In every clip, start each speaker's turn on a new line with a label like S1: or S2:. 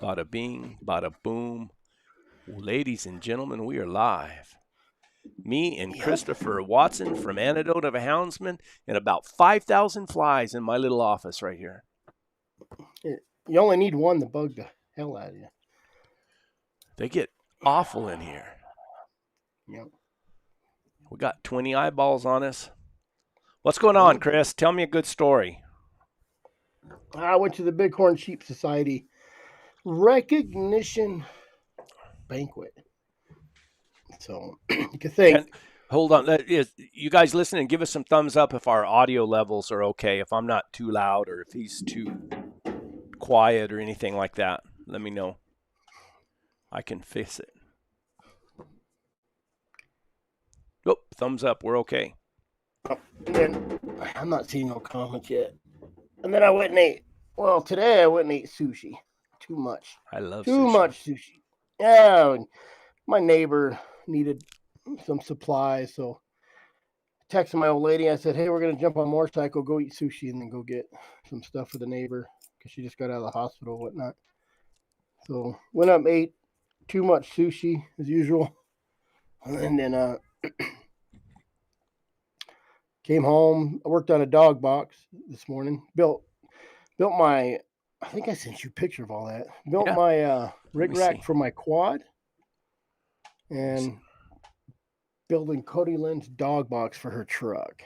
S1: Bada bing, bada boom. Ladies and gentlemen, we are live. Me and Christopher Watson from Antidote of a Houndsman and about 5,000 flies in my little office right here.
S2: You only need one to bug the hell out of you.
S1: They get awful in here.
S2: Yep.
S1: We got 20 eyeballs on us. What's going on, Chris? Tell me a good story.
S2: I went to the Bighorn Sheep Society recognition banquet. So you can think.
S1: Hold on. You guys listening, give us some thumbs up if our audio levels are okay, if I'm not too loud or if he's too quiet or anything like that. Let me know. I can fix it. Oh, thumbs up. We're okay.
S2: And then I'm not seeing no comments yet. And then I went and ate. Well, today I went and ate sushi. Too much.
S1: I love
S2: Too
S1: sushi.
S2: much sushi. Yeah, my neighbor needed some supplies, so I texted my old lady. I said, "Hey, we're gonna jump on a motorcycle, go eat sushi, and then go get some stuff for the neighbor because she just got out of the hospital, and whatnot." So went up, ate too much sushi as usual, and then came home. I worked on a dog box this morning. Built my. I think I sent you a picture of all that. Built my rig rack for my quad, and building Cody Lynn's dog box for her truck.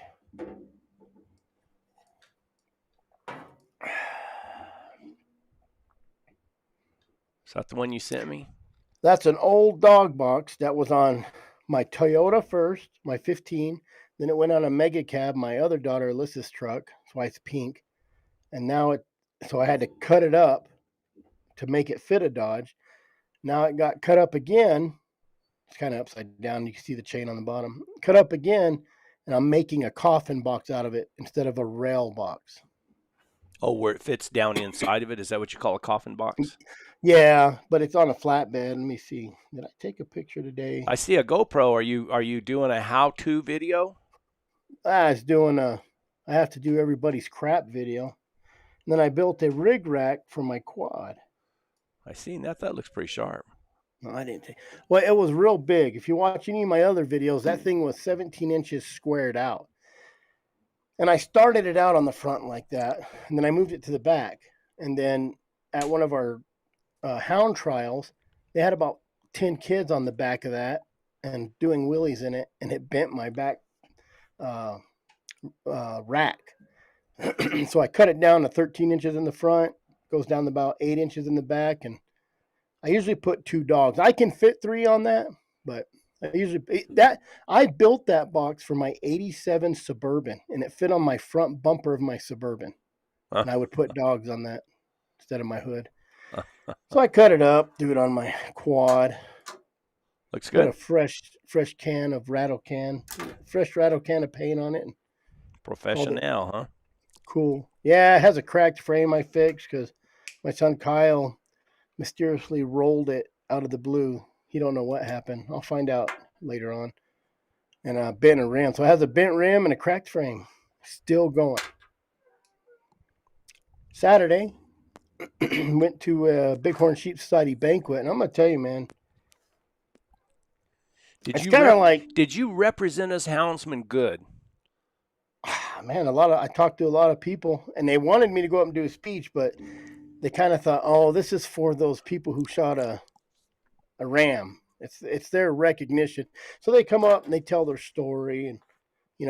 S1: Is that the one you sent me?
S2: That's an old dog box that was on my Toyota first, my 15. Then it went on a mega cab, my other daughter Alyssa's truck. That's why it's pink. And now so I had to cut it up to make it fit a Dodge. Now it got cut up again. It's kind of upside down. You can see the chain on the bottom. Cut up again, and I'm making a coffin box out of it instead of a rail box.
S1: Oh, where it fits down inside of it? Is that what you call a coffin box?
S2: Yeah, but it's on a flatbed. Let me see. Did I take a picture today?
S1: I see a GoPro. Are you doing a how-to video?
S2: I was doing I have to do everybody's crap video. And then I built a rig rack for my quad.
S1: I seen that. That looks pretty sharp.
S2: No, I didn't take. Well, it was real big. If you watch any of my other videos, that thing was 17 inches squared out. And I started it out on the front like that, and then I moved it to the back. And then at one of our hound trials, they had about 10 kids on the back of that and doing wheelies in it, and it bent my back rack. So I cut it down to 13 inches in the front, goes down to about 8 inches in the back, and I usually put 2 dogs. I can fit 3 on that, but I built that box for my 87 Suburban, and it fit on my front bumper of my Suburban. And I would put dogs on that instead of my hood. So I cut it up, do it on my quad.
S1: Looks good.
S2: Put a fresh can of rattle can of paint on it.
S1: Professional, huh?
S2: Cool. Yeah, it has a cracked frame I fixed because my son Kyle mysteriously rolled it out of the blue. He don't know what happened. I'll find out later on. And bent a rim. So it has a bent rim and a cracked frame. Still going. Saturday, went to a Bighorn Sheep Society banquet, and I'm gonna tell you, man.
S1: Did you represent us houndsmen good?
S2: Man, I talked to a lot of people, and they wanted me to go up and do a speech, but they kind of thought, oh, this is for those people who shot a ram. It's their recognition. So they come up and they tell their story, and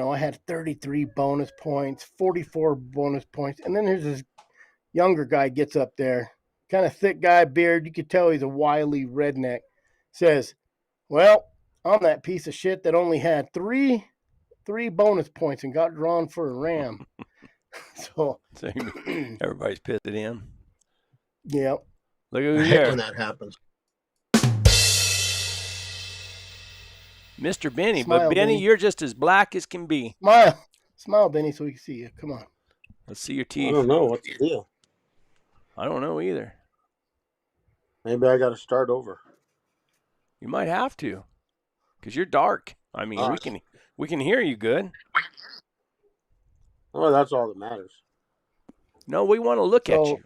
S2: I had 33 bonus points, 44 bonus points, and then there's this younger guy gets up there, kind of thick guy, beard. You could tell he's a wily redneck. Says, "Well, I'm that piece of shit that only had three bonus points and got drawn for a ram." So
S1: everybody's pissed at him.
S2: Yep.
S1: Look at here.
S3: When that happens.
S1: Mr. Benny.
S2: Smile,
S1: But Benny, you're just as black as can be.
S2: Smile, Benny, so we can see you. Come on.
S1: Let's see your teeth.
S3: I don't know. What's the deal?
S1: I don't know either.
S3: Maybe I got to start over.
S1: You might have to, because you're dark. I mean, we can hear you good.
S3: Oh, that's all that matters.
S1: No, we want to look at you.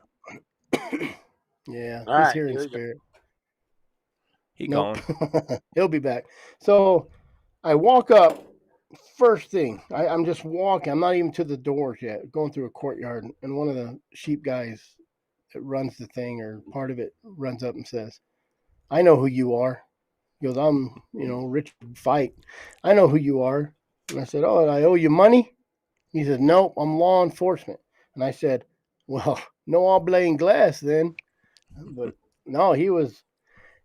S2: Yeah,
S3: All
S2: he's
S3: right,
S2: here in
S3: here we go.
S2: spirit.
S1: He
S2: Nope.
S1: gone.
S2: He'll be back. So I walk up. First thing, I'm just walking. I'm not even to the doors yet. Going through a courtyard, and one of the sheep guys that runs the thing or part of it runs up and says, "I know who you are." He goes, "I'm, Richard Fight. I know who you are." And I said, "Oh, I owe you money?" He said, "Nope, I'm law enforcement." And I said, "Well, no oblong glass then." But no, he was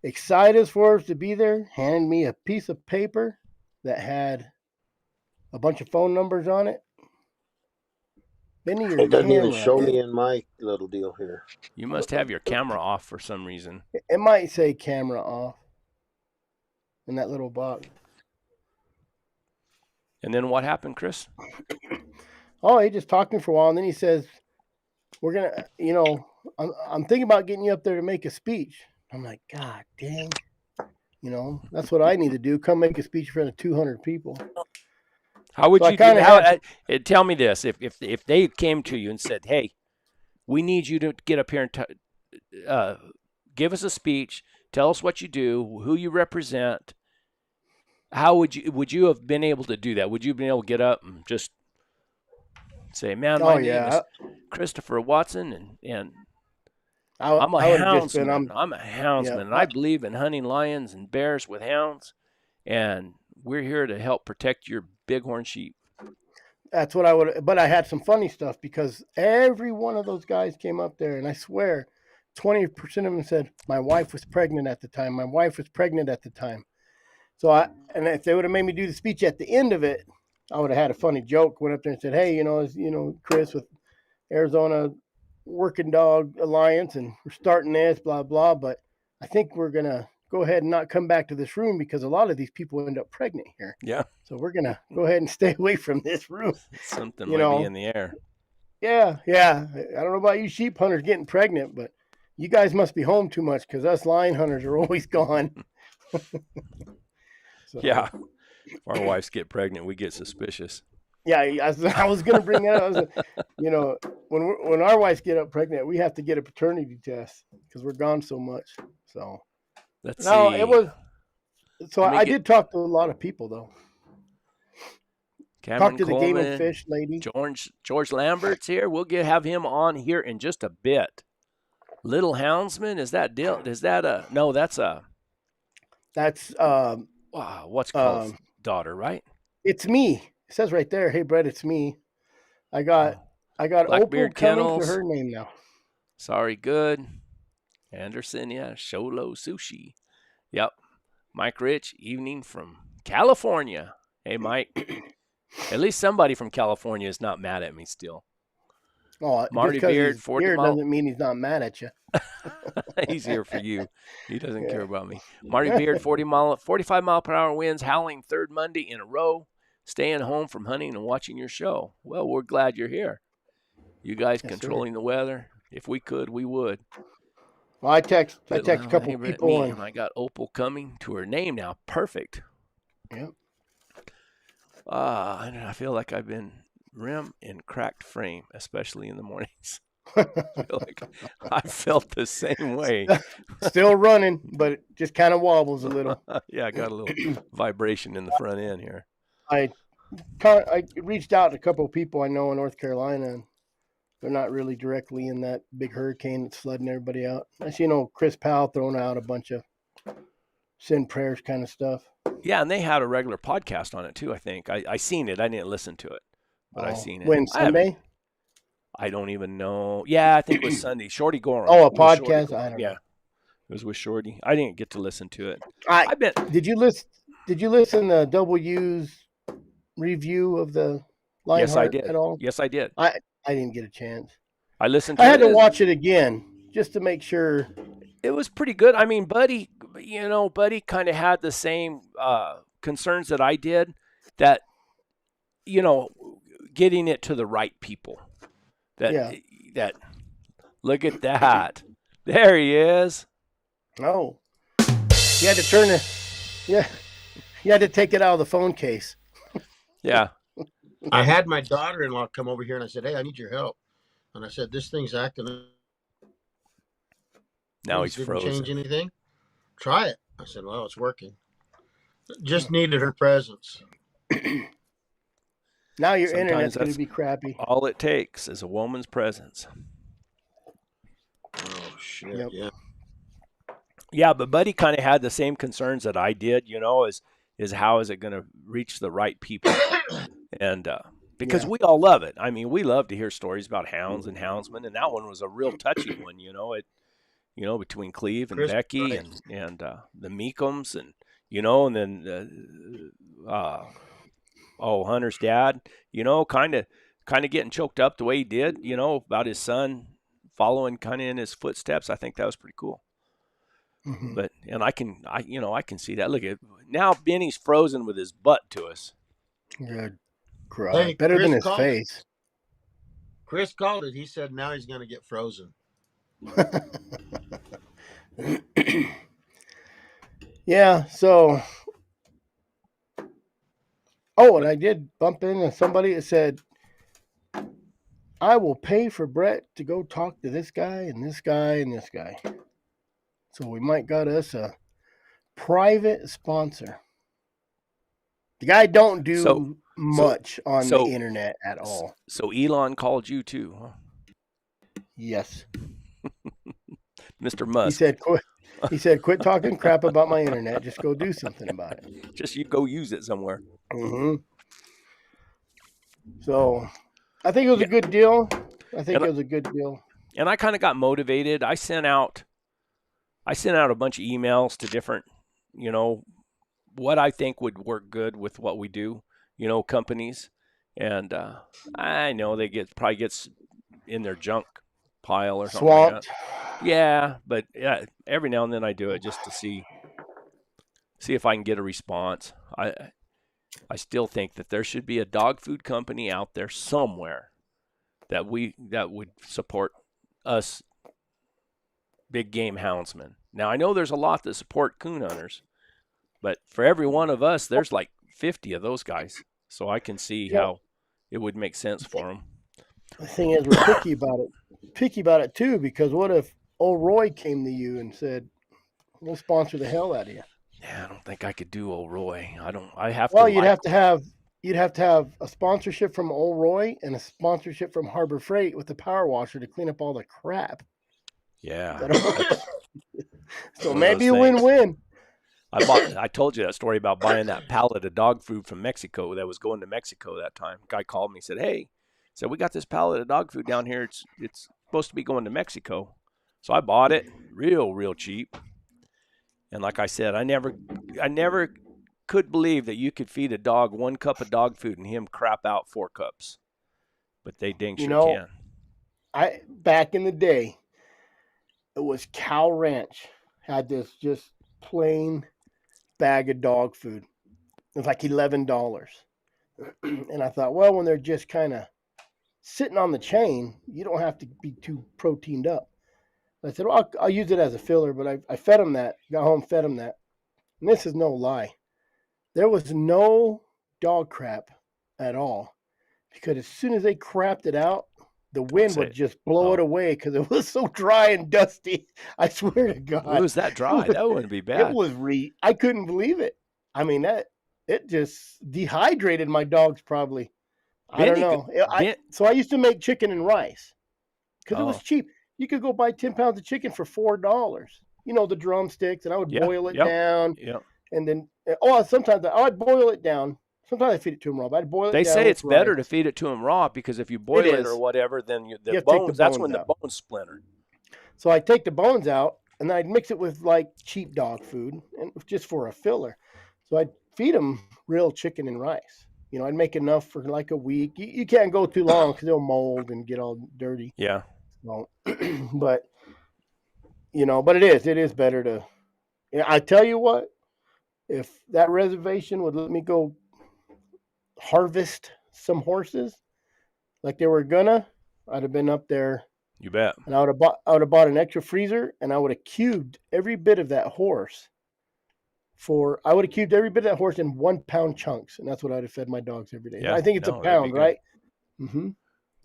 S2: excited for us to be there. Handed me a piece of paper that had a bunch of phone numbers on it. Then your
S3: It doesn't even
S2: camera.
S3: show me in my little deal here.
S1: You must have your camera off for some reason.
S2: It might say camera off in that little box.
S1: And then what happened, Chris?
S2: Oh, he just talked to me for a while, and then he says, "We're gonna, I'm thinking about getting you up there to make a speech." I'm like, God dang, that's what I need to do. Come make a speech in front of 200 people.
S1: How would
S2: So I
S1: you do
S2: kind of had
S1: that? Tell me this: if they came to you and said, "Hey, we need you to get up here and give us a speech, tell us what you do, who you represent," how would you have been able to do that? Would you have been able to get up and just say, "Man, my
S2: oh
S1: name
S2: yeah,
S1: is Christopher Watson, and
S2: I
S1: I'm a
S2: would have just been,
S1: houndsman. I'm a houndsman,
S2: yeah,
S1: and I believe in hunting lions and bears with hounds, and we're here to help protect your bighorn sheep."
S2: that's what I would. But I had some funny stuff because every one of those guys came up there, and I swear, 20% of them said, "My wife was pregnant at the time. My wife was pregnant at the time." So and if they would have made me do the speech at the end of it, I would have had a funny joke. Went up there and said, "Hey, Chris with Arizona Working Dog Alliance, and we're starting this, blah blah." But I think we're gonna go ahead and not come back to this room because a lot of these people end up pregnant here.
S1: Yeah,
S2: So we're gonna go ahead and stay away from this room.
S1: something
S2: You
S1: might be
S2: know,
S1: in the air.
S2: yeah, yeah. I don't know about you sheep hunters getting pregnant, but you guys must be home too much because us lion hunters are always gone. So
S1: Yeah, if our wives get pregnant, we get suspicious.
S2: yeah, I was going to bring that up. When our wives get up pregnant, we have to get a paternity test because we're gone so much. So
S1: Let's
S2: no, it
S1: see.
S2: was. So
S1: Let me
S2: I
S1: get
S2: did talk to a lot of people though. Talked
S1: Cameron
S2: to the game and
S1: Coleman,
S2: fish lady.
S1: George Lambert's here. We'll have him on here in just a bit. Little Houndsman, is that deal? Is that a no? That's a
S2: That's
S1: what's called daughter, right?
S2: it's me. It says right there, "Hey Brett, it's me." I got
S1: Oh,
S2: I got Opal
S1: Blackbeard
S2: coming to
S1: Kennels.
S2: her name now.
S1: Sorry, good. Anderson, yeah. Sholo Sushi. Yep. Mike Rich, evening from California. Hey, Mike. At least somebody from California is not mad at me still.
S2: Oh, just
S1: Marty
S2: because
S1: Beard,
S2: he's
S1: 40
S2: here
S1: mile.
S2: doesn't mean he's not mad at you.
S1: He's here for you. He doesn't care
S2: Yeah.
S1: about me. Marty Beard, 45 mile per hour winds, howling third Monday in a row, staying home from hunting and watching your show. Well, we're glad you're here. You guys
S2: Yes, sir.
S1: controlling the weather. If we could, we would.
S2: Well, I text a
S1: Little
S2: couple
S1: hey, Brett,
S2: people
S1: me,
S2: and
S1: and I got Opal coming to her name now. Perfect.
S2: yeah.
S1: I feel like I've been rim in cracked frame, especially in the mornings. I felt the same way.
S2: Still running, but it just kind of wobbles a little.
S1: Yeah, I got a little vibration in the front end here.
S2: I reached out to a couple of people I know in North Carolina, and they're not really directly in that big hurricane that's flooding everybody out. I see, Chris Powell throwing out a bunch of send prayers kind of stuff.
S1: Yeah, and they had a regular podcast on it too, I think. I seen it. I didn't listen to it, but I seen it.
S2: When, Sunday?
S1: I don't even know. Yeah, I think it was Sunday. Shorty Gorham.
S2: Oh, a podcast? I don't know.
S1: Yeah, it was with Shorty. I didn't get to listen to it.
S2: Did you listen to W's review of the Lionheart
S1: Yes, I did.
S2: at all?
S1: Yes, I did.
S2: I didn't get a chance.
S1: I listened to it.
S2: I had to watch it again just to make sure.
S1: It was pretty good. I mean, Buddy kind of had the same concerns that I did, that, getting it to the right people. That look at that. There he is.
S2: Oh, you had to you had to take it out of the phone case.
S1: Yeah.
S3: I had my daughter-in-law come over here, and I said, "Hey, I need your help." And I said, "This thing's acting."
S1: Now he's
S3: Didn't change
S1: frozen.
S3: anything. Try it. I said, well, it's working. Just needed her presence.
S2: Now your
S1: Sometimes
S2: internet's going to
S1: that's
S2: be crappy.
S1: all it takes is a woman's presence.
S3: Oh, shit.
S2: Yep.
S3: Yeah.
S1: Yeah, but Buddy kind of had the same concerns that I did, is how is it going to reach the right people? And because
S2: Yeah.
S1: we all love it. I mean, we love to hear stories about hounds and houndsmen, and that one was a real touchy one, between Cleve and
S3: Chris,
S1: Becky
S3: right.
S1: and the Meekums, and and then Hunter's dad, kind of getting choked up the way he did, about his son following kind of in his footsteps. I think that was pretty cool.
S2: Mm-hmm.
S1: But and I can see that. Look at now, Benny's frozen with his butt to us.
S2: Good. God.
S3: Hey,
S2: Better than
S3: Chris
S2: his
S3: called it.
S2: face.
S3: Chris called it. He said now he's going to get frozen.
S2: Yeah. So. Oh, and I did bump into somebody that said, I will pay for Brett to go talk to this guy and this guy and this guy. So we might got us a private sponsor. The guy don't do
S1: So
S2: much on the
S1: so
S2: internet at all.
S1: so Elon called you too, huh?
S2: Yes.
S1: Mr.
S2: He
S1: Musk.
S2: said, quit talking crap about my internet. Just go do something about it.
S1: Just you go use it somewhere.
S2: Mm-hmm. So I think it was a good deal.
S1: And I kind of got motivated. I sent out a bunch of emails to different, what I think would work good with what we do, companies. And I know probably gets in their junk pile or something like that. Yeah, but yeah, every now and then I do it just to see if I can get a response. I still think that there should be a dog food company out there somewhere that would support us big game houndsmen. Now I know there's a lot that support coon hunters, but for every one of us, there's like 50 of those guys. So I can see how it would make sense for them.
S2: The thing is, we're picky about it too, because what if old Roy came to you and said, we'll sponsor the hell out of you?
S1: Yeah, I don't think I could do old Roy. I have to.
S2: Well, you'd have to have a sponsorship from old Roy and a sponsorship from Harbor Freight with the power washer to clean up all the crap.
S1: Yeah.
S2: So maybe a win-win.
S1: I told you that story about buying that pallet of dog food from Mexico that was going to Mexico that time. Guy called me and said, "Hey, we got this pallet of dog food down here. It's supposed to be going to Mexico." So I bought it real cheap. And like I said, I never could believe that you could feed a dog 1 cup of dog food and him crap out 4 cups. But they dang sure can.
S2: Back in the day, it was Cow Ranch had this just plain bag of dog food. It was like $11. And I thought, well, when they're just kind of sitting on the chain, you don't have to be too proteined up. I said, well, I'll use it as a filler, but I fed them that, got home, fed them that. And this is no lie. There was no dog crap at all, because as soon as they crapped it out, the wind would just blow it away because it was so dry and dusty. I swear to God.
S1: It was that dry. That wouldn't be bad.
S2: It was I couldn't believe it. I mean, it just dehydrated my dogs probably. I don't know. So I used to make chicken and rice because it was cheap. You could go buy 10 pounds of chicken for $4. The drumsticks, and I would boil it down.
S1: Yeah.
S2: And then, sometimes I'd boil it down. Sometimes I feed it to them raw, but I'd boil it down.
S1: They say it's better to feed it to them raw, because if you boil it or whatever, then the bones, that's when the bones splinter.
S2: So I'd take the bones out, and then I'd mix it with like cheap dog food, and just for a filler. So I'd feed them real chicken and rice. I'd make enough for like a week. You can't go too long because they'll mold and get all dirty.
S1: Yeah.
S2: So, but it is better to. I tell you what, if that reservation would let me go harvest some horses like they were gonna, I'd have been up there.
S1: You bet.
S2: And I would have bought an extra freezer, and I would have cubed every bit of that horse. I would have cubed every bit of that horse in 1 pound chunks, and that's what I'd have fed my dogs every day.
S1: Yeah,
S2: I think it's a pound, right? Mm-hmm.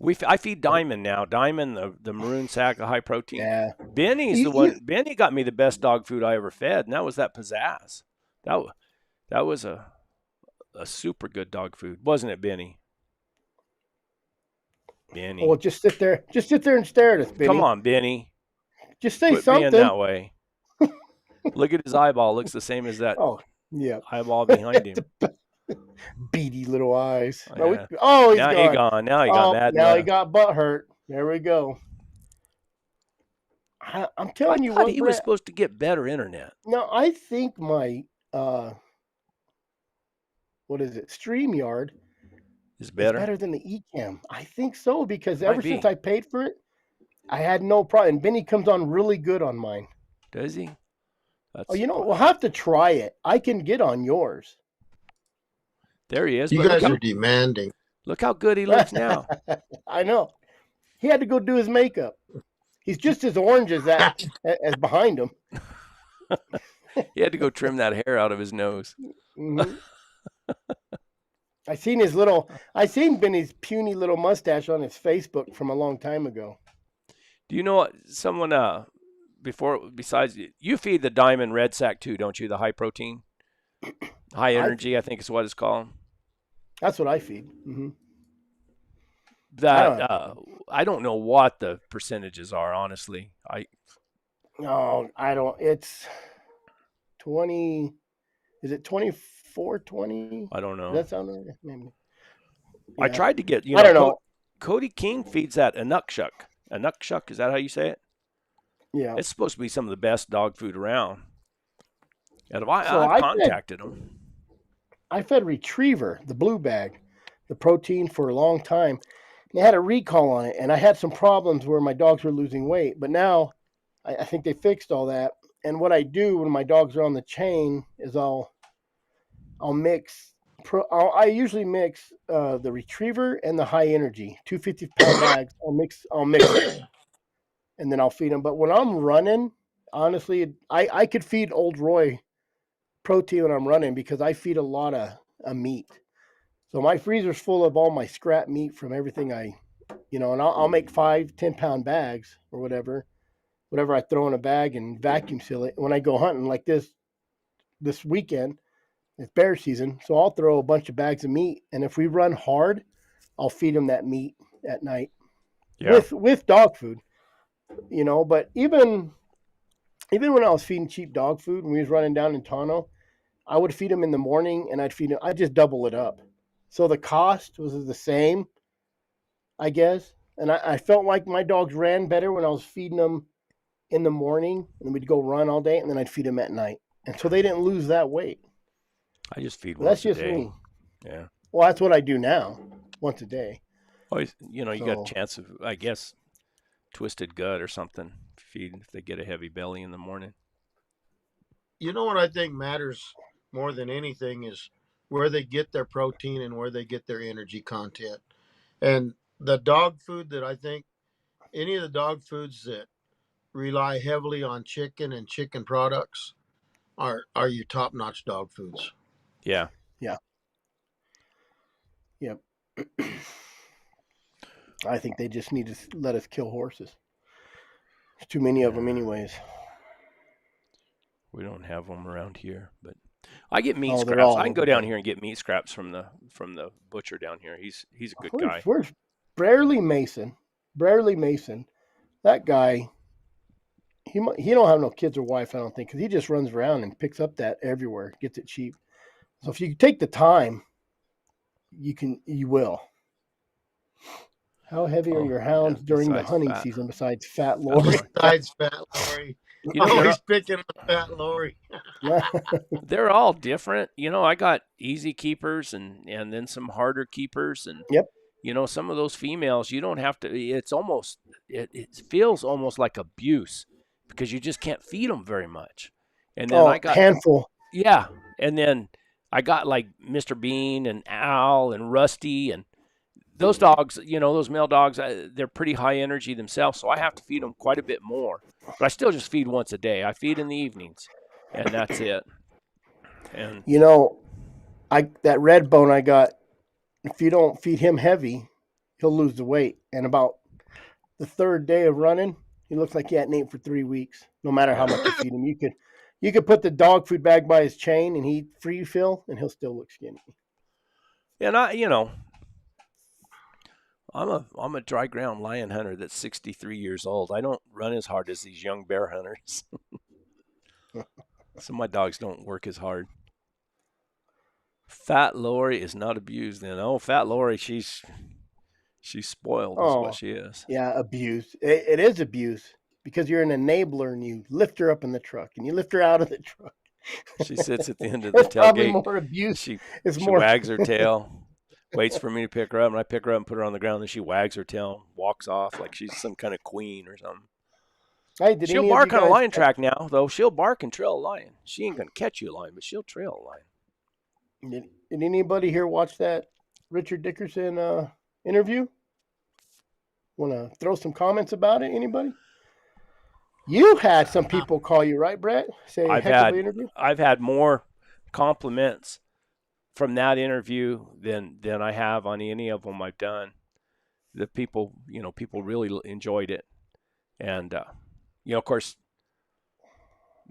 S1: I feed Diamond now. Diamond, the maroon sack of high protein.
S2: Yeah.
S1: Benny's the one. Benny got me the best dog food I ever fed, and that was that Pizzazz. That was a super good dog food, wasn't it, Benny? Benny.
S2: Well, just sit there and stare at us, Benny.
S1: Come on, Benny.
S2: Just say
S1: Quit
S2: something.
S1: being that way. Look at his eyeball. Looks the same as that
S2: Yeah.
S1: eyeball behind him.
S2: Beady little eyes.
S1: Yeah.
S2: He's
S1: now
S2: gone.
S1: He gone. Now he got mad.
S2: Now he got butt hurt. There we go. I'm telling you what,
S1: he was supposed to get better internet.
S2: No, I think my what is it? StreamYard
S1: is better
S2: than the Ecamm. I think so, because ever since I paid for it, I had no problem. And Benny comes on really good on mine.
S1: Does he?
S2: We'll have to try it. I can get on yours.
S1: There he is.
S3: You guys are demanding.
S1: Look how good he looks now.
S2: I know. He had to go do his makeup. He's just as orange as that as behind him.
S1: He had to go trim that hair out of his nose.
S2: Mm-hmm. I seen Benny's puny little mustache on his Facebook from a long time ago.
S1: Do you know what someone besides you feed the Diamond Red Sack too, don't you? The high protein, high energy, I think is what it's called.
S2: That's what I feed. Mm-hmm.
S1: I don't know what the percentages are, honestly.
S2: No, I don't. It's 20. Is it 24-20?
S1: I don't know.
S2: Does that sound right? Maybe.
S1: Yeah. I tried to get.
S2: I don't know.
S1: Cody King feeds that Inukshuk. Inukshuk, is that how you say it?
S2: Yeah.
S1: It's supposed to be some of the best dog food around. And I've contacted him.
S2: I fed Retriever, the blue bag, the protein for a long time. They had a recall on it, and I had some problems where my dogs were losing weight. But now I think they fixed all that. And what I do when my dogs are on the chain is I'll mix. I usually mix the Retriever and the high energy, 250-pound bags. I'll mix it, and then I'll feed them. But when I'm running, honestly, I could feed Old Roy protein when I'm running because I feed a lot of meat. So my freezer's full of all my scrap meat from everything and I'll make 5-10-pound bags or whatever I throw in a bag and vacuum seal it. When I go hunting like this weekend, it's bear season, so I'll throw a bunch of bags of meat, and if we run hard, I'll feed them that meat at night with dog food, But even when I was feeding cheap dog food when we was running down in Tano, I would feed them in the morning, and I'd just double it up. So the cost was the same, I guess. And I felt like my dogs ran better when I was feeding them in the morning, and we'd go run all day, and then I'd feed them at night. And so they didn't lose that weight.
S1: I just feed once a day. That's just me. Yeah.
S2: Well, that's what I do now, once a day.
S1: Always, you got a chance of, I guess, twisted gut or something. Feed if they get a heavy belly in the morning.
S3: You know what I think matters more than anything is where they get their protein and where they get their energy content. And the dog food that I think, any of the dog foods that rely heavily on chicken and chicken products are your top-notch dog foods.
S1: Yeah.
S2: Yeah. Yep. I think they just need to let us kill horses. There's too many of them anyways.
S1: We don't have them around here, but I get meat scraps. I can go down here and get meat scraps from the butcher down here. He's a good guy.
S2: Where's Brarely Mason? That guy, he don't have no kids or wife, I don't think, because he just runs around and picks up that everywhere, gets it cheap. So if you take the time, you will. How heavy are your hounds during the hunting season besides Fat Lori?
S3: Besides Fat Lori. Always picking up Fat Lori.
S1: They're all different. I got easy keepers and then some harder keepers. And, some of those females, you don't have to, it's almost, it feels almost like abuse because you just can't feed them very much. And then I got
S2: handful.
S1: Yeah. And then I got like Mr. Bean and Al and Rusty, and those dogs, those male dogs, they're pretty high energy themselves, so I have to feed them quite a bit more. But I still just feed once a day. I feed in the evenings, and that's it. And
S2: that red bone I got, if you don't feed him heavy, he'll lose the weight. And about the third day of running, he looks like he hadn't eaten for 3 weeks. No matter how much you feed him, you could put the dog food bag by his chain and he'd free fill, and he'll still look skinny.
S1: And I'm a dry ground lion hunter that's 63 years old. I don't run as hard as these young bear hunters. So my dogs don't work as hard. Fat Lori is not abused. Then Fat Lori, she's spoiled. Is what she is.
S2: Yeah, abuse. It is abuse because you're an enabler and you lift her up in the truck and you lift her out of the truck.
S1: She sits at the end of the tailgate.
S2: Probably more abuse.
S1: She wags her tail, waits for me to pick her up, and I pick her up and put her on the ground. And she wags her tail, walks off like she's some kind of queen or something.
S2: Hey,
S1: she'll bark on a lion track now, though. She'll bark and trail a lion. She ain't gonna catch you a lion, but she'll trail a lion.
S2: Did anybody here watch that Richard Dickerson interview? Want to throw some comments about it? Anybody? You had some people call you, right, Brett? Say heck of an interview.
S1: I've had more compliments from that interview than I have on any of them I've done. The people really enjoyed it, and of course,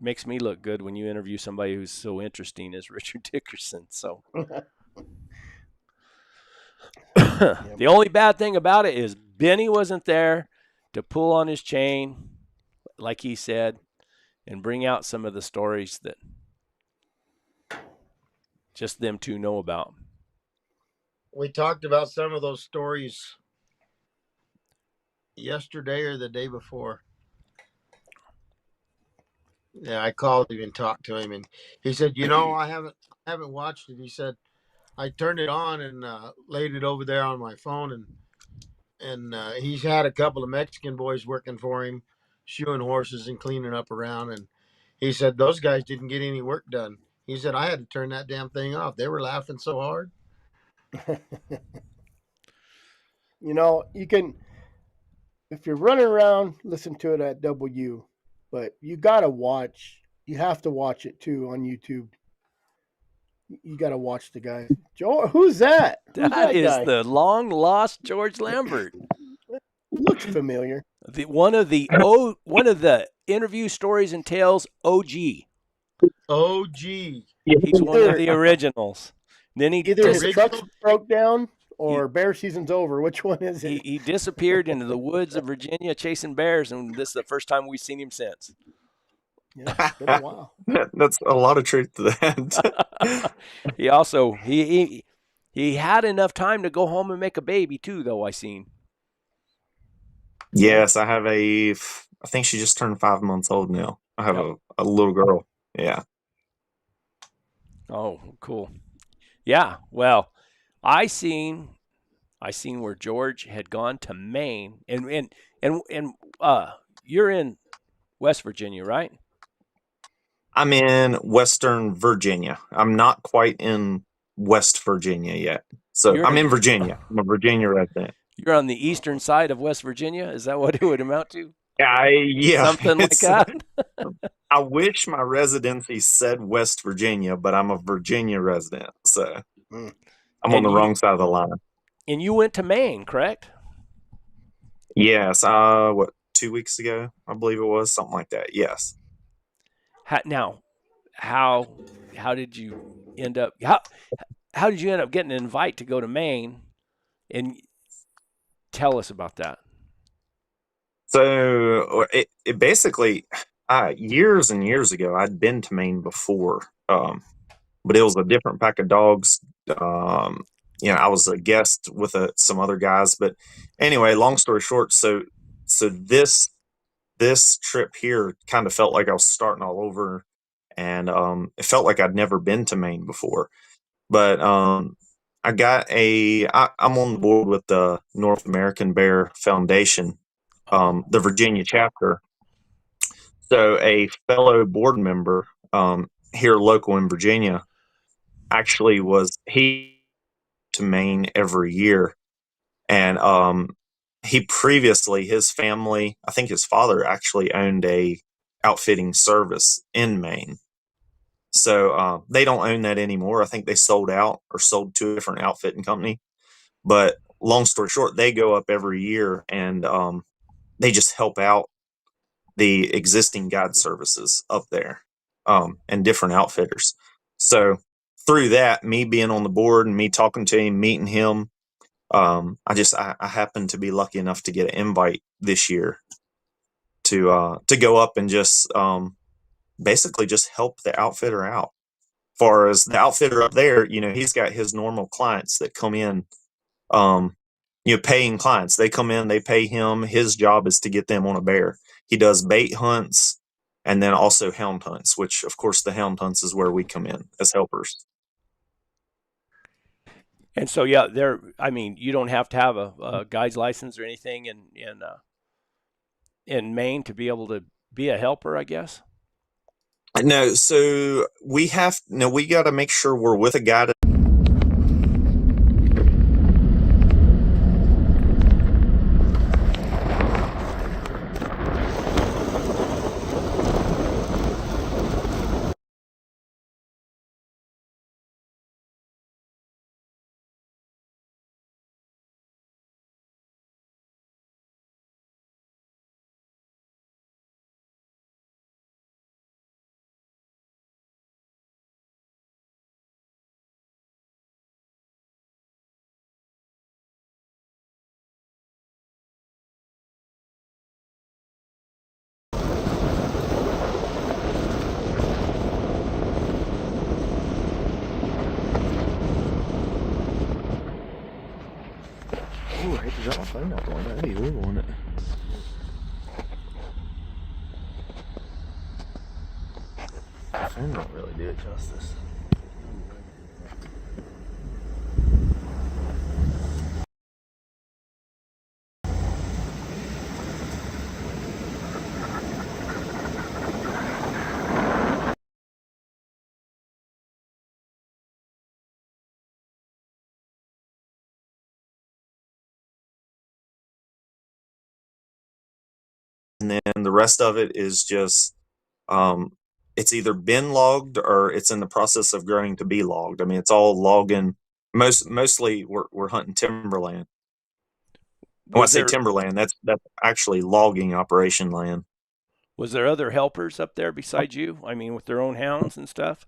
S1: makes me look good when you interview somebody who's so interesting as Richard Dickerson. So the only bad thing about it is Benny wasn't there to pull on his chain, like he said, and bring out some of the stories that just them two know about.
S3: We talked about some of those stories yesterday or the day before. Yeah, I called him and talked to him, and he said, I haven't watched it. He said, I turned it on and laid it over there on my phone, and he's had a couple of Mexican boys working for him, shoeing horses and cleaning up around, and he said those guys didn't get any work done. He said I had to turn that damn thing off. They were laughing so hard.
S2: You can, if you're running around, listen to it at W. But you got to watch. You have to watch it, too, on YouTube. You got to watch the guy. George, who's that?
S1: That is guy? The long-lost George Lambert.
S2: Looks familiar.
S1: One of the interview stories and tales OG. He's one of the originals. Then he
S2: either his truck broke down or bear season's over. Which one is it?
S1: He disappeared into the woods of Virginia chasing bears, and this is the first time we've seen him since.
S2: Yeah, it's been a while.
S4: That's a lot of truth to that.
S1: He also he had enough time to go home and make a baby too, though. I seen.
S4: Yes, I have I think she just turned 5 months old now. I have a little girl. Yeah.
S1: Oh, cool. Yeah. Well, I seen where George had gone to Maine, and you're in West Virginia, right?
S4: I'm in Western Virginia. I'm not quite in West Virginia yet. So I'm in Virginia. I'm a Virginia resident.
S1: You're on the eastern side of West Virginia? Is that what it would amount to?
S4: Yeah.
S1: Something like that?
S4: I wish my residency said West Virginia, but I'm a Virginia resident. So I'm on the wrong side of the line.
S1: And you went to Maine, correct?
S4: Yes. 2 weeks ago, I believe it was, something like that. Yes.
S1: Now, how did you end up? How did you end up getting an invite to go to Maine? And tell us about that.
S4: So it basically years and years ago, I'd been to Maine before, but it was a different pack of dogs. I was a guest with some other guys, but anyway, long story short, so this trip here kind of felt like I was starting all over, and it felt like I'd never been to Maine before. But I'm on board with the North American Bear Foundation, the Virginia chapter. So a fellow board member here local in Virginia actually he to Maine every year, and he previously, his family, I think his father actually owned a outfitting service in Maine. They don't own that anymore. I think they sold out or sold to a different outfitting company. But long story short, they go up every year, and they just help out the existing guide services up there, and different outfitters. So through that, me being on the board and me talking to him, meeting him, I happened to be lucky enough to get an invite this year to go up and just basically just help the outfitter out. Far as the outfitter up there, he's got his normal clients that come in, paying clients. They come in, they pay him. His job is to get them on a bear. He does bait hunts and then also hound hunts, which of course the hound hunts is where we come in as helpers.
S1: And so, yeah, you don't have to have a guide's license or anything in Maine to be able to be a helper, I guess.
S4: No, so we got to make sure we're with a guide.
S5: Oh, I hate to drop my phone out like that. That'd be horrible, wouldn't it? The phone don't really do it justice.
S4: And then the rest of it is just it's either been logged or it's in the process of growing to be logged. I mean, it's all logging. Mostly we're hunting timberland. When I say timberland, that's actually logging operation land.
S1: Was there other helpers up there besides you? I mean, with their own hounds and stuff?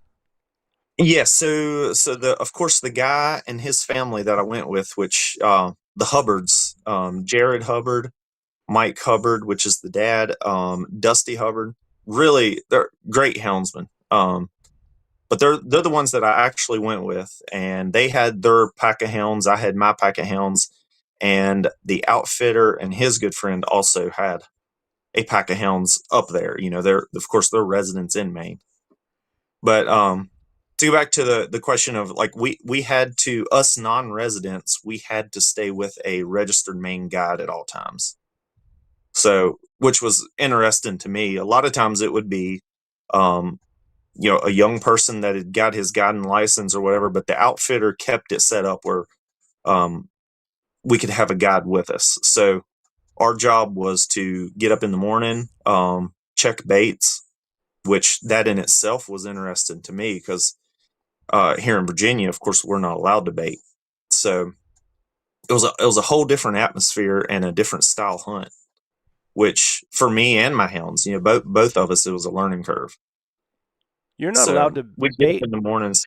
S4: Yes. So of course the guy and his family that I went with, which the Hubbards, Jared Hubbard, Mike Hubbard, which is the dad, Dusty Hubbard, really they're great houndsmen. But they're the ones that I actually went with, and they had their pack of hounds. I had my pack of hounds, and the outfitter and his good friend also had a pack of hounds up there. They're residents in Maine. But to go back to the question of like we had to, us non-residents, we had to stay with a registered Maine guide at all times. So, which was interesting to me. A lot of times it would be, a young person that had got his guiding license or whatever, but the outfitter kept it set up where we could have a guide with us. So our job was to get up in the morning, check baits, which that in itself was interesting to me because here in Virginia, of course, we're not allowed to bait. So it was a whole different atmosphere and a different style hunt, which for me and my hounds, both of us, it was a learning curve.
S1: You're not allowed to
S4: we
S1: bait
S4: get up in the mornings.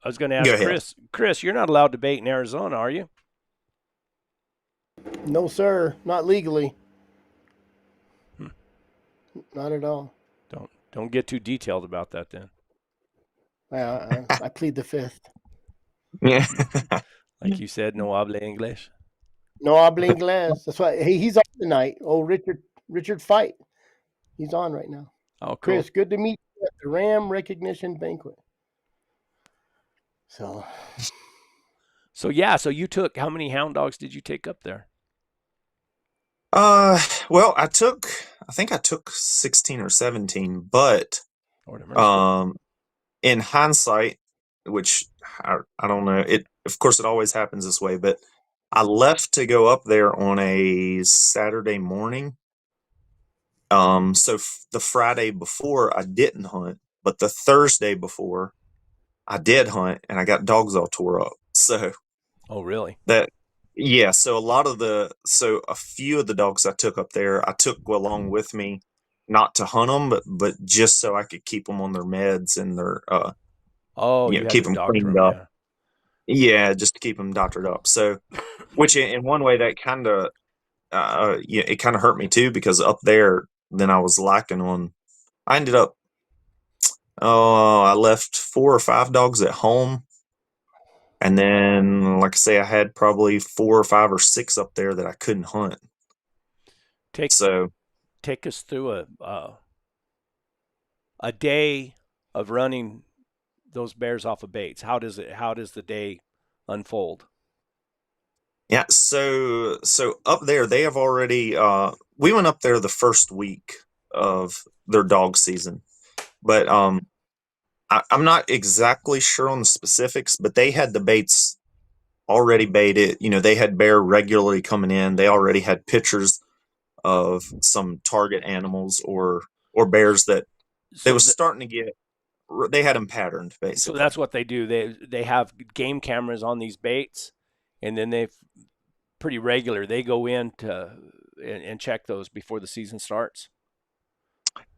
S1: I was going to ask Chris, you're not allowed to bait in Arizona, are you?
S2: No, sir, not legally. Not at all.
S1: Don't get too detailed about that then.
S2: I plead the fifth.
S4: Yeah.
S1: Like you said, no habla English.
S2: No habla inglés. That's why he's on tonight. Oh, Richard Fight. He's on right now.
S1: Oh, cool.
S2: Chris, good to meet you at the Ram Recognition Banquet. So
S1: you took, how many hound dogs did you take up there?
S4: Well, I think I took 16 or 17, but in hindsight, which I don't know, of course it always happens this way, but I left to go up there on a Saturday morning. So the Friday before I didn't hunt, but the Thursday before I did hunt, and I got dogs all tore up. So
S1: oh, really?
S4: That Yeah, so a few of the dogs I took up there, I took along with me, not to hunt them, but just so I could keep them on their meds and their
S1: Oh, you had
S4: keep
S1: to
S4: them
S1: doctor
S4: cleaned
S1: them,
S4: up.
S1: yeah.
S4: Yeah, just to keep them doctored up. So, which in one way that kind of yeah, it kind of hurt me too, because up there then I was lacking on. I ended up I left 4 or 5 dogs at home, and then like I say, I had probably 4 or 5 or 6 up there that I couldn't hunt.
S1: Take
S4: So
S1: take us through a day of running those bears off of baits. How does the day unfold?
S4: yeah, so up there they have already. We went up there the first week of their dog season, but I'm not exactly sure on the specifics, but they had the baits already baited. They had bear regularly coming in. They already had pictures of some target animals or bears that they
S1: So
S4: was starting to get. They had them patterned
S1: so
S4: basically.
S1: that's what they do. They have game cameras on these baits, and then they pretty regular. They go in to and check those before the season starts.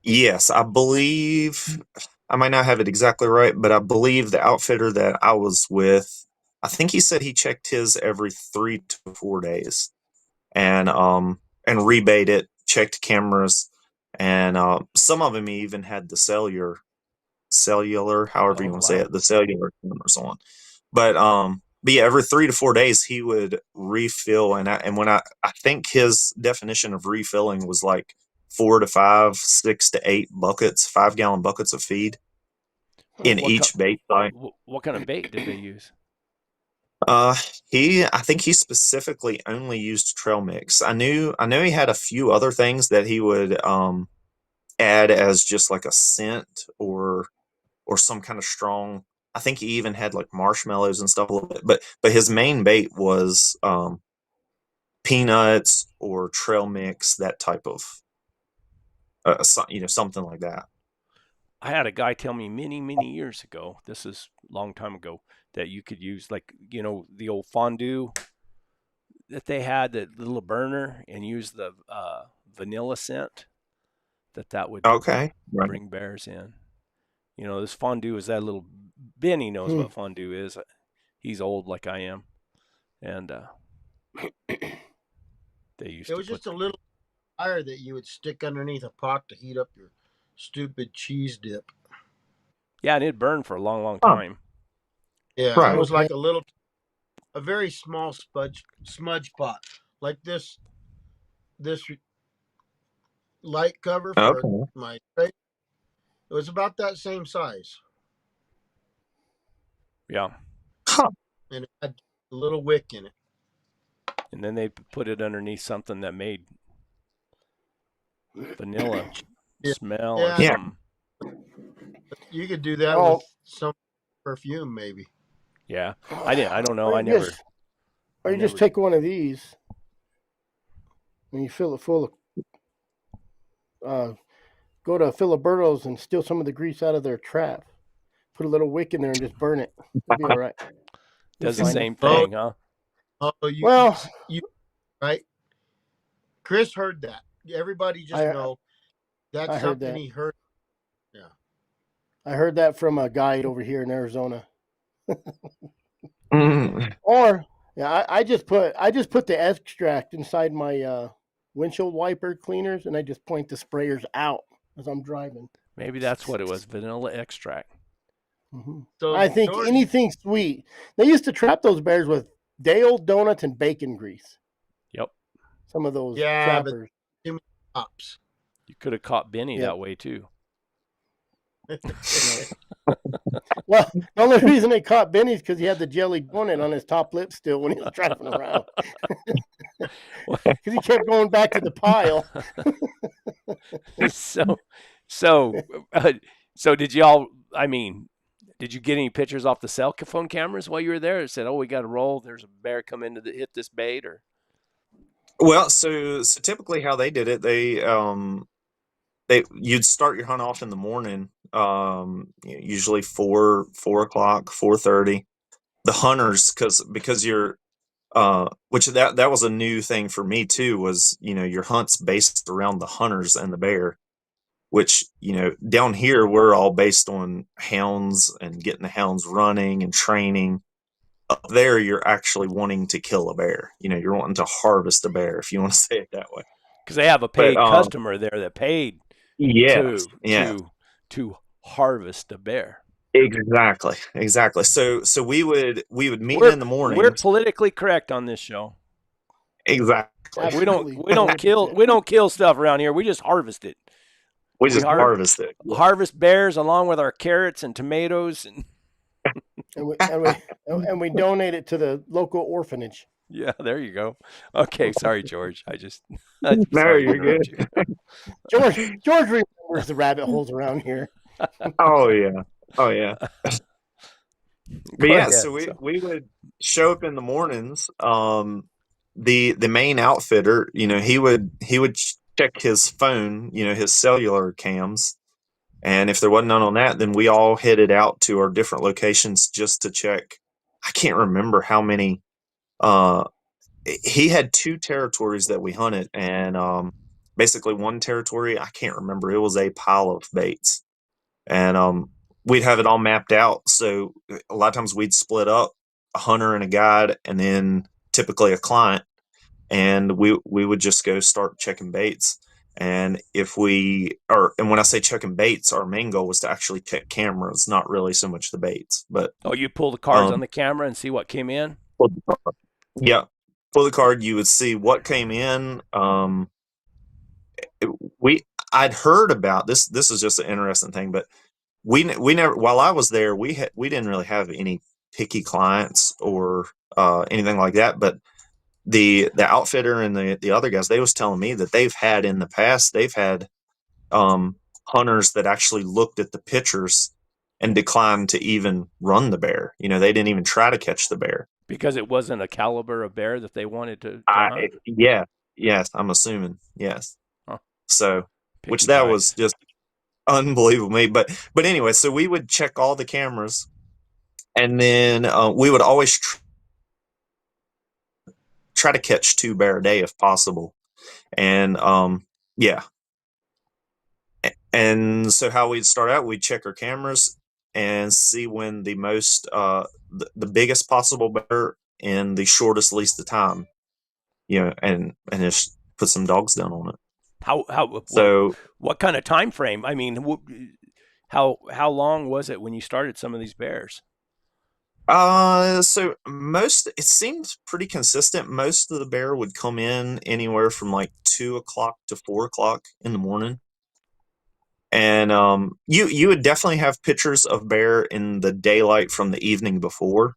S4: Yes, I believe I might not have it exactly right, but I believe the outfitter that I was with, I think he said he checked his every 3 to 4 days, and rebate it, checked cameras, and some of them even had the cellular, however you
S1: Oh
S4: want to say
S1: wow!
S4: it, the cellular cameras on. But yeah, every 3 to 4 days he would refill, and when I think his definition of refilling was like 4 to 5, 6 to 8 buckets, 5 gallon buckets of feed in
S1: What
S4: each bait site.
S1: what kind of bait did they use?
S4: Uh, I think he specifically only used trail mix. I know he had a few other things that he would add as just like a scent or some kind of strong. I think he even had like marshmallows and stuff a little bit, but his main bait was peanuts or trail mix, that type of something like that.
S1: I had a guy tell me many years ago. This is a long time ago that you could use like the old fondue that they had, that little burner, and use the vanilla scent. That would
S4: Okay, right.
S1: bring bears in. This fondue is that little. Benny knows
S2: Hmm.
S1: what fondue is. He's old like I am, and they used
S3: It
S1: to
S3: was
S1: put.
S3: just a little fire that you would stick underneath a pot to heat up your stupid cheese dip.
S1: Yeah, and it burned for a long
S4: Huh,
S1: time.
S3: Yeah, it
S4: right.
S3: was
S2: Okay.
S3: like a very small smudge pot, like this light cover for
S4: Okay.
S3: my tray. It was about that same size,
S1: Yeah,
S4: Huh.
S3: and it had a little wick in it.
S1: and then they put it underneath something that made vanilla
S3: Yeah,
S1: smell or
S3: yeah.
S4: Yeah.
S1: something.
S3: You could do that with
S2: Oh,
S3: some perfume, maybe.
S1: Yeah, I didn't. I don't know.
S2: or
S1: I
S2: you
S1: never.
S2: just or
S1: I
S2: you just
S1: never.
S2: take one of these and you fill it full of go to Filiberto's and steal some of the grease out of their trap. Put a little wick in there and just burn it. It'll be all right. You'll
S1: Does the
S2: find them.
S1: same
S3: Oh,
S1: thing, huh?
S3: oh,
S2: Well,
S3: you right? Chris heard that. Everybody just
S2: I
S3: know that's
S2: I heard
S3: something
S2: that.
S3: he heard. Yeah.
S2: I heard that from a guide over here in Arizona.
S4: Mm,
S2: Or yeah, I just put the extract inside my windshield wiper cleaners, and I just point the sprayers out as I'm driving.
S1: Maybe that's what it was. Vanilla extract.
S2: Hmm.
S3: So
S2: I think
S3: George,
S2: anything sweet. They used to trap those bears with day old donuts and bacon grease.
S1: Yep.
S2: Some of those
S3: yeah, but
S2: trappers.
S3: too many cops.
S1: You could have caught Benny
S2: Yep.
S1: that way too.
S2: Yep. Well, the only reason they caught Benny's because he had the jelly donut on his top lip still when he was driving around. Because he kept going back to the pile.
S1: so, so, uh, so did y'all? I mean, did you get any pictures off the cell phone cameras while you were there? It said, "Oh, we got to roll. There's a bear coming to hit this bait," or
S4: well, so typically how they did it, they you'd start your hunt off in the morning, usually 4 o'clock, 4:30. The hunters, because you're which that was a new thing for me too, was, your hunts based around the hunters and the bear, which, down here we're all based on hounds and getting the hounds running and training. Up there, you're actually wanting to kill a bear. You're wanting to harvest a bear, if you want to say it that way.
S1: Because they have a
S4: But
S1: paid customer there that paid
S4: yes,
S1: to
S4: yeah,
S1: to harvest a bear.
S4: exactly. So we would meet
S1: We're
S4: in the
S1: we're
S4: mornings.
S1: politically correct on this show.
S4: Exactly.
S1: We don't
S2: Absolutely.
S1: we don't kill we don't kill stuff around here. We just harvest it.
S4: We
S1: We
S4: just harvest it. Yeah.
S1: harvest bears along with our carrots and tomatoes and
S2: And we donate it to the local orphanage.
S1: yeah, there you go. Okay, sorry, George. I'm
S4: No,
S1: sorry to
S4: you're
S1: interrupt
S4: good.
S1: you.
S2: George remembers the rabbit holes around here.
S4: Oh yeah. Oh yeah. But
S1: Go
S4: yeah,
S1: ahead.
S4: so we would show up in the mornings. The main outfitter, he would check his phone, his cellular cams, and if there wasn't none on that, then we all headed out to our different locations just to check. I can't remember how many. Uh, he had 2 territories that we hunted, and basically one territory, I can't remember. It was a pile of baits, and we'd have it all mapped out. So a lot of times we'd split up, a hunter and a guide, and then typically a client, and we would just go start checking baits. And and when I say checking baits, our main goal was to actually check cameras, not really so much the baits. But
S1: Oh, you pull the cards on
S4: um,
S1: the camera and see what came in?
S4: yeah, pull the card, you would see what came in. We I'd heard about this. This is just an interesting thing, but we never, while I was there, we didn't really have any picky clients or anything like that. But the outfitter and the other guys, they was telling me that in the past they've had hunters that actually looked at the pictures and declined to even run the bear. They didn't even try to catch the bear.
S1: Because it wasn't a caliber of bear that they wanted to
S4: I
S1: hunt?
S4: Yeah, yes, I'm assuming, yes.
S1: Huh.
S4: So, which
S1: Picky
S4: that
S1: guys.
S4: was just unbelievable me. But anyway, so we would check all the cameras, and then we would always try to catch 2 bear a day if possible. And yeah, and so how we'd start out, we'd check our cameras and see when the biggest possible bear in the shortest least of time, and just put some dogs down on it.
S1: How
S4: So
S1: what kind of time frame? I mean, how long was it when you started some of these bears?
S4: so it seemed pretty consistent. Most of the bear would come in anywhere from like 2 o'clock to 4 o'clock in the morning. And you would definitely have pictures of bear in the daylight from the evening before.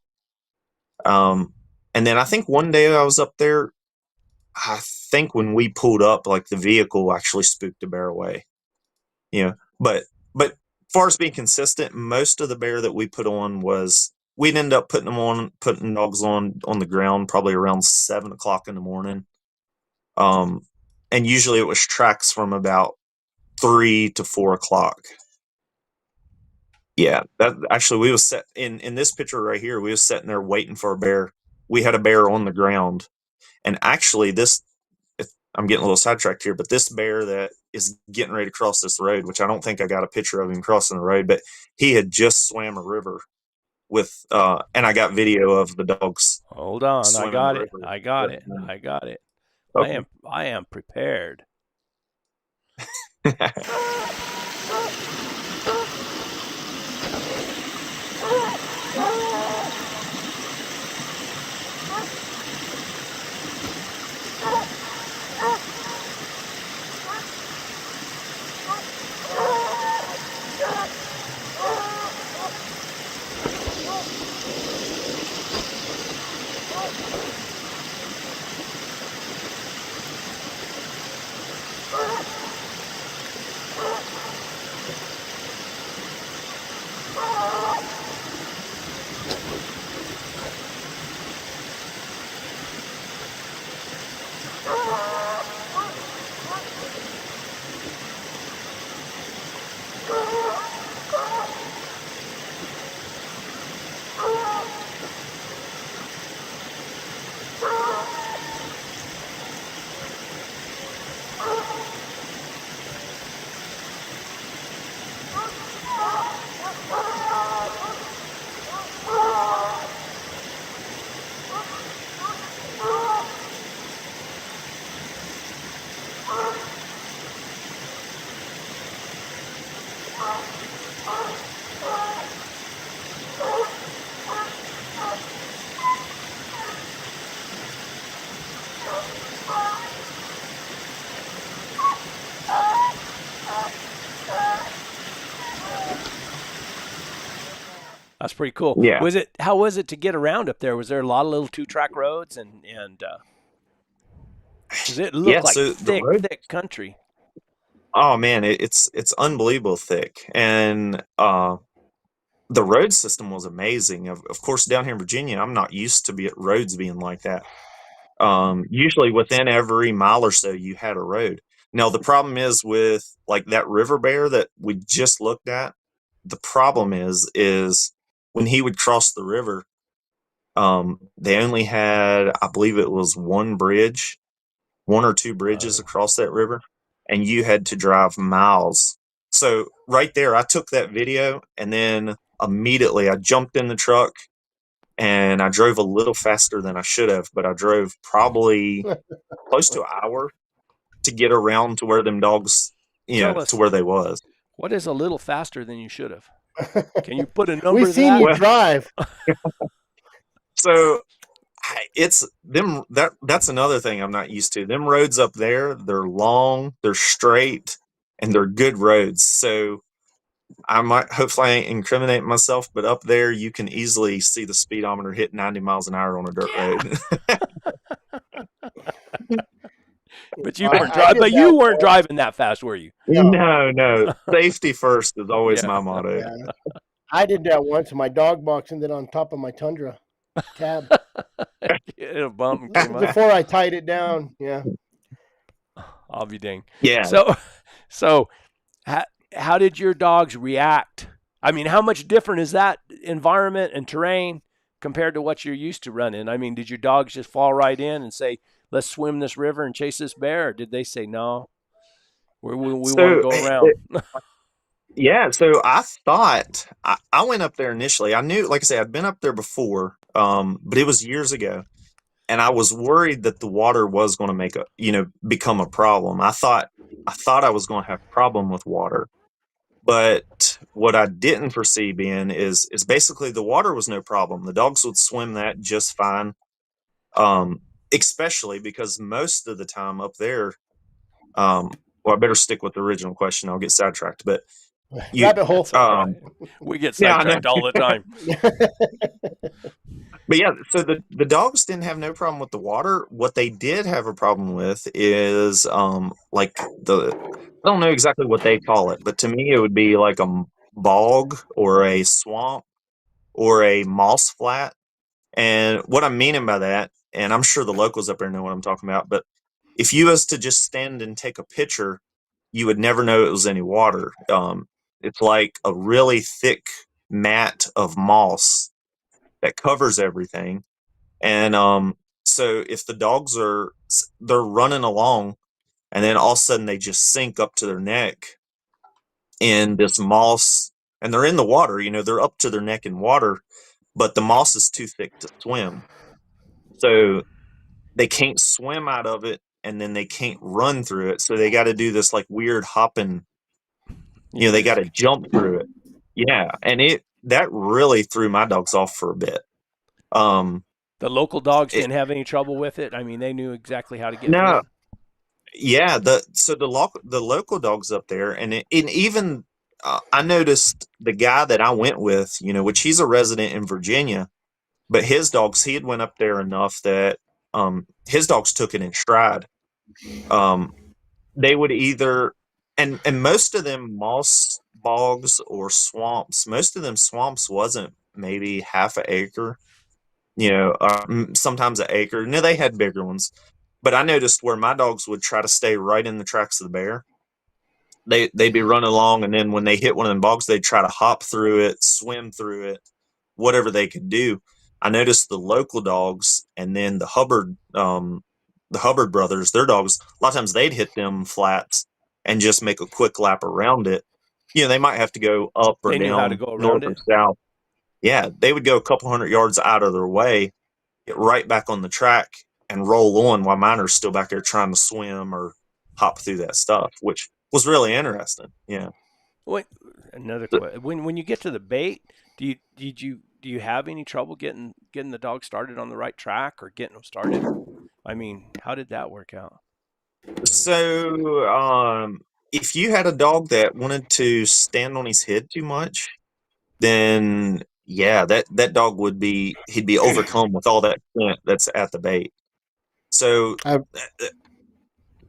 S4: And then I think one day I was up there, I think when we pulled up, like the vehicle actually spooked a bear away. But as far as being consistent, most of the bear that we put on we'd end up putting dogs on the ground probably around 7 o'clock in the morning. And usually it was tracks from about 3 to 4 o'clock. Yeah, that actually, we was set in this picture right here. We was sitting there waiting for a bear. We had a bear on the ground, and actually, I'm getting a little sidetracked here, but this bear that is getting ready to cross this road, which I don't think I got a picture of him crossing the road, but he had just swam a river and I got video of the dogs
S1: Hold on, I
S4: swimming the
S1: got it.
S4: river.
S1: I got it. I got it.
S4: Okay.
S1: I am prepared. That's pretty cool.
S4: Yeah.
S1: How was it to get around up there? Was there a lot of little 2-track roads and because it
S4: Yeah.
S1: looked like
S4: So the road,
S1: thick country.
S4: oh man, it's unbelievable thick. And the road system was amazing. Of course, down here in Virginia, I'm not used to roads being like that. Usually within every mile or so, you had a road. Now, the problem is with like that river bear that we just looked at, the problem is when he would cross the river, they only had, I believe it was one or two bridges across that river, and you had to drive miles. So right there, I took that video and then immediately I jumped in the truck and I drove a little faster than I should have, but I drove probably close to an hour to get around to where them dogs,
S1: Tell
S4: to
S1: us,
S4: where they was.
S1: what is a little faster than you should have? Can you put a number
S2: We've
S1: to
S2: seen
S1: that?
S2: you
S4: Well,
S2: drive.
S4: so it's them that's another thing I'm not used to. Them roads up there, they're long, they're straight, and they're good roads. So I might hopefully incriminate myself, but up there you can easily see the speedometer hit 90 miles an hour on a dirt
S1: Yeah.
S4: road.
S1: But you weren't
S2: I
S1: driving.
S2: did
S1: But you
S2: that.
S1: weren't driving that fast, were you?
S2: No.
S4: No. Safety first is always
S1: Yeah.
S4: my motto.
S2: Yeah. I did that once, and my dog box ended on top of my Tundra cab
S1: Hit a bump and came up.
S2: before I tied it down. Yeah.
S1: I'll be dang.
S4: Yeah.
S1: So how did your dogs react? I mean, how much different is that environment and terrain compared to what you're used to running? I mean, did your dogs just fall right in and say, "Let's swim this river and chase this bear," or did they say, "No, we want to
S4: So
S1: go around"?
S4: yeah, so I thought I went up there initially. I knew, like I said, I'd been up there before, but it was years ago, and I was worried that the water was going to become a problem. I thought I was going to have a problem with water, but what I didn't foresee being is basically the water was no problem. The dogs would swim that just fine, um, especially because most of the time up there, well, I better stick with the original question. I'll get sidetracked, but you,
S2: Rabbit hole.
S1: That's all right. We get
S4: yeah, I know.
S1: sidetracked all the time.
S4: But yeah, so the dogs didn't have no problem with the water. What they did have a problem with is like I don't know exactly what they call it, but to me it would be like a bog or a swamp or a moss flat. And what I'm meaning by that, and I'm sure the locals up there know what I'm talking about, but if you was to just stand and take a picture, you would never know it was any water. It's like a really thick mat of moss that covers everything. And so if the dogs they're running along and then all of a sudden they just sink up to their neck in this moss and they're in the water, they're up to their neck in water, but the moss is too thick to swim. So they can't swim out of it and then they can't run through it. So they got to do this like weird hopping, they got to jump through it. Yeah. And that really threw my dogs off for a bit.
S1: The local dogs
S4: It,
S1: didn't have any trouble with it. I mean, they knew exactly how to get through
S4: no,
S1: it.
S4: yeah. The local dogs up there, and even I noticed the guy that I went with, which he's a resident in Virginia, but his dogs, he had went up there enough that his dogs took it in stride. They would either, and most of them moss bogs or swamps, most of them swamps wasn't maybe half an acre, sometimes an acre. No, they had bigger ones. But I noticed where my dogs would try to stay right in the tracks of the bear, they'd be running along, and then when they hit one of them bogs, they'd try to hop through it, swim through it, whatever they could do. I noticed the local dogs, and then the Hubbard brothers, their dogs, a lot of times they'd hit them flats and just make a quick lap around it. They might have to go up or
S1: They knew how to
S4: down,
S1: go
S4: north
S1: around
S4: or
S1: it.
S4: south. Yeah, they would go a couple hundred yards out of their way, get right back on the track, and roll on while mine are still back there trying to swim or hop through that stuff, which was really interesting. Yeah.
S1: Wait, Another question. When you get to the bait, do you have any trouble getting the dog started on the right track or getting them started? I mean, how did that work out?
S4: So, if you had a dog that wanted to stand on his head too much, then yeah, that dog he'd be overcome with all that scent that's at the bait. So,
S2: I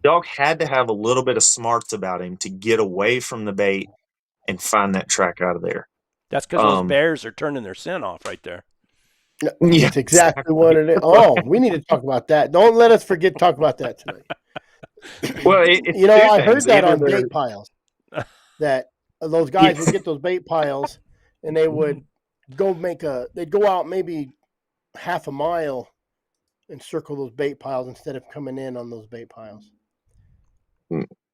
S4: dog had to have a little bit of smarts about him to get away from the bait and find that track out of there.
S1: That's because those bears are turning their scent off right there.
S4: Yeah,
S2: That's exactly what it is. Oh, we need to talk about that. Don't let us forget to talk about that tonight.
S4: Well, it's
S2: You know,
S4: two
S2: I
S4: things.
S2: heard that
S4: Either
S2: on
S4: they're-
S2: bait piles, that those guys would get those bait piles and they would they'd go out maybe half a mile and circle those bait piles instead of coming in on those bait piles.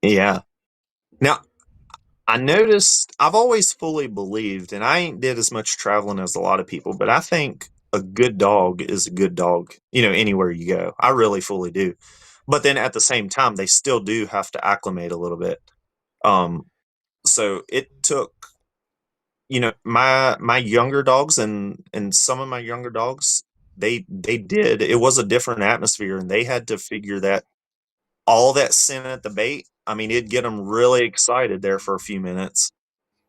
S4: Yeah. Now, I noticed I've always fully believed, and I ain't did as much traveling as a lot of people, but I think a good dog is a good dog, anywhere you go. I really fully do. But then at the same time, they still do have to acclimate a little bit. So it took, my younger dogs and some of my younger dogs, they did. It was a different atmosphere, and they had to figure that all that scent at the bait. I mean, it'd get them really excited there for a few minutes.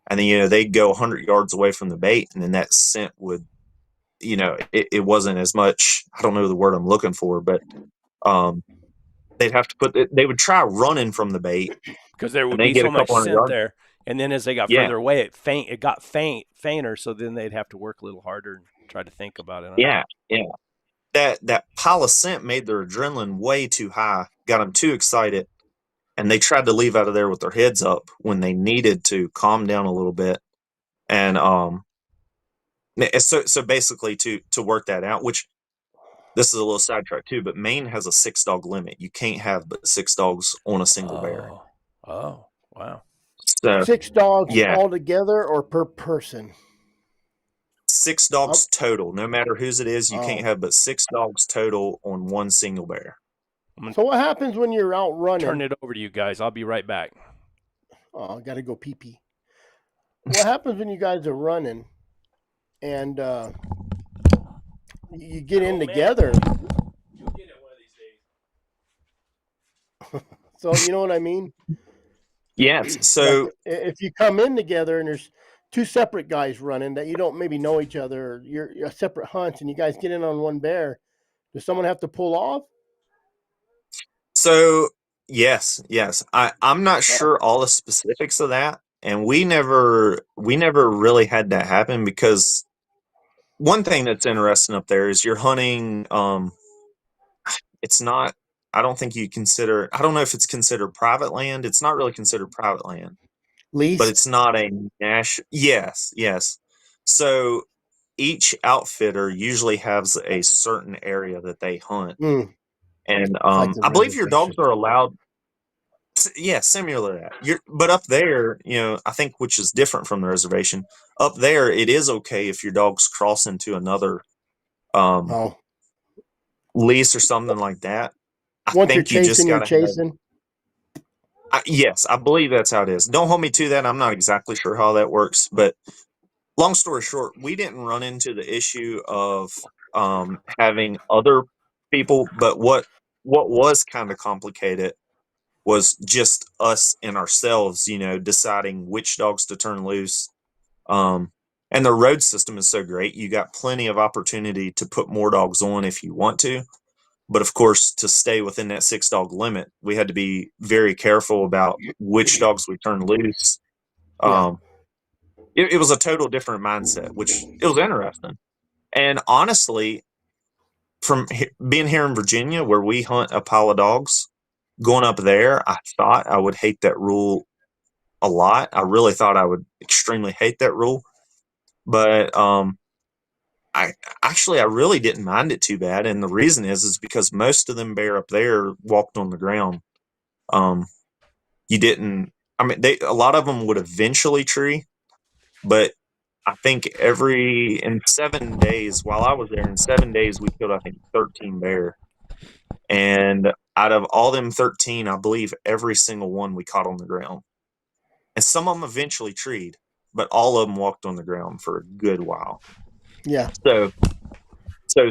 S4: And then, they'd go 100 yards away from the bait, and then that scent would, it wasn't as much. I don't know the word I'm looking for, but they'd have to they would try running from the bait,
S1: because there
S4: and
S1: would
S4: they
S1: be
S4: get a
S1: so much
S4: couple hundred
S1: scent
S4: yards.
S1: there. And then as they got
S4: Yeah,
S1: further away, it got fainter. So then they'd have to work a little harder and try to think about it.
S4: yeah, yeah. That pile of scent made their adrenaline way too high, got them too excited, and they tried to leave out of there with their heads up when they needed to calm down a little bit. And so basically to work that out, which this is a little sidetrack too, but Maine has a 6 dog limit. You can't have but 6 dogs on a single bear.
S1: Oh, wow.
S4: So
S2: 6 dogs
S4: yeah,
S2: altogether or per person?
S4: 6 dogs total. No matter whose it is, you can't
S2: Oh.
S4: have but 6 dogs total on one single bear.
S2: So what happens when you're out running?
S1: Turn it over to you guys. I'll be right back.
S2: Oh, I got to go pee pee. What happens when you guys are running and you get in together?
S1: You'll get it one of these days.
S2: So you know what I mean?
S4: Yes. So
S2: like if you come in together and there's 2 separate guys running that you don't maybe know each other, or you're separate hunts and you guys get in on one bear, does someone have to pull off?
S4: So yes. I'm not sure all the specifics of that, and we never really had that happen, because one thing that's interesting up there is you're hunting. It's not. I don't think you consider. I don't know if it's considered private land. It's not really considered private land, but it's
S2: Leased?
S4: not a national. Yes. So each outfitter usually has a certain area that they hunt,
S2: Mm,
S4: and
S2: it's like the
S4: I believe your dogs
S2: reservation.
S4: are allowed. Yeah, similar to that. But up there, I think, which is different from the reservation. Up there, it is okay if your dogs cross into another
S2: Oh,
S4: lease or something like that. I
S2: once you're
S4: think you just
S2: chasing, you're
S4: got to have.
S2: chasing.
S4: Yes, I believe that's how it is. Don't hold me to that. I'm not exactly sure how that works, but long story short, we didn't run into the issue of having other people. But what was kind of complicated was just us and ourselves, deciding which dogs to turn loose. And the road system is so great; you got plenty of opportunity to put more dogs on if you want to. But of course, to stay within that 6 dog limit, we had to be very careful about which dogs we turned loose.
S2: Yeah.
S4: It was a total different mindset, which it was interesting. And honestly, from being here in Virginia, where we hunt a pile of dogs, going up there, I thought I would hate that rule a lot. I really thought I would extremely hate that rule. But I really didn't mind it too bad, and the reason is because most of them bear up there walked on the ground. Um, you didn't. I mean, a lot of them would eventually tree, but I think in 7 days, while I was there, in 7 days we killed, I think, 13 bear, and out of all them 13, I believe every single one we caught on the ground, and some of them eventually treed, but all of them walked on the ground for a good while.
S2: Yeah.
S4: So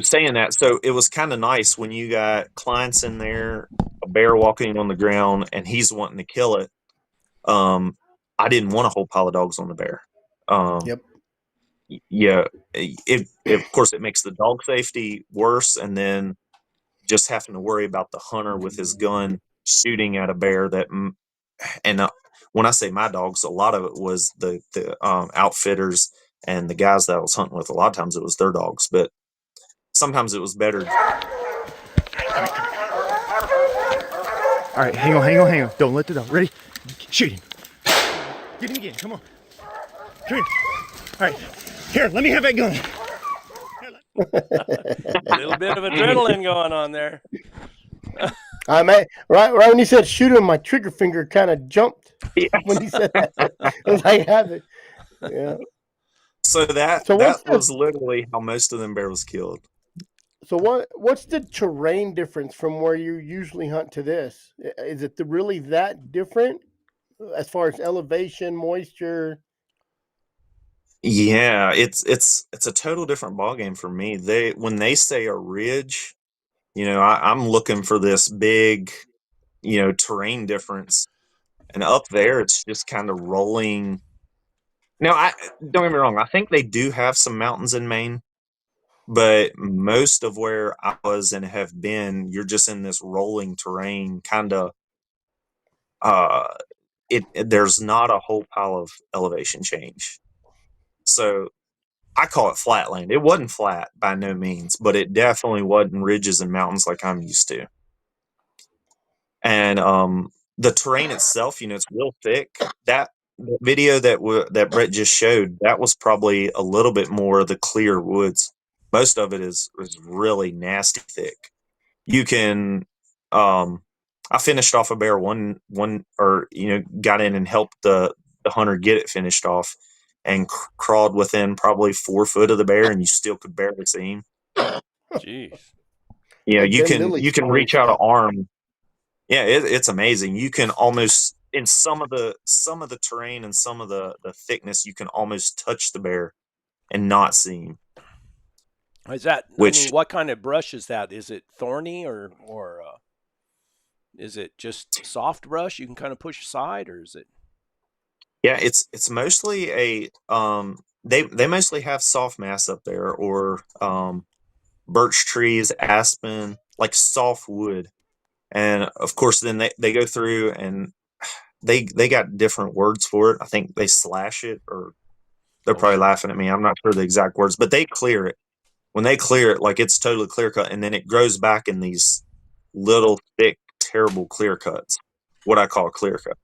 S4: saying that, so it was kind of nice when you got clients in there, a bear walking on the ground, and he's wanting to kill it. I didn't want a whole pile of dogs on the bear.
S2: Yep.
S4: Yeah, of course it makes the dog safety worse, and then just having to worry about the hunter with his gun shooting at a bear that, and when I say my dogs, a lot of it was the outfitters and the guys that I was hunting with. A lot of times it was their dogs, but sometimes it was better.
S5: All right, hang on. Don't let the dog. Ready? Shoot him. Get him again. Come on. Come here. All right. Here, let me have that gun.
S1: A little bit of adrenaline going on there.
S2: I mean, right when he said shoot him, my trigger finger kind of jumped when he said that. I was like, have it. Yeah.
S4: So that was literally how most of them bear was killed.
S2: So what's the terrain difference from where you usually hunt to this? Is it really that different as far as elevation, moisture?
S4: Yeah, it's a total different ballgame for me. When they say a ridge, I'm looking for this big, terrain difference, and up there it's just kind of rolling. Now, don't get me wrong. I think they do have some mountains in Maine, but most of where I was and have been, you're just in this rolling terrain, kind of. There's not a whole pile of elevation change, so I call it flatland. It wasn't flat by no means, but it definitely wasn't ridges and mountains like I'm used to. And the terrain itself, it's real thick. That video that Brett just showed, that was probably a little bit more of the clear woods. Most of it is really nasty thick. You can, I finished off a bear got in and helped the hunter get it finished off, and crawled within probably 4 foot of the bear, and you still could barely see him.
S1: Jeez.
S4: Yeah,
S2: Like
S4: you
S2: Ben
S4: can
S2: Lilly's story
S4: reach out an
S2: stuff.
S4: arm. Yeah, it's amazing. You can almost, in some of the terrain and some of the thickness, you can almost touch the bear and not see him.
S1: Is that? I mean, what kind of brush is that? Is it thorny or is it just soft brush you can kind of push aside, or is it?
S4: Yeah, it's mostly a they mostly have soft mass up there, or birch trees, aspen, like soft wood. And of course then they go through and they got different words for it. I think they slash it, or they're probably laughing at me. I'm not sure the exact words, but they clear it. When they clear it, like, it's totally clear cut, and then it grows back in these little thick, terrible clear cuts. What I call a clear cut.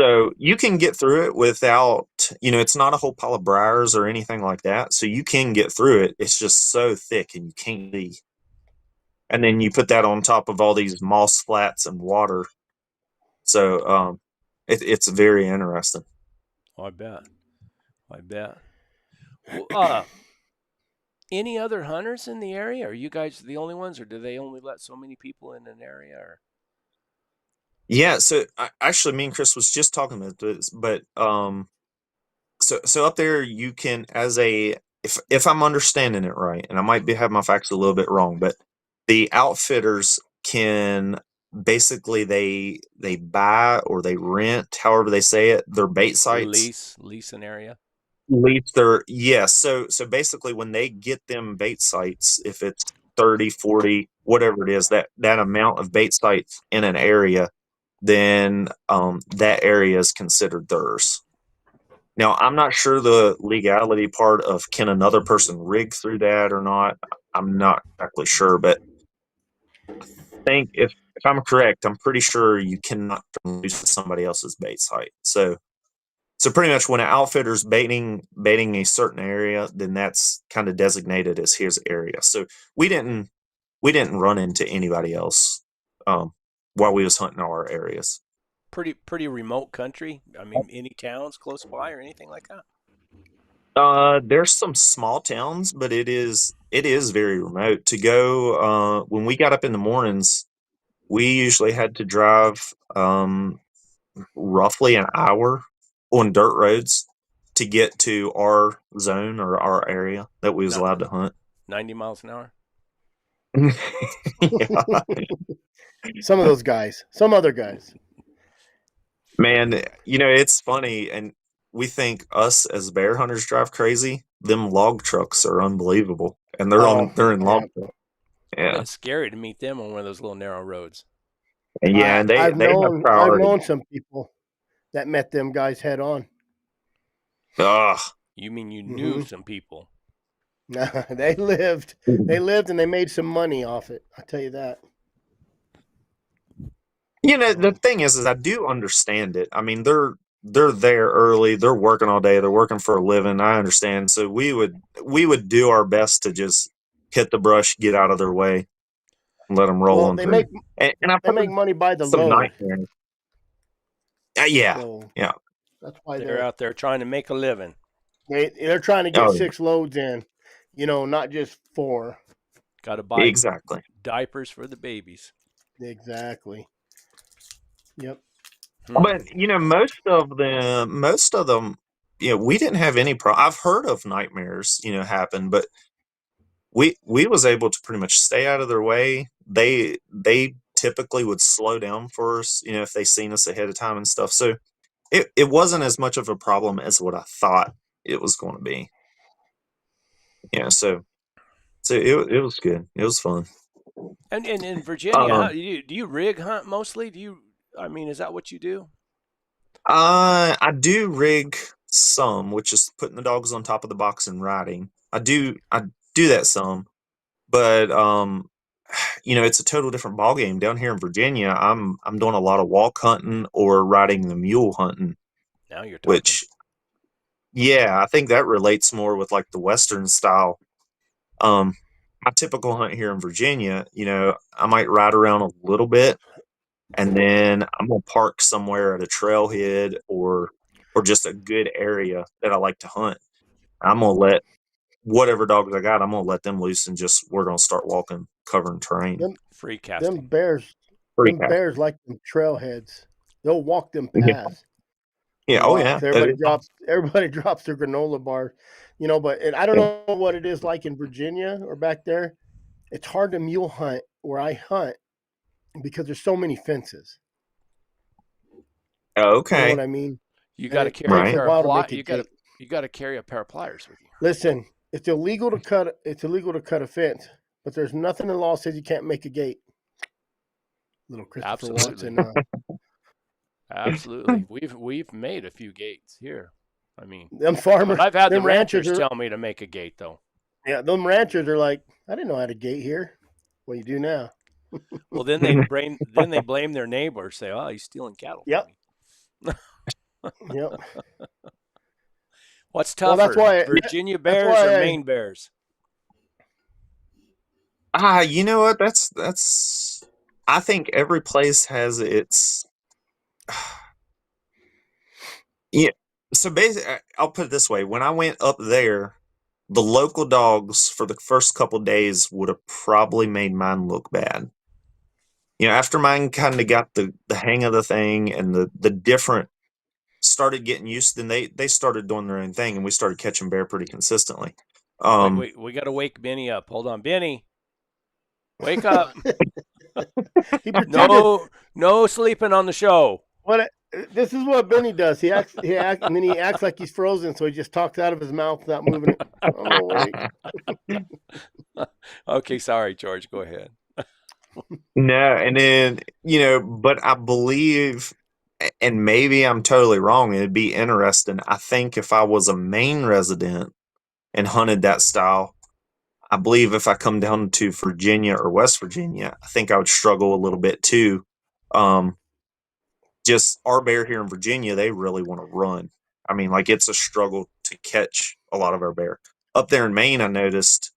S4: So you can get through it without, it's not a whole pile of briars or anything like that. So you can get through it. It's just so thick and you can't see. And then you put that on top of all these moss flats and water. So it's very interesting.
S1: Oh, I bet. Well, any other hunters in the area? Are you guys the only ones, or do they only let so many people in an area? Or?
S4: Yeah, so actually, me and Chris was just talking about this, but so up there you can, if I'm understanding it right, and I might have my facts a little bit wrong, but the outfitters can basically they buy or they rent, however they say it, their bait sites.
S1: Lease an area.
S4: Lease their, yes. So basically when they get them bait sites, if it's 30, 40, whatever it is, that amount of bait sites in an area, then that area is considered theirs. Now, I'm not sure the legality part of, can another person rig through that or not. I'm not exactly sure, but I think if I'm correct, I'm pretty sure you cannot use somebody else's bait site. So pretty much when an outfitter's baiting a certain area, then that's kind of designated as his area. So we didn't run into anybody else while we was hunting our areas.
S1: Pretty remote country. I mean, any towns close by or anything like that?
S4: There's some small towns, but it is very remote. To go, when we got up in the mornings, we usually had to drive roughly an hour on dirt roads to get to our zone or our area that we was
S1: Not
S4: allowed to hunt.
S1: 90 miles an hour.
S4: Yeah.
S2: Some of those guys, some other guys.
S4: Man, it's funny, and we think us as bear hunters drive crazy. Them log trucks are unbelievable, and they're in log
S2: yeah.
S4: trucks.
S1: I bet
S4: Yeah,
S1: it's scary to meet them on one of those little narrow roads.
S4: and and
S2: I've
S4: they have priority.
S2: known some people that met them guys head on.
S4: Ugh.
S1: You mean you knew
S2: Mm-hmm.
S1: some people?
S2: They lived, and they made some money off it. I'll tell you that.
S4: The thing is I do understand it. I mean, they're there early. They're working all day. They're working for a living. I understand. So we would do our best to just hit the brush, get out of their way, and let them roll
S2: Well,
S4: on through. And I've
S2: they make
S4: heard
S2: money by the
S4: some
S2: load.
S4: nightmares. Yeah,
S2: So
S4: yeah.
S2: that's why
S1: They're out there trying to make a living.
S2: they're trying to get
S4: Oh,
S2: 6 loads in, not just 4.
S1: Got to buy
S4: exactly.
S1: diapers for the babies.
S2: Exactly. Yep.
S4: But most of them, we didn't have any problem. I've heard of nightmares, happen, but we was able to pretty much stay out of their way. They typically would slow down for us, if they seen us ahead of time and stuff. So it wasn't as much of a problem as what I thought it was going to be. Yeah, so it was good. It was fun.
S1: And in Virginia,
S4: Um,
S1: do you rig hunt mostly? I mean, is that what you do?
S4: I do rig some, which is putting the dogs on top of the box and riding. I do that some, but it's a total different ball game down here in Virginia. I'm doing a lot of walk hunting or riding the mule hunting,
S1: Now you're talking.
S4: which I think that relates more with like the Western style. My typical hunt here in Virginia, I might ride around a little bit, and then I'm gonna park somewhere at a trailhead or just a good area that I like to hunt. I'm gonna let whatever dogs I got, I'm gonna let them loose and we're gonna start walking, covering terrain.
S1: Free
S2: Them
S1: casting.
S2: bears,
S4: Pretty
S2: them
S4: fast.
S2: bears like them trailheads. They'll walk them
S4: Yeah.
S2: paths.
S4: Yeah. Oh yeah.
S2: Everybody drops their granola bar, But and I don't know what it is like in Virginia or back there. It's hard to mule hunt where I hunt because there's so many fences. You know
S4: Okay.
S2: what I mean?
S1: You
S2: And
S1: got to
S2: it
S1: carry
S2: takes
S1: a
S2: a
S1: pair
S2: while
S1: of
S2: to make
S1: pliers.
S2: a gate.
S1: You got to carry a pair of pliers with you.
S2: Listen, it's illegal to cut. It's illegal to cut a fence, but there's nothing in the law says you can't make a gate. Little Christopher
S1: Absolutely.
S2: Watson.
S1: Absolutely. We've made a few gates here. I mean,
S2: Them farmers.
S1: but I've had the
S2: them
S1: ranchers
S2: are,
S1: tell me to make a gate though.
S2: Yeah, them ranchers are like, I didn't know how to gate here. Well, you do now.
S1: Well, then they blame their neighbor, say, "Oh, he's stealing cattle
S2: Yep.
S1: from me."
S2: Yep.
S1: What's tougher,
S2: that's why-
S1: Virginia
S2: that's
S1: bears
S2: why
S1: or
S2: I-
S1: Maine bears?
S4: You know what? That's. I think every place has its. Yeah. So basically, I'll put it this way: when I went up there, the local dogs for the first couple days would have probably made mine look bad. After mine kind of got the hang of the thing and the different started getting used, then they started doing their own thing, and we started catching bear pretty consistently.
S1: Wait, we got to wake Benny up. Hold on, Benny, wake up.
S2: He pretended.
S1: No sleeping on the show.
S2: This is what Benny does. He acts, and then he acts like he's frozen, so he just talks out of his mouth without moving it. I'm awake.
S1: Okay, sorry, George. Go ahead.
S4: No, and then but I believe, and maybe I'm totally wrong. It'd be interesting. I think if I was a Maine resident and hunted that style, I believe if I come down to Virginia or West Virginia, I think I would struggle a little bit too. Just our bear here in Virginia, they really want to run. I mean, like it's a struggle to catch a lot of our bear. Up there in Maine, I noticed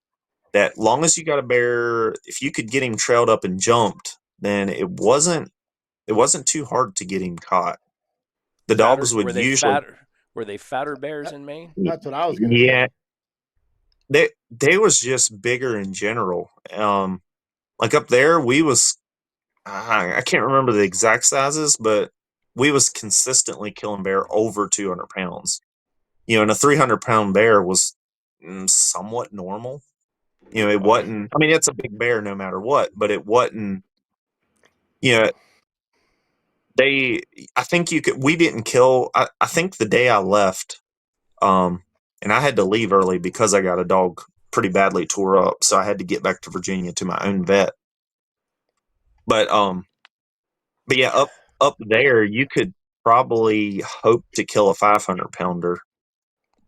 S4: that long as you got a bear, if you could get him trailed up and jumped, then it wasn't too hard to get him caught. The dogs would usually
S1: Were they fatter bears in Maine?
S2: That's what I was going to say.
S4: Yeah, they was just bigger in general. Like up there, we was I can't remember the exact sizes, but we was consistently killing bear over 200 pounds. And a 300-pound bear was somewhat normal. It
S1: Wow.
S4: wasn't. I mean, it's a big bear no matter what, but it wasn't. You know, I think you could. We didn't kill. I think the day I left, and I had to leave early because I got a dog pretty badly tore up, so I had to get back to Virginia to my own vet. But yeah, up there, you could probably hope to kill a 500-pounder,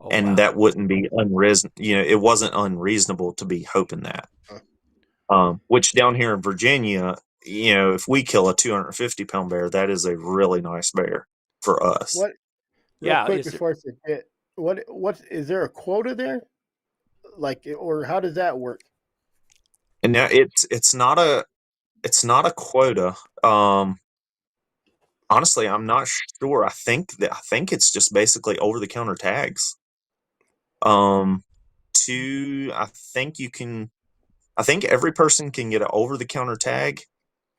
S1: Oh,
S4: and
S1: wow.
S4: that wouldn't be unreasonable. It wasn't unreasonable to be hoping that. Which down here in Virginia, if we kill a 250-pound bear, that is a really nice bear for us.
S2: What? Real
S1: Yeah.
S2: quick before I forget, what is there a quota there? Like, or how does that work?
S4: And now it's not a quota. Honestly, I'm not sure. I think it's just basically over the counter tags. I think every person can get an over the counter tag,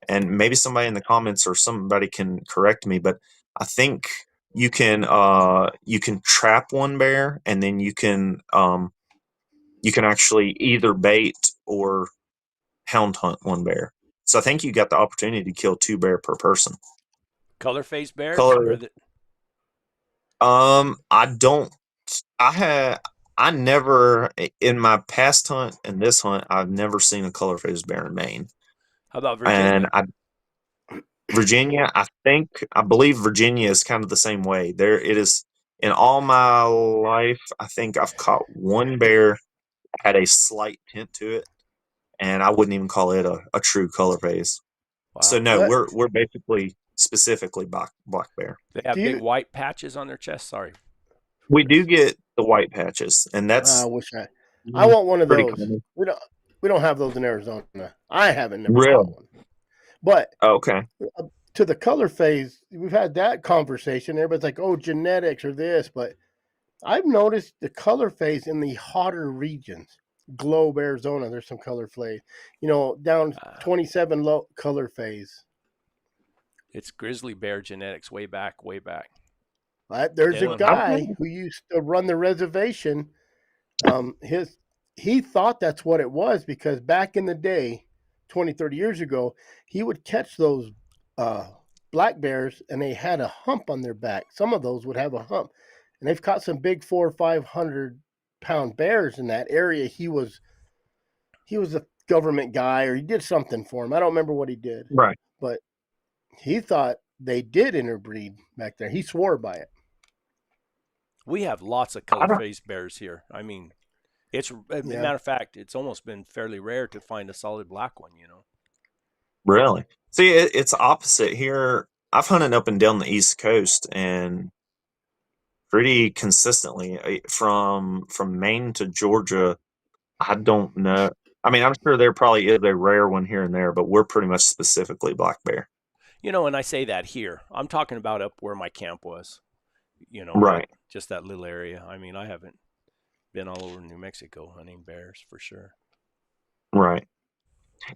S4: and maybe somebody in the comments or somebody can correct me, but I think you can trap one bear, and then you can actually either bait or hound hunt one bear. So I think you got the opportunity to kill 2 bear per person.
S1: Color phase bears?
S4: Color. I don't. I never, in my past hunt and this hunt, I've never seen a color phased bear in Maine.
S1: How about Virginia?
S4: And Virginia, I believe Virginia is kind of the same way. There it is. In all my life, I think I've caught one bear that had a slight tint to it, and I wouldn't even call it a true color phase.
S1: Wow.
S4: So no,
S2: What?
S4: we're basically specifically black bear.
S1: They have
S2: Do
S1: big
S2: you?
S1: white patches on their chest. Sorry.
S4: We do get the white patches, and
S2: I
S4: that's
S2: wish I want one of
S4: pretty
S2: those.
S4: common.
S2: We don't have those in Arizona. I haven't never
S4: Really?
S2: caught one. But
S4: Okay.
S2: to the color phase, we've had that conversation. Everybody's like, "Oh, genetics or this," but I've noticed the color phase in the hotter regions. Globe, Arizona, there's some color phase. Down 27 low color phase.
S1: It's grizzly bear genetics way back, way back.
S2: There's a
S1: Well,
S2: guy who used to run the reservation. He thought that's what it was because back in the day, 20, 30 years ago, he would catch those black bears and they had a hump on their back. Some of those would have a hump, and they've caught some big 400 or 500-pound bears in that area. He was a government guy, or he did something for him. I don't remember what he did,
S4: Right.
S2: but he thought they did interbreed back there. He swore by it.
S1: We have lots of color phased bears here. I mean, as a matter of fact, it's almost been fairly rare to find a solid black one.
S4: Really? See, it's opposite here. I've hunted up and down the East Coast, and pretty consistently from Maine to Georgia. I don't know. I mean, I'm sure there probably is a rare one here and there, but we're pretty much specifically black bear.
S1: And I say that here. I'm talking about up where my camp was.
S4: Right.
S1: Just that little area. I mean, I haven't been all over New Mexico hunting bears for sure.
S4: Right.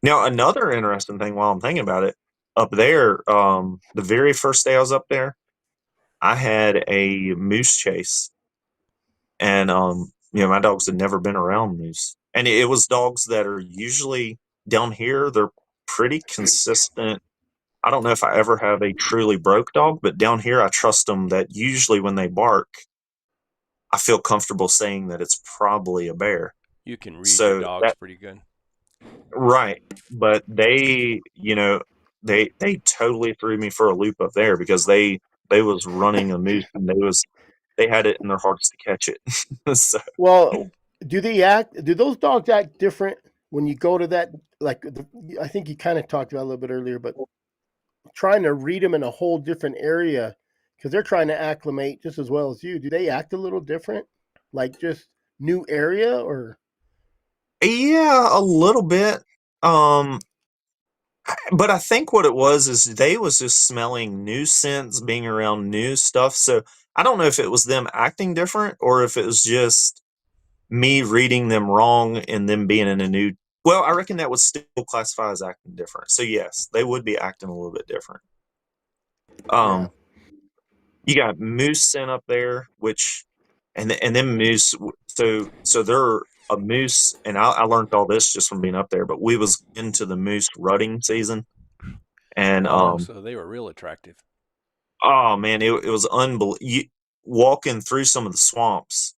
S4: Now, another interesting thing while I'm thinking about it, up there, the very first day I was up there, I had a moose chase, and my dogs had never been around moose, and it was dogs that are usually down here. They're pretty consistent. I don't know if I ever have a truly broke dog, but down here I trust them that usually when they bark, I feel comfortable saying that it's probably a bear.
S1: You can read your dogs pretty good.
S4: Right. But they totally threw me for a loop up there because they was running a moose, and they had it in their hearts to catch it. So.
S2: Well, do those dogs act different when you go to that? Like, I think you kind of talked about it a little bit earlier, but trying to read them in a whole different area because they're trying to acclimate just as well as you. Do they act a little different? Like just new area or?
S4: Yeah, a little bit. But I think what it was is they was just smelling new scents, being around new stuff. So I don't know if it was them acting different or if it was just me reading them wrong and them being in a new. Well, I reckon that would still classify as acting different. So yes, they would be acting a little bit different.
S2: Yeah.
S4: You got moose sent up there, which, and then moose. So they're a moose, and I learned all this just from being up there. But we was into the moose rutting season, and
S1: Oh, so they were real attractive.
S4: oh man, it was unbelievable. Walking through some of the swamps,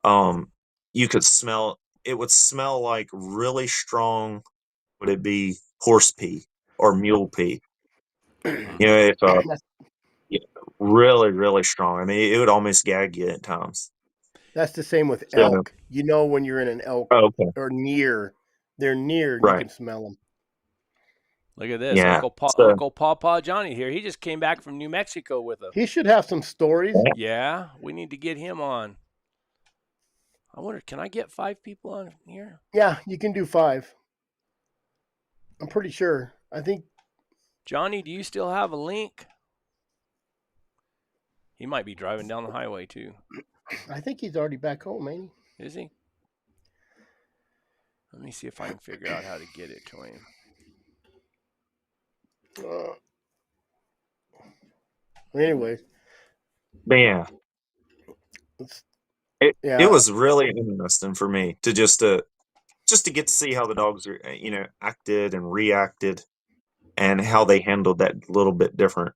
S4: you could smell. It would smell like really strong. Would it be horse pee or mule pee? You know, if yeah, really, really strong. I mean, it would almost gag you at times.
S2: That's the same with
S4: So,
S2: elk. You know when you're in an elk
S4: oh, okay,
S2: or near, they're near and you
S4: right,
S2: can smell them.
S1: Look at this,
S4: yeah. So,
S1: Uncle Pawpaw Johnny here. He just came back from New Mexico with a.
S2: He should have some stories.
S1: Yeah, we need to get him on. I wonder, can I get 5 people on here?
S2: Yeah, you can do 5. I'm pretty sure. I think
S1: Johnny, do you still have a link? He might be driving down the highway too.
S2: he's already back home, ain't
S1: Is he? Let me see if I can figure out how to get it to him.
S2: he? Anyways,
S4: but yeah,
S2: it's,
S4: it was really interesting for me to just to get to see how the dogs are, acted and reacted, and how they handled that little bit different,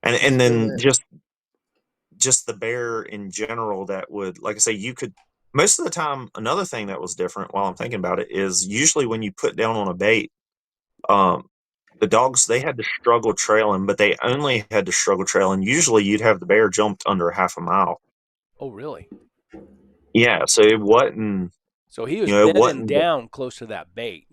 S4: and then just the bear in general that would, like I say, you could most of the time. Another thing that was different while I'm thinking about it is usually when you put down on a bait, um, the dogs, they had to struggle trailing, but they only had to struggle trailing. Usually you'd have the bear jumped under half a mile.
S1: Oh, really?
S4: Yeah, so it wasn't,
S1: So he was
S4: it
S1: bedding
S4: wasn't.
S1: down close to that bait.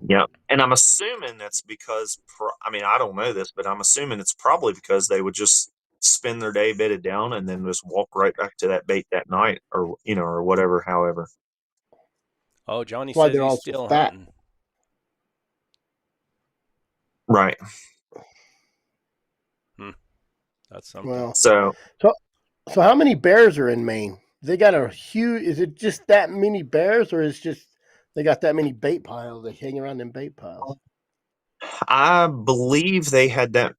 S4: Yeah, and I'm assuming that's because, I mean, I don't know this, but I'm assuming it's probably because they would just spend their day bedded down and then just walk right back to that bait that night, or or whatever. However,
S1: Oh, Johnny
S2: why
S1: says
S2: they're
S1: he's
S2: all so
S1: still
S2: fat.
S1: hunting.
S4: right.
S1: That's something.
S2: Well,
S4: So
S2: so how many bears are in Maine? They got a huge. Is it just that many bears, or is just they got that many bait piles? They hang around in bait piles.
S4: I believe they had that.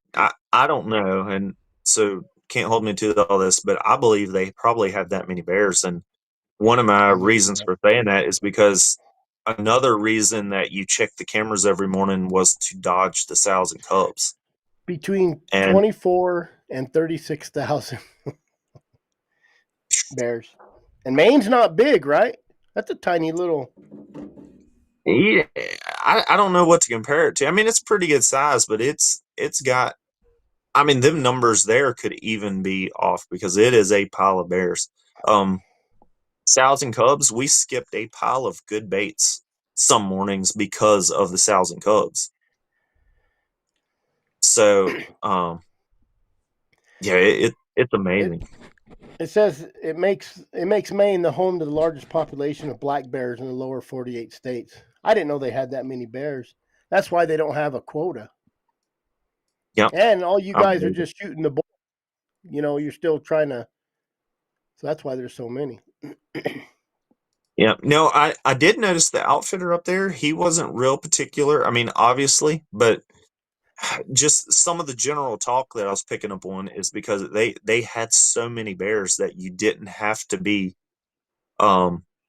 S4: I don't know, and so can't hold me to all this, but I believe they probably had that many bears. And one of my
S2: I believe
S4: reasons
S2: that.
S4: for saying that is because another reason that you check the cameras every morning was to dodge the sows and cubs.
S2: Between
S4: And
S2: 24 and 36,000 bears, and Maine's not big, right? That's a tiny little.
S4: yeah, I don't know what to compare it to. I mean, it's pretty good size, but it's got. I mean, them numbers there could even be off because it is a pile of bears. Sows and cubs, we skipped a pile of good baits some mornings because of the sows and cubs. So, yeah, it's
S2: It
S4: amazing.
S2: it says it makes Maine the home to the largest population of black bears in the lower 48 states. I didn't know they had that many bears. That's why they don't have a quota.
S4: Yep.
S2: And all you guys are
S4: Amazing.
S2: just shooting the bull. You're still trying to. So that's why there's so many.
S4: Yeah. No, I did notice the outfitter up there. He wasn't real particular. I mean, obviously, but just some of the general talk that I was picking up on is because they had so many bears that you didn't have to be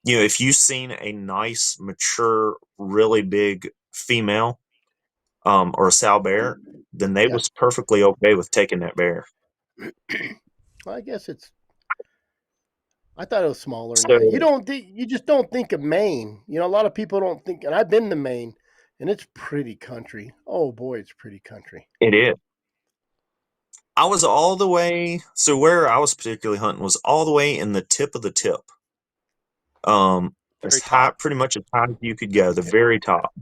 S4: if you've seen a nice, mature, really big female, or a sow bear, then they
S2: Yeah.
S4: was perfectly okay with taking that bear.
S2: Well, I guess it's. I thought it was smaller than that.
S4: So
S2: You just don't think of Maine. A lot of people don't think, and I've been to Maine, and it's pretty country. Oh boy, it's pretty country.
S4: it is. I was all the way. So where I was particularly hunting was all the way in the tip of the tip. As
S1: Very
S4: high,
S1: top.
S4: pretty much as high as you could go, the very top.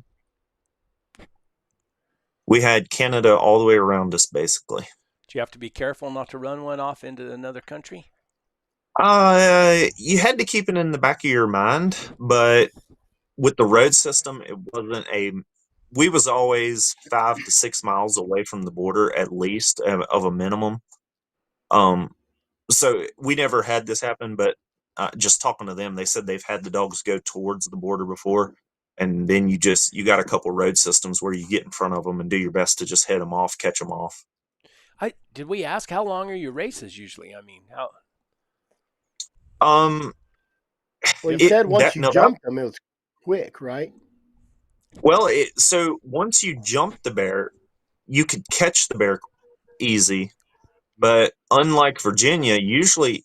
S4: We had Canada all the way around us, basically.
S1: Do you have to be careful not to run one off into another country?
S4: You had to keep it in the back of your mind, but with the road system, it wasn't a. We was always 5 to 6 miles away from the border, at least of a minimum. So we never had this happen, but just talking to them, they said they've had the dogs go towards the border before, and then you got a couple road systems where you get in front of them and do your best to just head them off, catch them off.
S1: Did we ask how long are your races usually? I mean, how?
S4: Um,
S2: Well, you
S4: it
S2: said once
S4: that
S2: you
S4: no that
S2: jumped them, it was quick, right?
S4: well, so once you jump the bear, you could catch the bear easy, but unlike Virginia, usually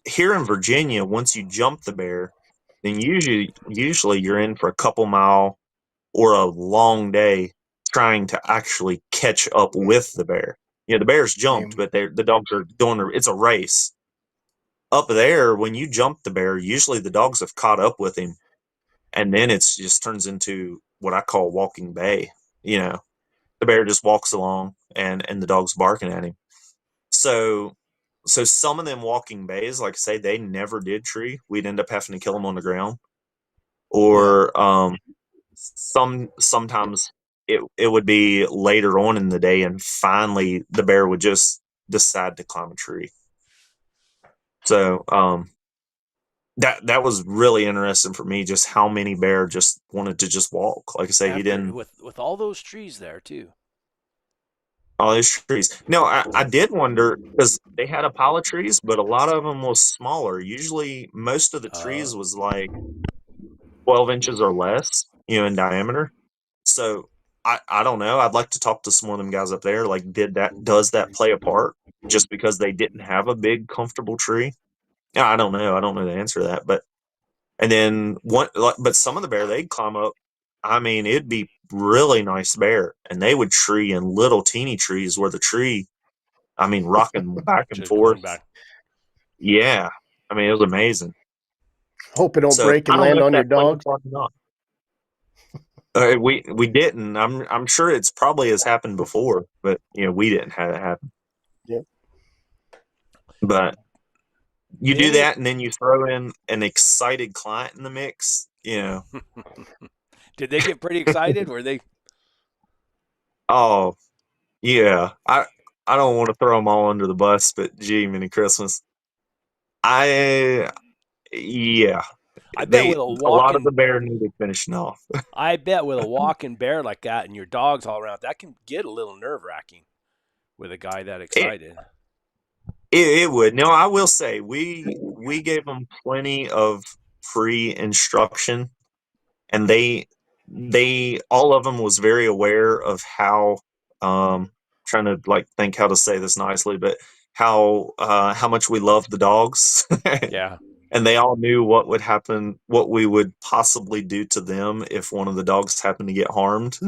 S4: here in Virginia, once you jump the bear, then usually you're in for a couple mile or a long day trying to actually catch up with the bear. The bear's jumped,
S2: Same.
S4: but the dogs are doing it's a race. Up there, when you jump the bear, usually the dogs have caught up with him, and then it's just turns into what I call walking bay. The bear just walks along, and the dog's barking at him. So some of them walking bays, like I say, they never did tree. We'd end up having to kill them on the ground, or sometimes it would be later on in the day, and finally the bear would just decide to climb a tree. So that was really interesting for me, just how many bear just wanted to just walk. Like I say, he didn't.
S1: With all those trees there too.
S4: All these trees. No, I did wonder because they had a pile of trees, but a lot of them was smaller. Usually, most of the trees was like 12 inches or less, in diameter. So I don't know. I'd like to talk to some of them guys up there. Like, does that play a part just because they didn't have a big, comfortable tree? Yeah, I don't know. I don't know the answer to that. And then but some of the bear, they'd climb up. I mean, it'd be really nice bear, and they would tree in little teeny trees where the tree, I mean, rocking back and
S1: Just going
S4: forth.
S1: back.
S4: Yeah, I mean, it was amazing.
S2: Hope it don't
S4: So
S2: break
S4: I
S2: and
S4: don't know
S2: land
S4: if
S2: on your
S4: that played a
S2: dogs.
S4: part or not. We didn't. I'm sure it's probably has happened before, but we didn't have it happen.
S2: Yep.
S4: But you do
S1: Benny,
S4: that, and then you throw in an excited client in the mix.
S1: did they get pretty excited? Were they?
S4: Oh yeah. I don't want to throw them all under the bus, but gee, many Christmas. I Yeah.
S1: I bet with
S4: A lot of the bear needed finishing off.
S1: I bet with a walking bear like that and your dogs all around, that can get a little nerve wracking with a guy that
S4: It,
S1: excited.
S4: it would. No, I will say we gave them plenty of free instruction, and they all of them was very aware of how trying to like think how to say this nicely, but how much we love the dogs.
S1: Yeah.
S4: And they all knew what would happen, what we would possibly do to them if one of the dogs happened to get harmed.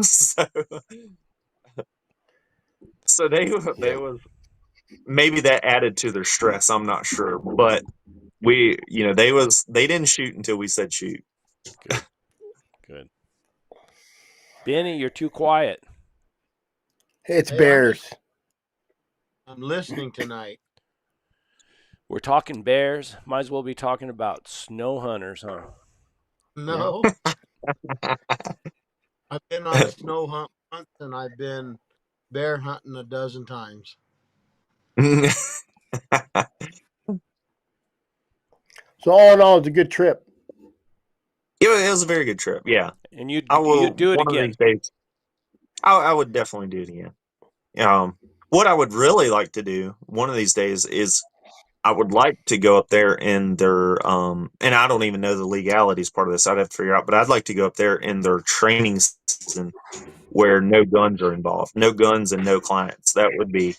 S4: So they was maybe that added to their stress. I'm not sure, but they didn't shoot until we said shoot.
S1: Good. Good. Benny, you're too quiet.
S2: It's
S3: Hey,
S2: bears.
S3: I'm listening tonight.
S1: We're talking bears. Might as well be talking about snow hunters, huh?
S3: No, I've been on a snow hunt once, and I've been bear hunting a dozen times.
S2: So all in all, it's a good trip.
S4: It was a very good trip. Yeah,
S1: And
S4: I will
S1: you'd do it
S4: one of
S1: again.
S4: these days. I would definitely do it again. What I would really like to do one of these days is I would like to go up there in their and I don't even know the legalities part of this. I'd have to figure out, but I'd like to go up there in their training season where no guns are involved, no guns and no clients. That would be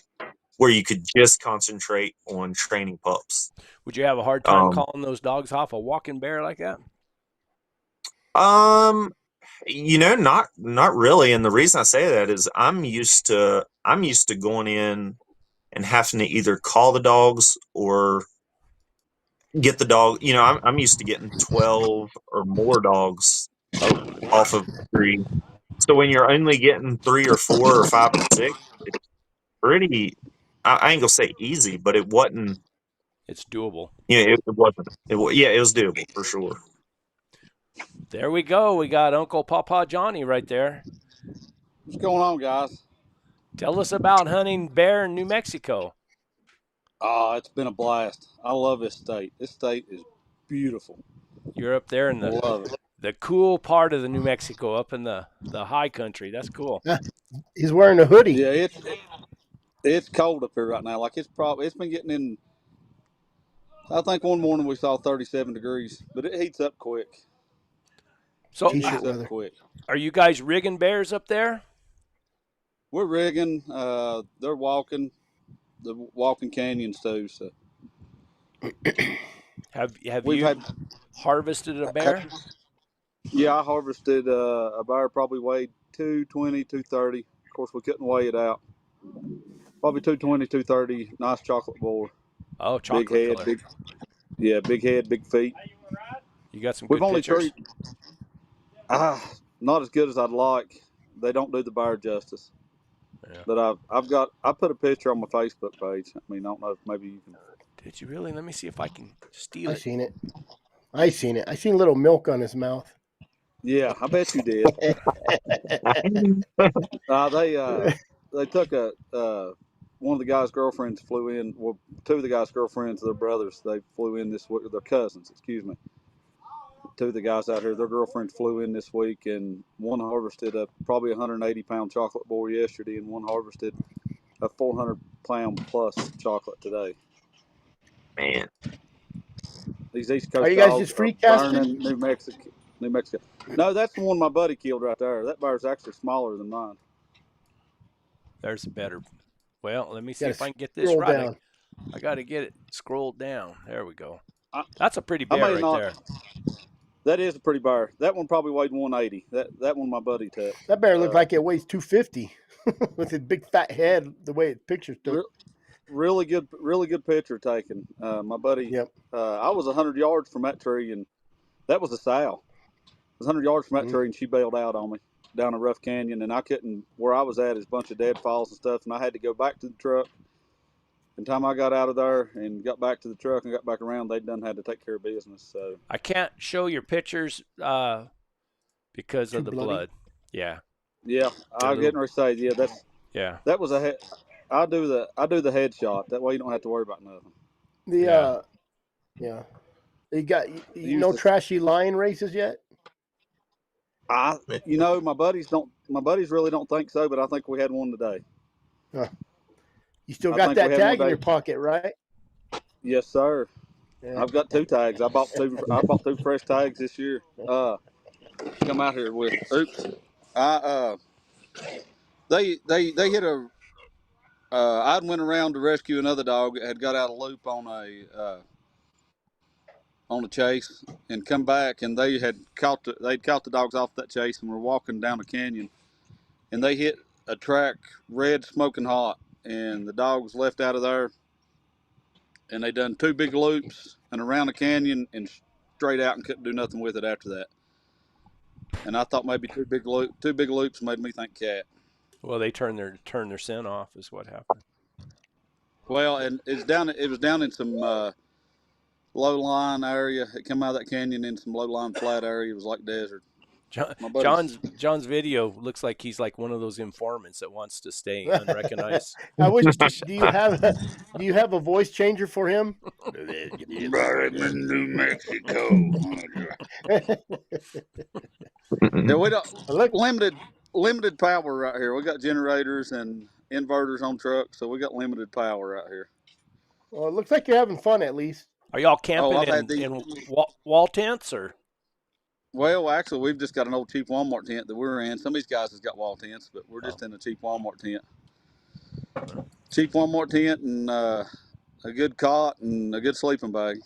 S4: where you could just concentrate on training pups.
S1: Would you have a hard time calling those dogs off a walking bear like that?
S4: Not really. And the reason I say that is I'm used to going in and having to either call the dogs or get the dog. I'm used to getting 12 or more dogs off of the tree. So when you're only getting 3 or 4 or 5 or 6, it's pretty. I ain't gonna say easy, but it wasn't.
S1: It's doable.
S4: It wasn't. Yeah, it was doable for sure.
S1: There we go. We got Uncle Papa Johnny right there.
S6: What's going on, guys?
S1: Tell us about hunting bear in New Mexico.
S6: It's been a blast. I love this state. This state is beautiful.
S1: You're up there in the cool part of the New Mexico, up in the high country. That's cool.
S2: He's wearing a hoodie.
S6: Yeah, It's cold up here right now. Like it's been getting in. I think one morning we saw 37 degrees, but it heats up quick.
S1: So,
S6: It
S2: T-shirt
S6: heats up
S2: weather.
S6: quick.
S1: are you guys rigging bears up there?
S6: We're rigging. They're walking the walking canyons too. So
S1: Have
S6: we've
S1: you
S6: had.
S1: harvested a bear?
S6: Yeah, I harvested a bear probably weighed 220, 230. Of course, we couldn't weigh it out. Probably 220, 230. Nice chocolate boar.
S1: Oh,
S6: Big
S1: chocolate
S6: head,
S1: color.
S6: big head, big feet.
S1: You got some
S6: We've
S1: good
S6: only
S1: pictures.
S6: three. Not as good as I'd like. They don't do the bear justice.
S1: Yeah.
S6: But I put a picture on my Facebook page. I mean, I don't know if maybe you can.
S1: Did you really? Let me see if I can steal
S2: I
S1: it.
S2: seen it. I seen it. I seen a little milk on his mouth.
S6: Yeah, I bet you did. They took a one of the guy's girlfriends flew in. Well, two of the guy's girlfriends, their brothers, they flew in this week. Their cousins, excuse me. Two of the guys out here, their girlfriends flew in this week, and one harvested a probably 180-pound chocolate boar yesterday, and one harvested a 400-pound plus chocolate today.
S4: Man,
S6: These East
S2: Are
S6: Coast
S2: you guys
S6: dogs
S2: just
S6: are
S2: free casting?
S6: burning New Mexico. New Mexico. No, that's the one my buddy killed right there. That bear's actually smaller than mine.
S1: There's a better. Well, let me see
S2: Got
S1: if
S2: to
S1: I can get this
S2: scroll
S1: right.
S2: down.
S1: I got to get it scrolled down. There we go.
S6: I,
S1: That's a pretty
S6: I
S1: bear
S6: may
S1: right
S6: not.
S1: there.
S6: That is a pretty bear. That one probably weighed 180. That one my buddy took.
S2: That bear looked like it weighs 250 with his big fat head. The way it pictures took.
S6: Really good picture taken. My buddy.
S2: Yep.
S6: I was 100 yards from that tree, and that was a sow. I was 100 yards from that tree, and she bailed out on me down a rough canyon, and I couldn't. Where I was at is a bunch of deadfalls and stuff, and I had to go back to the truck. And time I got out of there and got back to the truck and got back around, they'd done had to take care of business. So
S1: I can't show your pictures because
S2: Too
S1: of the
S2: bloody.
S1: blood. Yeah.
S6: yeah, I was getting ready to say, yeah,
S1: Yeah.
S6: that was a. I do the headshot. That way you don't have to worry about nothing.
S2: The yeah. You got no trashy lion races yet?
S6: My buddies really don't think so, but I think we had one today.
S2: Huh. You still
S6: I
S2: got
S6: think we
S2: that
S6: had
S2: tag
S6: one
S2: in your
S6: today.
S2: pocket, right?
S6: Yes, sir.
S2: Yeah.
S6: I've got 2 tags. I bought two fresh tags this year. Come out here with. Oops. I they hit a. I went around to rescue another dog that had got out of loop on a chase and come back, and they'd caught the dogs off that chase and were walking down a canyon, and they hit a track red smoking hot, and the dogs left out of there, and they done 2 big loops and around the canyon and straight out and couldn't do nothing with it after that. And I thought maybe 2 big loops made me think cat.
S1: Well, they turn their scent off is what happened.
S6: Well, and it was down in some low line area. It came out of that canyon in some low line flat area. It was like desert.
S1: John's video looks like he's like one of those informants that wants to stay unrecognized.
S2: I wish. Do you have a voice changer for him?
S6: I'm in New Mexico. Yeah, we don't limited power right here. We got generators and inverters on trucks, so we got limited power right here.
S2: Well, it looks like you're having fun at least.
S1: Are y'all camping
S6: I've had
S1: in wall tents or?
S6: Well, actually, we've just got an old cheap Walmart tent that we're in. Some of these guys has got wall tents, but we're just in a cheap Walmart tent. Cheap Walmart tent and a good cot and a good sleeping bag.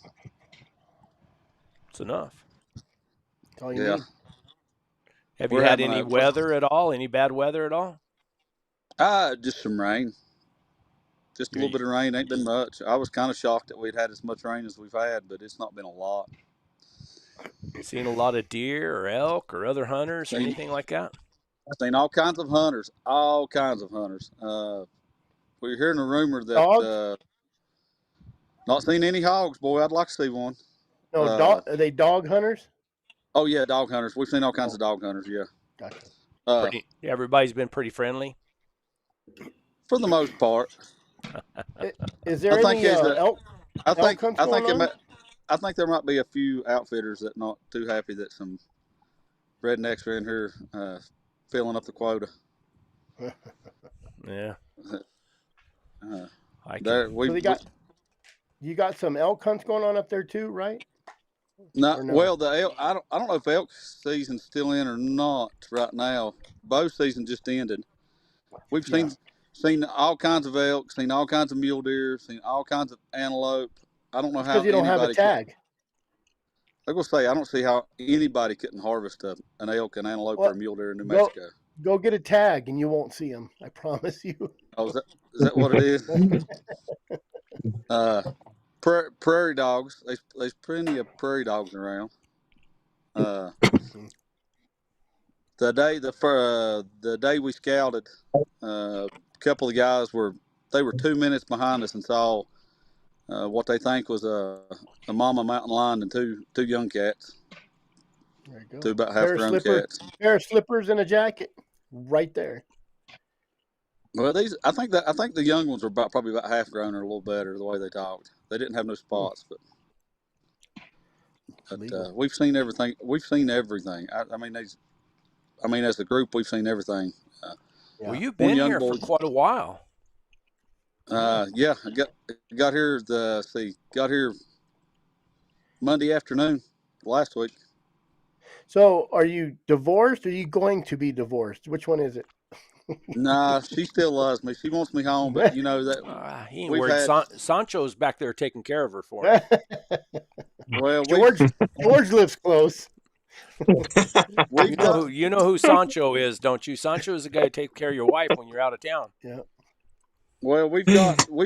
S1: It's enough.
S2: That's all you need.
S1: Have you had any weather at all? Any bad weather at all?
S6: Just some rain. Just a little bit of rain. Ain't been much. I was kind of shocked that we'd had as much rain as we've had, but it's not been a lot.
S1: Seen a lot of deer or elk or other hunters or anything like that?
S6: I've seen all kinds of hunters. We're hearing a rumor that not seen any hogs. Boy, I'd like to see one.
S2: No, are they dog hunters?
S6: Oh yeah, dog hunters. We've seen all kinds of dog hunters. Yeah.
S2: Gotcha.
S1: Everybody's been pretty friendly
S6: for the most part.
S2: Is there any elk?
S6: I think there might be a few outfitters that not too happy that some rednecks are in here filling up the quota.
S1: Yeah. I
S6: There,
S1: can.
S6: we,
S2: So you got some elk hunts going on up there too, right?
S6: not
S2: Or no?
S6: well. The elk, I don't know if elk season's still in or not right now. Bow season just ended. We've
S2: Yeah.
S6: seen all kinds of elk, seen all kinds of mule deer, seen all kinds of antelope. I don't know
S2: It's because
S6: how
S2: you don't have a
S6: anybody could.
S2: tag.
S6: I will say I don't see how anybody couldn't harvest an elk, an antelope, or
S2: Well,
S6: a mule deer in New
S2: go
S6: Mexico.
S2: go get a tag and you won't see them. I promise you.
S6: Oh, is that what it is? Uh, prairie dogs. There's plenty of prairie dogs around. Uh, the day we scouted, a couple of guys were 2 minutes behind us and saw what they think was a mama mountain lion and two young cats,
S2: There you go.
S6: two about half grown cats.
S2: Pair of slippers and a jacket, right there.
S6: Well, I think the young ones were probably about half grown or a little better the way they talked. They didn't have no spots, but we've seen everything. We've seen everything. I mean, as a group, we've seen everything.
S1: Well, you've been here for quite a while.
S6: Yeah, I got here got here Monday afternoon last week.
S2: So, are you divorced? Or are you going to be divorced? Which one is it?
S6: Nah, she still loves me. She wants me home, but you know that
S1: he ain't worried. Sancho's back there taking care of her for him.
S6: Well,
S2: George lives close.
S1: You know who Sancho is, don't you? Sancho is the guy who takes care of your wife when you're out of town.
S2: Yeah.
S6: Well, we've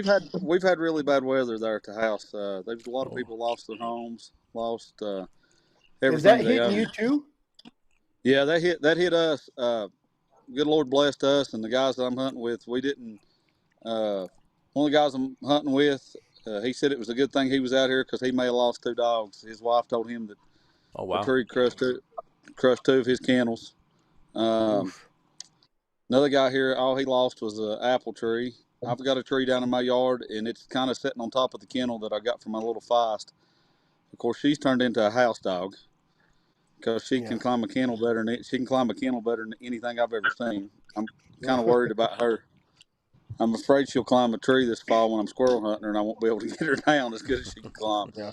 S6: had really bad weather there at the house. There's a lot of people lost their homes, lost everything.
S2: Is that hitting you too?
S6: Yeah, that hit us. Good Lord blessed us and the guys that I'm hunting with. We didn't. One of the guys I'm hunting with, he said it was a good thing he was out here because he may have lost 2 dogs. His wife told him that the tree crushed 2 of his kennels. Another guy here, all he lost was an apple tree. I've got a tree down in my yard, and it's kind of sitting on top of the kennel that I got from my little feist. Of course, she's turned into a house dog because she can climb a kennel better than anything I've ever seen. I'm kind of worried about her. I'm afraid she'll climb a tree this fall when I'm squirrel hunting her, and I won't be able to get her down as good as she can climb.
S2: Yeah.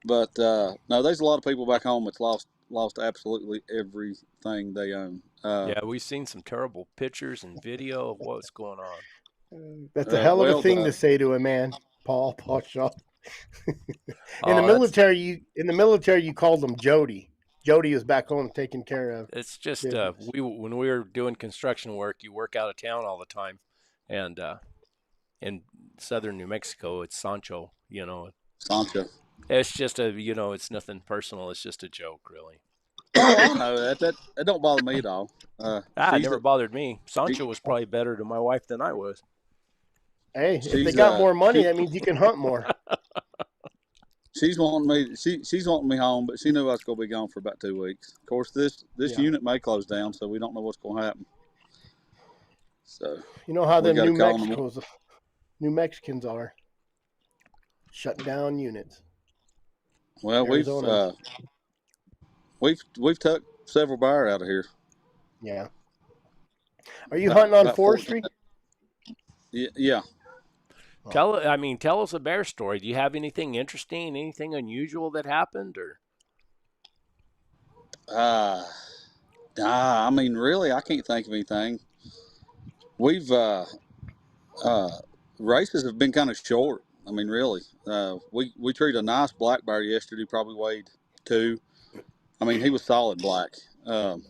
S6: But no, there's a lot of people back home that's lost absolutely everything they own.
S1: Yeah, we've seen some terrible pictures and video of what's going on.
S2: That's a hell of a thing to say to a man, Paul Shaw. In the military, you called him Jody. Jody is back home taking care of.
S1: It's just when we were doing construction work, you work out of town all the time, and in southern New Mexico, it's Sancho. You know,
S6: Sancho.
S1: It's just it's nothing personal. It's just a joke, really.
S6: Oh, no, that don't bother me at all.
S1: It never bothered me. Sancho was probably better to my wife than I was.
S2: Hey, if they got more money, that means you can hunt more.
S6: She's wanting me home, but she knew I was going to be gone for about 2 weeks. Of course, this unit may close down, so we don't know what's going to happen. So
S2: you know how the New Mexicans are shutting down units.
S6: Well, we've took several bear out of here.
S2: Yeah. Are you hunting on forestry?
S6: Yeah.
S1: Tell us a bear story. Do you have anything interesting, anything unusual that happened, or?
S6: I mean, really, I can't think of anything. We've races have been kind of short. I mean, really, we treated a nice black bear yesterday. Probably weighed 2. I mean, he was solid black. He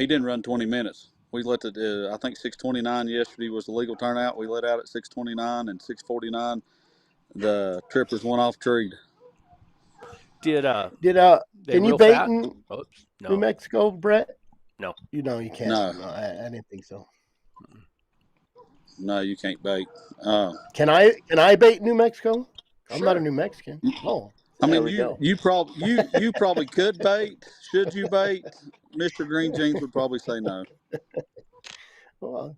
S6: didn't run 20 minutes. We let I think 6:29 yesterday was the legal turnout. We let out at 6:29 and 6:49. The trippers went off treed.
S2: Can you bait in New Mexico, Brett?
S1: No.
S2: You can't.
S6: No,
S2: I didn't think so.
S6: No, you can't bait.
S2: Can I bait New Mexico? I'm not a New Mexican. Oh.
S6: I mean, you probably could bait. Should you bait? Mr. Green Jeans would probably say no.
S2: Well,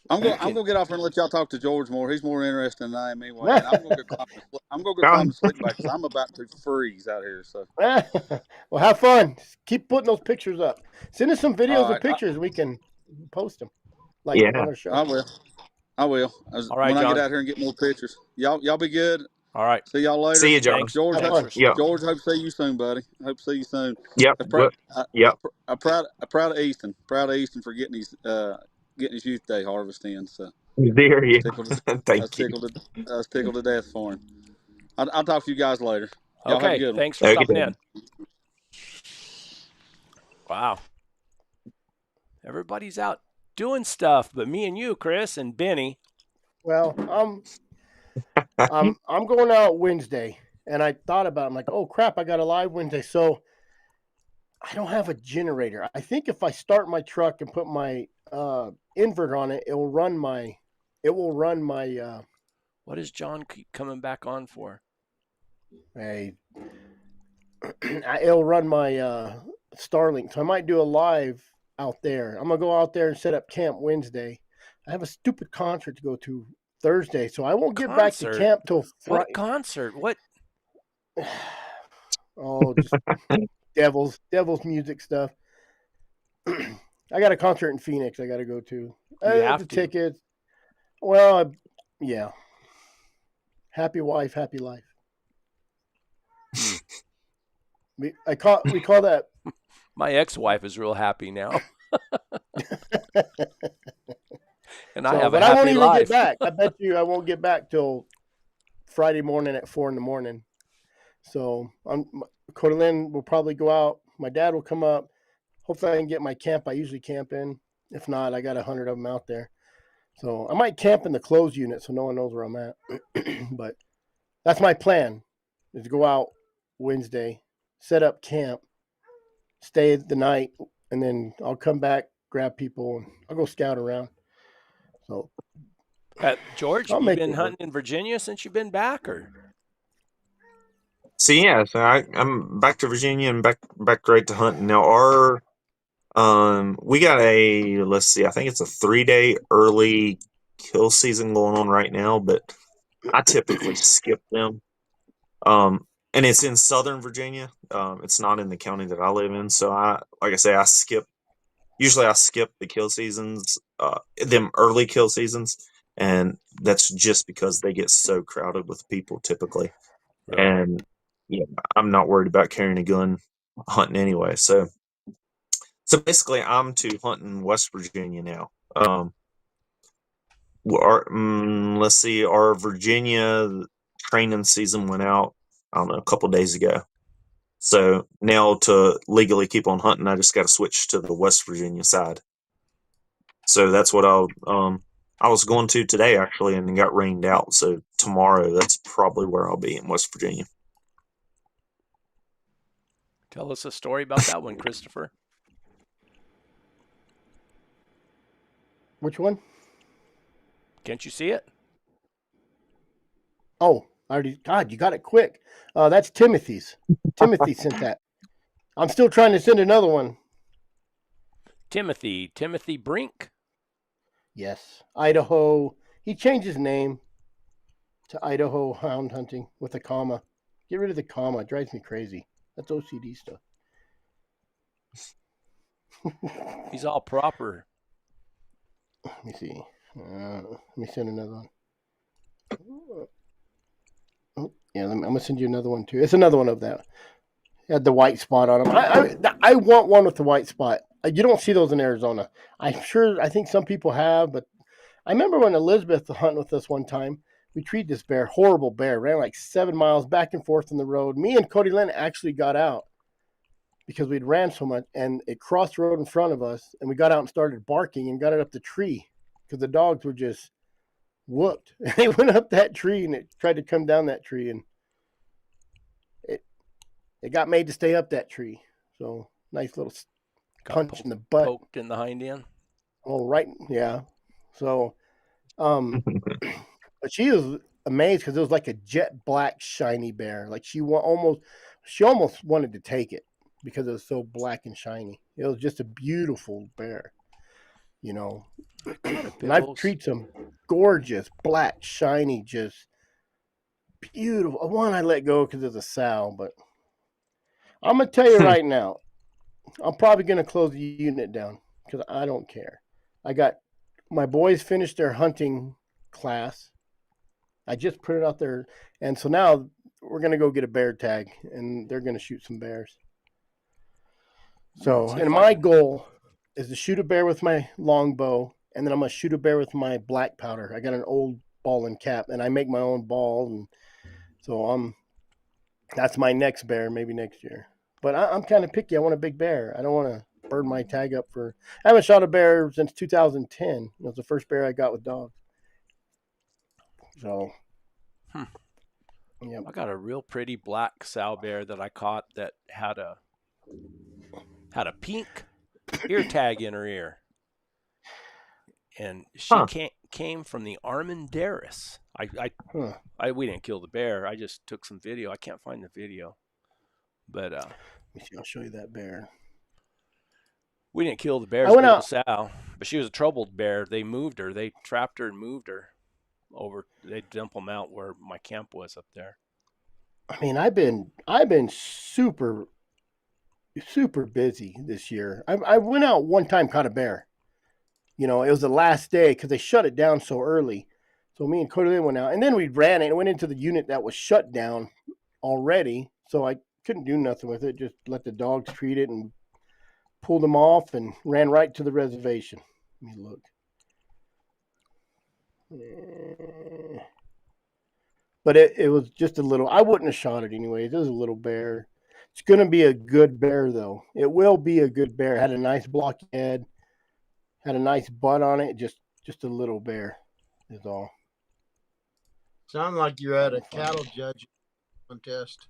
S6: I'm gonna get off here and let y'all talk to George more. He's more interested than I am anyway. And I'm gonna go climb the slick back because I'm about to freeze out here. So.
S2: Well, have fun. Keep putting those pictures up. Send us some videos and pictures. We can post them.
S4: On
S2: our show.
S6: I will. I will.
S1: All right,
S6: When I get
S1: John.
S6: out here and get more pictures. Y'all be good.
S1: All right.
S6: See y'all later.
S4: See you, John.
S1: Thanks.
S6: George,
S1: Thanks
S2: fun.
S1: for
S4: Yep.
S6: George, hope to see you soon, buddy. Hope to see you soon.
S4: Yep. Good. Yep.
S6: I'm proud of Easton. Proud of Easton for getting his youth day harvest in. So
S4: There you.
S6: tickled. I was
S4: Thank you.
S6: tickled. I was tickled to death for him. I'll talk to you guys later. Y'all have a
S1: Okay.
S6: good one.
S1: Thanks for
S4: Okay.
S1: stopping in. Wow. Everybody's out doing stuff, but me and you, Chris and Benny.
S2: Well, I'm going out Wednesday, and I thought about it. I'm like, oh crap, I got a live Wednesday, so I don't have a generator. I think if I start my truck and put my inverter on it, it will run my.
S1: What does John keep coming back on for?
S2: It'll run my Starlink. So I might do a live out there. I'm gonna go out there and set up camp Wednesday. I have a stupid concert to go to Thursday, so I won't get back to
S1: Concert?
S2: camp till
S1: What
S2: Friday.
S1: concert? What?
S2: Oh, just devil's music stuff. I got a concert in Phoenix I got to go to.
S1: You have
S2: the
S1: to.
S2: tickets. Well, yeah. Happy wife, happy life. we call that.
S1: My ex-wife is real happy now. And I
S2: So,
S1: have a
S2: but I won't
S1: happy
S2: even
S1: life.
S2: get back. I bet you I won't get back till Friday morning at 4 a.m. So Coeur d'Alene will probably go out. My dad will come up. Hopefully I can get my camp I usually camp in. If not, I got 100 of them out there. So I might camp in the closed unit so no one knows where I'm at. But that's my plan, is to go out Wednesday, set up camp, stay the night, and then I'll come back, grab people, and I'll go scout around. So
S1: George,
S2: I'll
S1: have you
S2: make
S1: been
S2: it
S1: hunting
S2: work.
S1: in Virginia since you've been back, or?
S4: So yeah, so I'm back to Virginia and back right to hunting now. Our we got let's see, I think it's a 3-day early kill season going on right now, but I typically skip them. And it's in Southern Virginia. It's not in the county that I live in, so like I say, I skip the kill seasons, them early kill seasons, and that's just because they get so crowded with people typically.
S1: Really?
S4: And yeah, I'm not worried about carrying a gun hunting anyway. So basically, I'm to hunting West Virginia now. Let's see, our Virginia training season went out, I don't know, a couple days ago. So now to legally keep on hunting, I just got to switch to the West Virginia side. So that's what I was going to today actually, and it got rained out. So tomorrow, that's probably where I'll be in West Virginia.
S1: Tell us a story about that one, Christopher.
S2: Which one?
S1: Can't you see it?
S2: Oh, I already. God, you got it quick. That's Timothy's. Timothy sent that. I'm still trying to send another one.
S1: Timothy Brink.
S2: Yes, Idaho. He changed his name to Idaho Hound Hunting with a comma. Get rid of the comma. It drives me crazy. That's OCD stuff.
S1: He's all proper.
S2: Let me see. Let me send another one. Oh, yeah, I'm gonna send you another one too. It's another one of that. It had the white spot on them. I want one with the white spot. You don't see those in Arizona. I think some people have, but I remember when Elizabeth was hunting with us one time. We treated this bear, horrible bear, ran like 7 miles back and forth on the road. Me and Cody Lynn actually got out because we'd ran so much, and it crossed the road in front of us, and we got out and started barking and got it up the tree because the dogs were just whooped. They went up that tree and it tried to come down that tree, and it got made to stay up that tree. So nice little punch in the butt.
S1: Poked in the hind end.
S2: Oh, right, yeah. So, but she was amazed because it was like a jet black shiny bear. Like she almost wanted to take it because it was so black and shiny. It was just a beautiful bear, you know. And I've treated some gorgeous black shiny, just beautiful. One I let go because it's a sow, but I'm gonna tell you right now, I'm probably gonna close the unit down because I don't care. I got my boys finished their hunting class. I just put it out there, and so now we're gonna go get a bear tag, and they're gonna shoot some bears. So, and my goal is to shoot a bear with my longbow, and then I'm gonna shoot a bear with my black powder. I got an old ball and cap, and I make my own ball, and so that's my next bear, maybe next year. But I'm kind of picky. I want a big bear. I don't want to burn my tag up for. I haven't shot a bear since 2010. It was the first bear I got with dogs. So,
S1: I got a real pretty black sow bear that I caught that had a pink ear tag in her ear, and she came from the Armandaris. We didn't kill the bear. I just took some video. I can't find the video, but
S2: let me see. I'll show you that bear.
S1: We didn't kill the bear. It was a sow, but she was a troubled bear. They moved her. They trapped her and moved her over. They dump them out where my camp was up there.
S2: I mean, I've been super busy this year. I went out one time, caught a bear. You know, it was the last day because they shut it down so early. So me and Cody went out, and then we ran it and went into the unit that was shut down already. So I couldn't do nothing with it. Just let the dogs treat it and pulled them off and ran right to the reservation. Let me look. But it was just a little. I wouldn't have shot it anyways. It was a little bear. It's going to be a good bear, though. It will be a good bear. Had a nice blocky head. Had a nice butt on it. Just a little bear is all.
S3: Sound like you're at a cattle judge contest.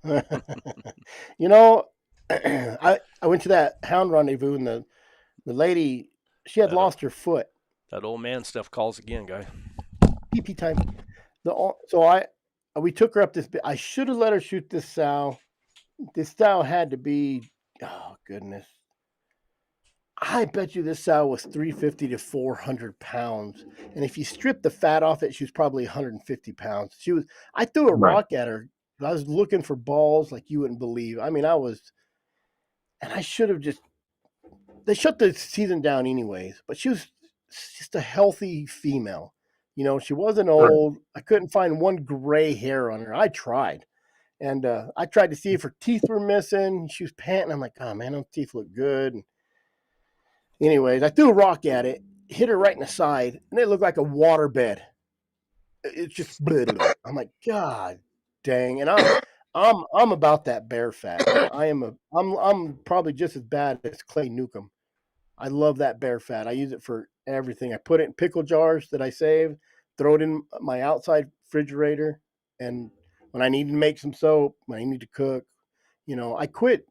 S2: You know, I went to that hound rendezvous, and the lady, she had lost her foot.
S1: That old man stuff calls again, guy.
S2: PP time. We took her up this. I should have let her shoot this sow. This sow had to be, oh goodness. I bet you this sow was 350 to 400 pounds. And if you strip the fat off it, she was probably 150 pounds. I threw a rock at her. I was looking for balls like you wouldn't believe. I mean, and I should have they shut the season down anyways, but she was just a healthy female. You know, she wasn't old. I couldn't find one gray hair on her. I tried. And I tried to see if her teeth were missing. She was panting. I'm like, oh, man, those teeth look good. And anyways, I threw a rock at it, hit her right in the side, and it looked like a water bed. It's just, I'm like, God dang. And I'm about that bear fat. I'm probably just as bad as Clay Newcomb. I love that bear fat. I use it for everything. I put it in pickle jars that I save, throw it in my outside refrigerator, and when I need to make some soap, when I need to cook, you know, I quit.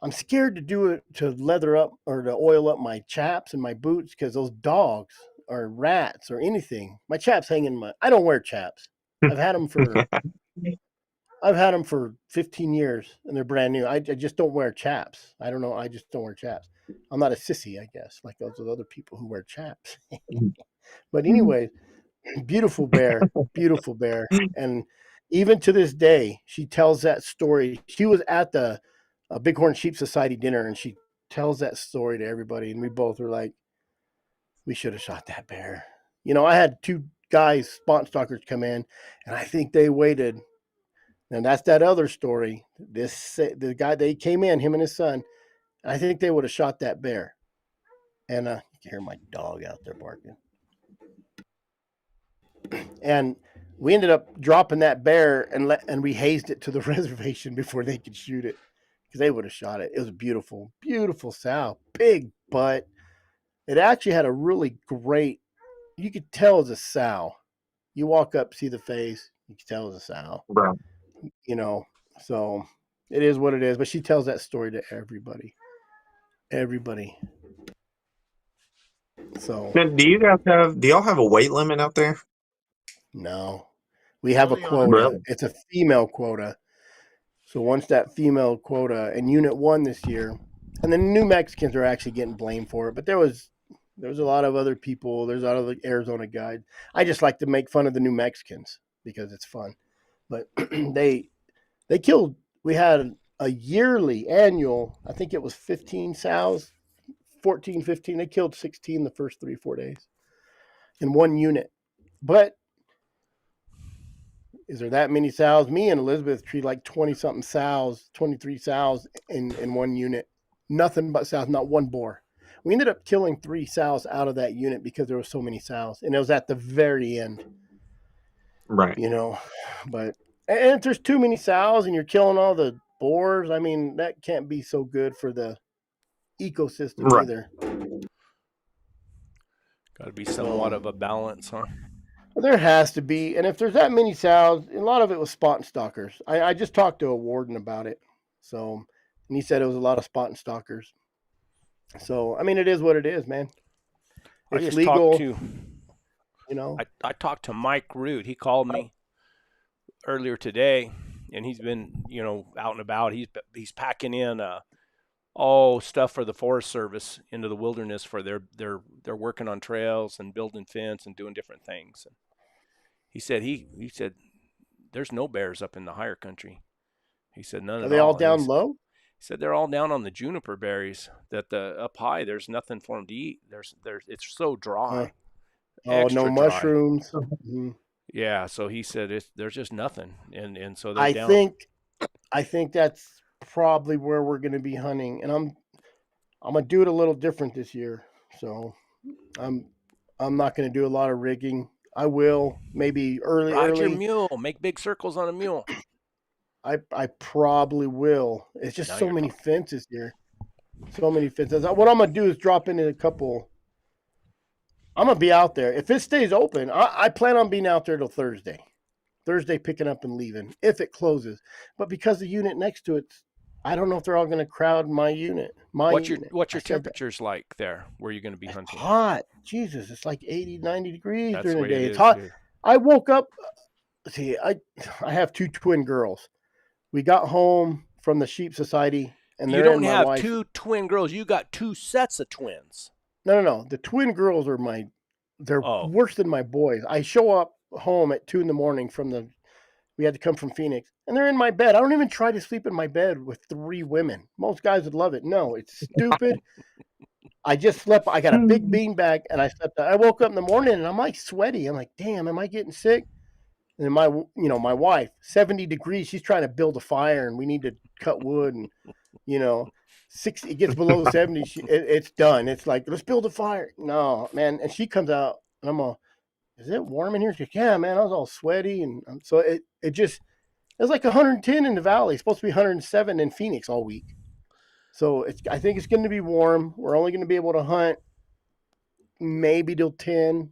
S2: I'm scared to do it to leather up or to oil up my chaps and my boots because those dogs or rats or anything. My chaps hang in I don't wear chaps. I've had them for 15 years and they're brand new. I just don't wear chaps. I don't know. I just don't wear chaps. I'm not a sissy, I guess, like those other people who wear chaps. But anyway, beautiful bear. And even to this day, she tells that story. She was at the Bighorn Sheep Society dinner, and she tells that story to everybody. And we both were like, we should have shot that bear. You know, I had two guys, spot stalkers, come in, and I think they waited. And that's that other story. The guy, they came in, him and his son, and I think they would have shot that bear. And you can hear my dog out there barking. And we ended up dropping that bear and we hazed it to the reservation before they could shoot it because they would have shot it. It was a beautiful, beautiful sow, big butt. It actually had a really great, you could tell it's a sow. You walk up, see the face, you can tell it's a sow.
S4: Right.
S2: You know, so it is what it is. But she tells that story to everybody. Everybody. So
S4: Now, do y'all have a weight limit out there?
S2: no, we have a
S3: Only on
S2: quota.
S4: Really?
S2: It's a female quota. So once that female quota and Unit 1 this year, and the New Mexicans are actually getting blamed for it, but there was a lot of other people. There's a lot of the Arizona guys. I just like to make fun of the New Mexicans because it's fun. But they killed. We had a yearly annual. I think it was 15 sows, 14, 15. They killed 16 the first 3-4 days. in one unit. But is there that many sows? Me and Elizabeth treat like 20 something sows, 23 sows in one unit. Nothing but sows, not one boar. We ended up killing 3 sows out of that unit because there were so many sows, and it was at the very end,
S4: Right.
S2: But and if there's too many sows and you're killing all the boars, I mean, that can't be so good for the ecosystem
S4: Right.
S2: either.
S1: Got to be somewhat of a balance, huh?
S2: There has to be, and if there's that many sows, a lot of it was spot and stalkers. I just talked to a warden about it, and he said it was a lot of spot and stalkers. So I mean, it is what it is, man.
S1: I
S2: It's
S1: just
S2: legal,
S1: talked to I talked to Mike Root. He called me earlier today, and he's been out and about. He's packing in stuff for the Forest Service into the wilderness for they're working on trails and building fence and doing different things. And he said there's no bears up in the higher country. He said none
S2: are
S1: at
S2: they all
S1: all.
S2: down low?
S1: He said they're all down on the juniper berries. That the up high there's nothing for them to eat. It's so dry,
S2: Oh, no
S1: extra dry.
S2: mushrooms. Mm-hmm.
S1: Yeah, so he said there's just nothing, and so they're
S2: I
S1: down.
S2: think that's probably where we're going to be hunting, and I'm gonna do it a little different this year. So I'm not going to do a lot of rigging. I will maybe
S1: Ride your
S2: early.
S1: mule, make big circles on a mule.
S2: I probably will. It's just
S1: Now
S2: so
S1: you're
S2: many
S1: talking.
S2: fences here. So many fences. What I'm gonna do is drop in a couple. I'm gonna be out there. If it stays open, I plan on being out there till Thursday. Thursday picking up and leaving if it closes. But because the unit next to it, I don't know if they're all gonna crowd my unit.
S1: What's your
S2: I said that.
S1: temperatures like there where you're going to be
S2: It's
S1: hunting?
S2: hot. Jesus, it's like 80, 90 degrees
S1: That's
S2: during
S1: the
S2: the
S1: way
S2: day.
S1: it
S2: It's
S1: is
S2: hot.
S1: here.
S2: I woke up. See, I have 2 twin girls. We got home from the Sheep Society, and
S1: You
S2: they're
S1: don't
S2: in my
S1: have
S2: wife.
S1: 2 twin girls. You got 2 sets of twins.
S2: No. The twin girls are they're worse than my boys. I show up home at 2 a.m. we had to come from Phoenix, and they're in my bed. I don't even try to sleep in my bed with 3 women. Most guys would love it. No, it's stupid. I just slept. I got a big beanbag, and I slept. I woke up in the morning, and I'm like sweaty. I'm like, damn, am I getting sick? And my wife, 70 degrees. She's trying to build a fire, and we need to cut wood, and 60. It gets below 70. It's done. It's like, let's build a fire. No, man. And she comes out, and I'm all, is it warm in here? She's like, yeah, man. I was all sweaty, and so it was like 110 in the valley. It's supposed to be 107 in Phoenix all week. So I think it's going to be warm. We're only going to be able to hunt maybe till 10,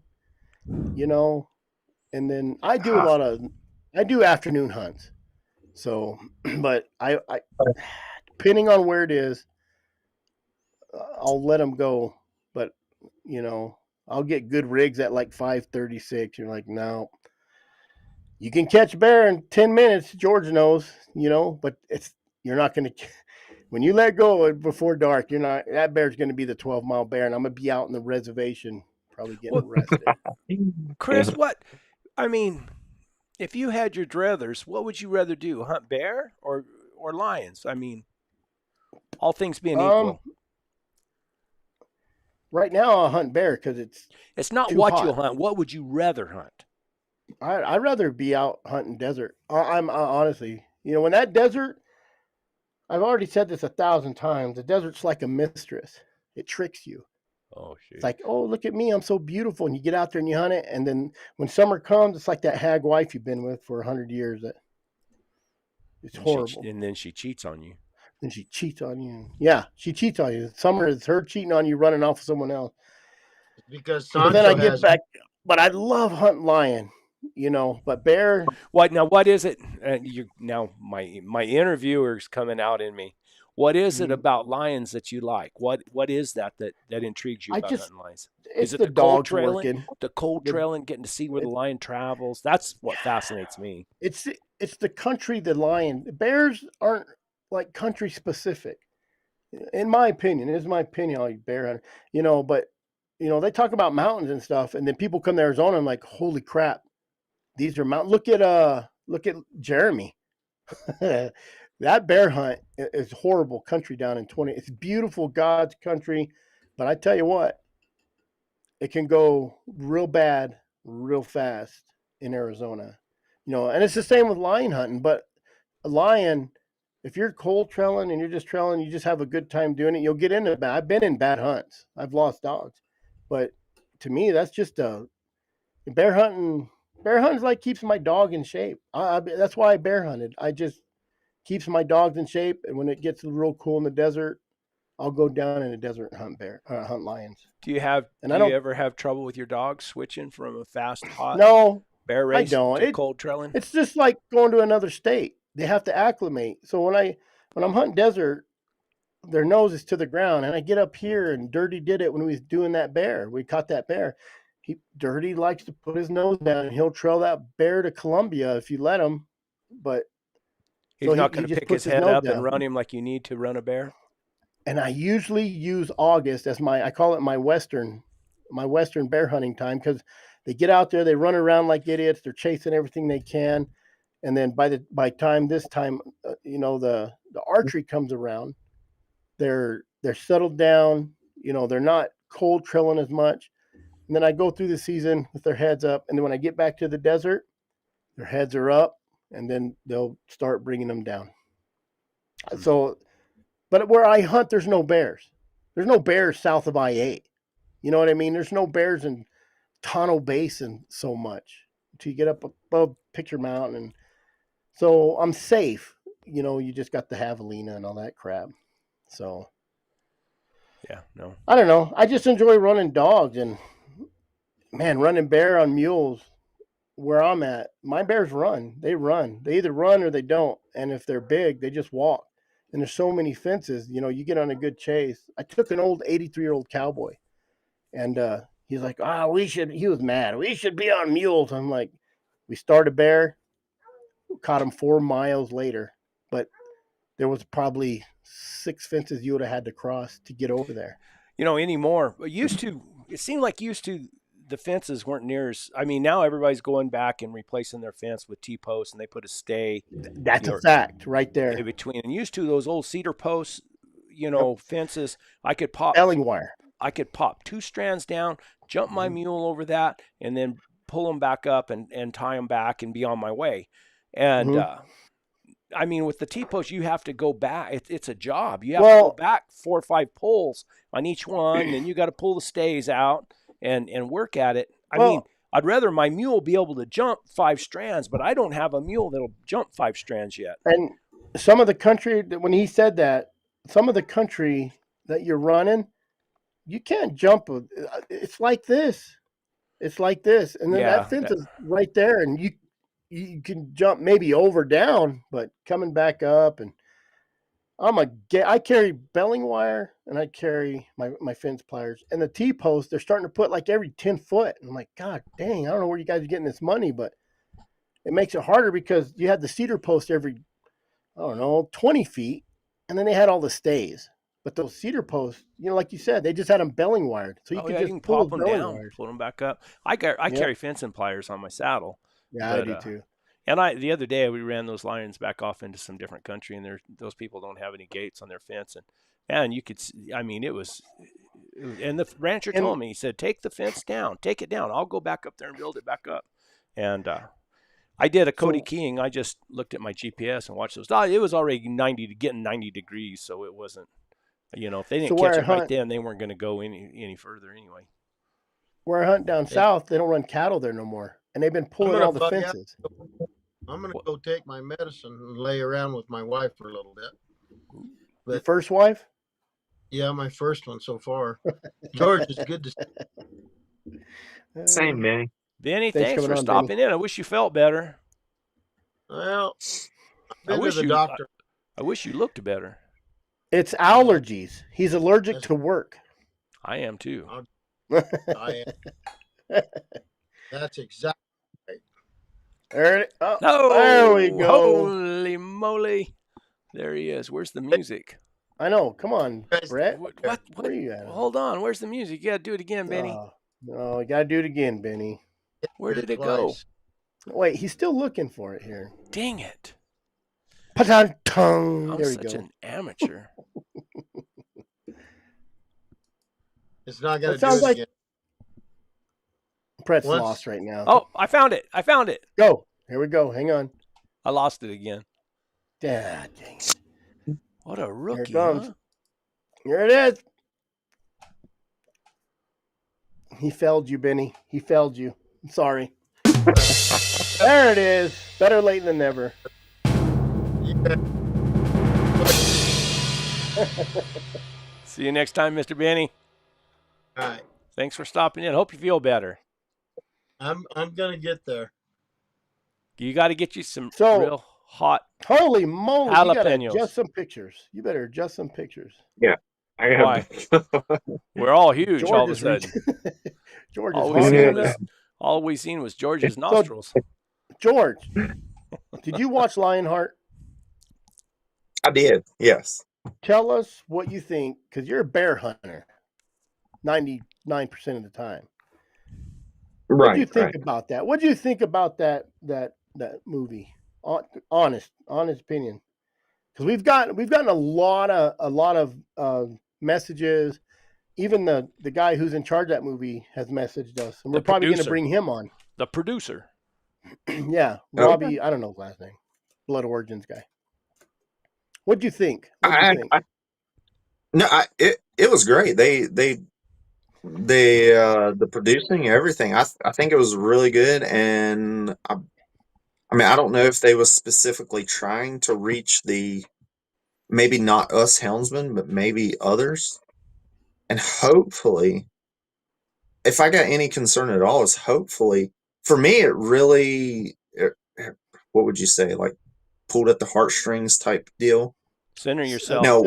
S2: and then I do afternoon hunts. So, but I depending on where it is, I'll let them go. But I'll get good rigs at like 5:36. You're like, no, you can catch bear in 10 minutes. George knows, but you're not going to. When you let go before dark, you're not. That bear's going to be the 12-mile bear, and I'm going to be out in the reservation, probably getting arrested.
S1: Chris, if you had your druthers, what would you rather do? Hunt bear or lions? All things being equal.
S2: Right now, I'll hunt bear because
S1: it's not
S2: too
S1: what
S2: hot.
S1: you'll hunt. What would you rather hunt?
S2: I'd rather be out hunting desert. I'm honestly, when that desert, I've already said this 1,000 times. The desert's like a mistress. It tricks you.
S1: Oh, shit.
S2: It's like, oh, look at me. I'm so beautiful. And you get out there and you hunt it. And then when summer comes, it's like that hag wife you've been with for 100 years. It's horrible.
S1: And then she cheats on you.
S2: And she cheats on you. Yeah, she cheats on you. Summer is her cheating on you, running off with someone else.
S3: Because
S2: but then I get back. But I love hunting lion, But bear.
S1: What is it? Now my interviewer's coming out in me. What is it about lions that you like? What is that intrigues you about hunting lions?
S2: Is
S1: it
S2: the
S1: cold
S2: dogs
S1: trailing?
S2: working?
S1: The cold trailing, getting to see where the lion travels. That's what fascinates me.
S2: It's the country the lion. Bears aren't like country specific, in my opinion. It is my opinion. I'll bear hunter, but they talk about mountains and stuff, and then people come to Arizona and like, holy crap, these are mountains. Look at Jeremy. That bear hunt is horrible country down in 20. It's beautiful God's country, but I tell you what, it can go real bad, real fast in Arizona. And it's the same with lion hunting. But a lion, if you're cold trailing and you're just trailing, you just have a good time doing it. You'll get into bad. I've been in bad hunts. I've lost dogs, but to me, that's just a bear hunting. Bear hunting's like keeps my dog in shape. That's why I bear hunted. I just keeps my dogs in shape, and when it gets real cool in the desert, I'll go down in the desert and hunt lions.
S1: Do you ever have trouble with your dog switching from a fast, hot
S2: No,
S1: bear
S2: I
S1: race
S2: don't.
S1: to cold trailing?
S2: It's just like going to another state. They have to acclimate. So when I'm hunting desert, their nose is to the ground, and I get up here, and Dirty did it when we was doing that bear. We caught that bear. Dirty likes to put his nose down, and he'll trail that bear to Columbia if you let him. But
S1: He's
S2: so
S1: not
S2: he
S1: going to
S2: just
S1: pick
S2: puts
S1: his
S2: his
S1: head
S2: nose
S1: up and
S2: down.
S1: run him like you need to run a bear.
S2: And I usually use August as I call it my western bear hunting time, because they get out there, they run around like idiots, they're chasing everything they can, and then by this time, the archery comes around, they're settled down, they're not cold trailing as much, and then I go through the season with their heads up, and then when I get back to the desert, their heads are up, and then they'll start bringing them down. So. But where I hunt, there's no bears. There's no bears south of I-8. You know what I mean? There's no bears in Tonto Basin so much until you get up above Picture Mountain. And so I'm safe. You just got the javelina and all that crap. So,
S1: Yeah, no.
S2: I don't know. I just enjoy running dogs. And, man, running bear on mules where I'm at, my bears run. They run. They either run or they don't. And if they're big, they just walk. And there's so many fences, you get on a good chase. I took an old 83-year-old cowboy, and he's like, he was mad. We should be on mules. I'm like, we started bear, caught him 4 miles later, but there was probably 6 fences you would have had to cross to get over there.
S1: Anymore. It seemed like the fences weren't near as. I mean, now everybody's going back and replacing their fence with T-posts, and they put a stay.
S2: That's a fact, right there.
S1: In between, and used to those old cedar posts, fences. I could pop
S2: Belling wire.
S1: I could pop 2 strands down, jump my mule over that, and then pull them back up and tie them back and be on my way. And I mean, with the T-post, you have to go back. It's a job. You have to go back 4 or 5 pulls on each one, and you got to pull the stays out and work at it. I mean, I'd rather my mule be able to jump 5 strands, but I don't have a mule that'll jump 5 strands yet.
S2: And some of the country, when he said that, some of the country that you're running, you can't jump. It's like this. It's like this. And then that fence is right there, and you can jump maybe over down, but coming back up. And I carry belling wire, and I carry my fence pliers, and the T-post. They're starting to put like every 10 foot. And I'm like, God dang, I don't know where you guys are getting this money, but it makes it harder because you had the cedar post every, 20 feet, and then they had all the stays. But those cedar posts, like you said, they just had them belling wired, so you
S1: can pop them down, pull them back up. I carry fencing pliers on my saddle.
S2: Yeah, I do too.
S1: And the other day we ran those lions back off into some different country, and those people don't have any gates on their fence, and you could, it was, and the rancher told me, he said, take the fence down, take it down. I'll go back up there and build it back up. And I did a Cody keying. I just looked at my GPS and watched those. It was already getting 90 degrees, so it wasn't. If they didn't catch it right then, they weren't going to go any further anyway.
S2: Where I hunt down south, they don't run cattle there no more, and they've been pulling all the fences.
S3: I'm going to go take my medicine and lay around with my wife for a little bit.
S2: But, your first wife?
S3: Yeah, my first one so far. George, it's good to see.
S4: Same, Benny.
S1: Benny, thanks for stopping in. I wish you felt better.
S3: Well, I've been to the doctor.
S1: I wish you looked better.
S2: It's allergies. He's allergic to work.
S1: I am too.
S3: I am. That's exactly
S2: right.
S1: There
S2: we go.
S1: Holy moly. There he is. Where's the music?
S2: I know. Come on, Brett.
S1: What?
S2: Where are you at?
S1: Hold on. Where's the music? You got to do it again, Benny.
S2: No, you got to do it again, Benny.
S1: Where did it go?
S2: Wait, he's still looking for it here.
S1: Dang it.
S2: Pa-dun-tung.
S1: I'm such an amateur.
S3: It's not going to do it again.
S2: Brett's
S3: Once-
S2: lost right now.
S1: Oh, I found it. I found it.
S2: Go. Here we go. Hang on.
S1: I lost it again.
S2: Dang it.
S1: What a rookie,
S2: comes.
S1: huh?
S2: Here it is. He failed you, Benny. He failed you. I'm sorry. There it is. Better late than never.
S3: Yeah.
S1: See you next time, Mr. Benny.
S3: All right.
S1: Thanks for stopping in. Hope you feel better.
S3: I'm gonna get there.
S1: You got to get you some
S2: So-
S1: real hot.
S2: Holy moly. You got to
S1: Jalapenos.
S2: adjust some pictures. You better adjust some pictures.
S4: I have.
S1: We're all huge all of a
S2: is
S1: sudden.
S2: George is
S1: All we
S2: hard.
S1: seen was all we seen was George's nostrils.
S2: George, did you watch Lionheart?
S4: I did. Yes.
S2: Tell us what you think, because you're a bear hunter 99% of the time. What do you think about that? What do you think about that movie? Honest opinion. Because we've gotten a lot of messages. Even the guy who's in charge of that movie has messaged us, and we're probably going to bring him on.
S1: The producer.
S2: Yeah, Robbie. I don't know his last name. Blood Origins guy. What do you think?
S4: It was great. The producing, everything. I think it was really good, and I mean, I don't know if they was specifically trying to reach maybe not us houndsmen, but maybe others. And hopefully, if I got any concern at all, is hopefully, for me, it really, what would you say, like pulled at the heartstrings type deal.
S1: Center yourself.
S4: No,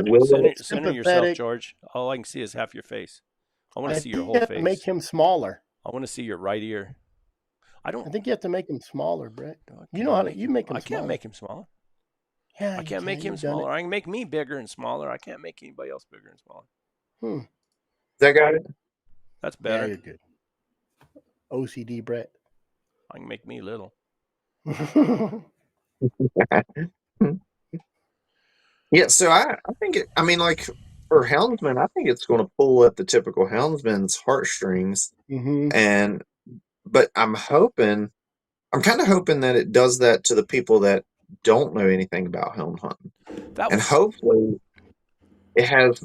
S1: center yourself, George. All I can see is half your face. I want to see your whole face.
S2: Make him smaller.
S1: I want to see your right ear.
S2: I think you have to make him smaller, Brett. You know how to make him smaller.
S1: I can't make him smaller.
S2: Yeah,
S1: I can't make him smaller. I can make me bigger and smaller. I can't make anybody else bigger and smaller.
S4: That got it?
S1: That's better.
S2: Yeah, you're good. OCD, Brett.
S1: I can make me little.
S4: Yeah, so I think I mean, like for houndsmen, I think it's going to pull at the typical houndsman's heartstrings, but I'm kind of hoping that it does that to the people that don't know anything about hound hunting, hopefully it has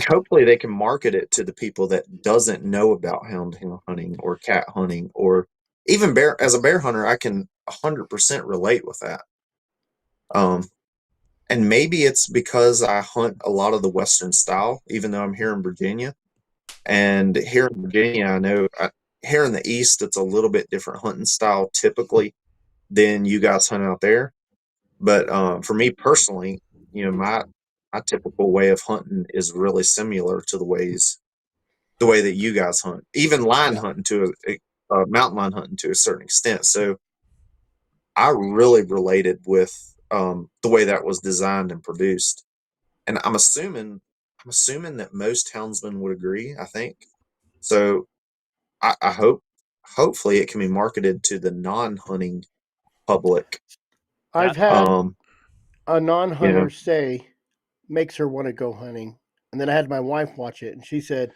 S4: hopefully they can market it to the people that doesn't know about hound hunting or cat hunting, or even bear. As a bear hunter, I can 100% relate with that. And maybe it's because I hunt a lot of the Western style, even though I'm here in Virginia. And here in Virginia, I know here in the East, it's a little bit different hunting style typically than you guys hunt out there. But for me personally, my typical way of hunting is really similar to the way that you guys hunt, even line hunting to mountain lion hunting to a certain extent. So I really related with the way that was designed and produced, and I'm assuming that most houndsmen would agree. I think so. I hopefully it can be marketed to the non-hunting public.
S2: I've had a non-hunter say makes her want to go hunting, and then I had my wife watch it, and she said,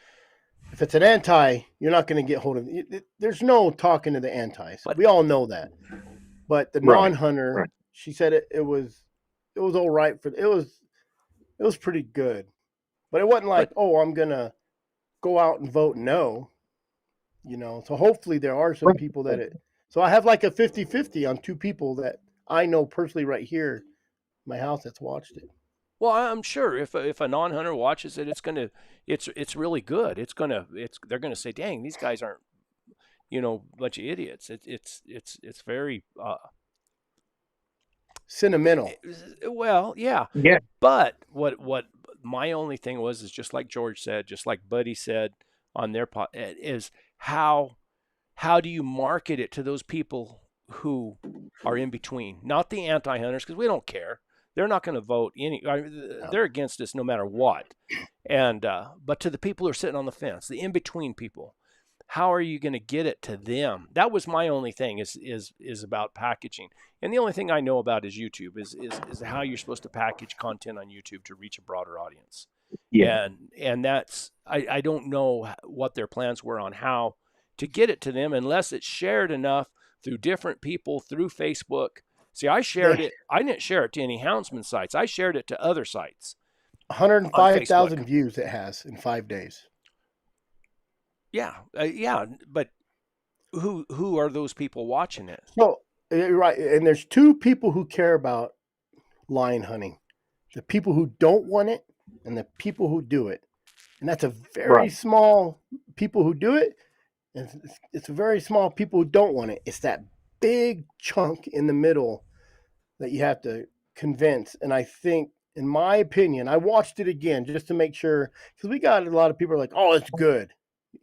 S2: "If it's an anti, you're not going to get hold of it. There's no talking to the antis. We all know that." But the non-hunter, she said it was all right it was pretty good, but it wasn't like, I'm gonna go out and vote no, So hopefully there are some people so I have like a 50-50 on two people that I know personally right here, in my house, that's watched it.
S1: Well, I'm sure if a non-hunter watches it, it's really good. They're gonna say, dang, these guys aren't a bunch of idiots. It's very
S2: sentimental.
S1: Well, yeah. But what my only thing was is just like George said, just like Buddy said on their pod, is how do you market it to those people who are in between, not the anti-hunters, because we don't care. They're not going to vote they're against us no matter what. And but to the people who are sitting on the fence, the in-between people, how are you going to get it to them? That was my only thing is about packaging. And the only thing I know about is YouTube is how you're supposed to package content on YouTube to reach a broader audience.
S4: Yeah.
S1: and that's I don't know what their plans were on how to get it to them unless it's shared enough through different people through Facebook. See, I shared
S2: They
S1: it. I didn't share it to any houndsman sites. I shared it to other sites on Facebook.
S2: 105,000 views it has in 5 days.
S1: Yeah, yeah, but who are those people watching it?
S2: So you're right, and there's two people who care about lion hunting: the people who don't want it and the people who do it. And that's a very
S4: Right.
S2: small people who do it, and it's a very small people who don't want it. It's that big chunk in the middle that you have to convince. And I think, in my opinion, I watched it again just to make sure, because we got a lot of people are like, "Oh, it's good."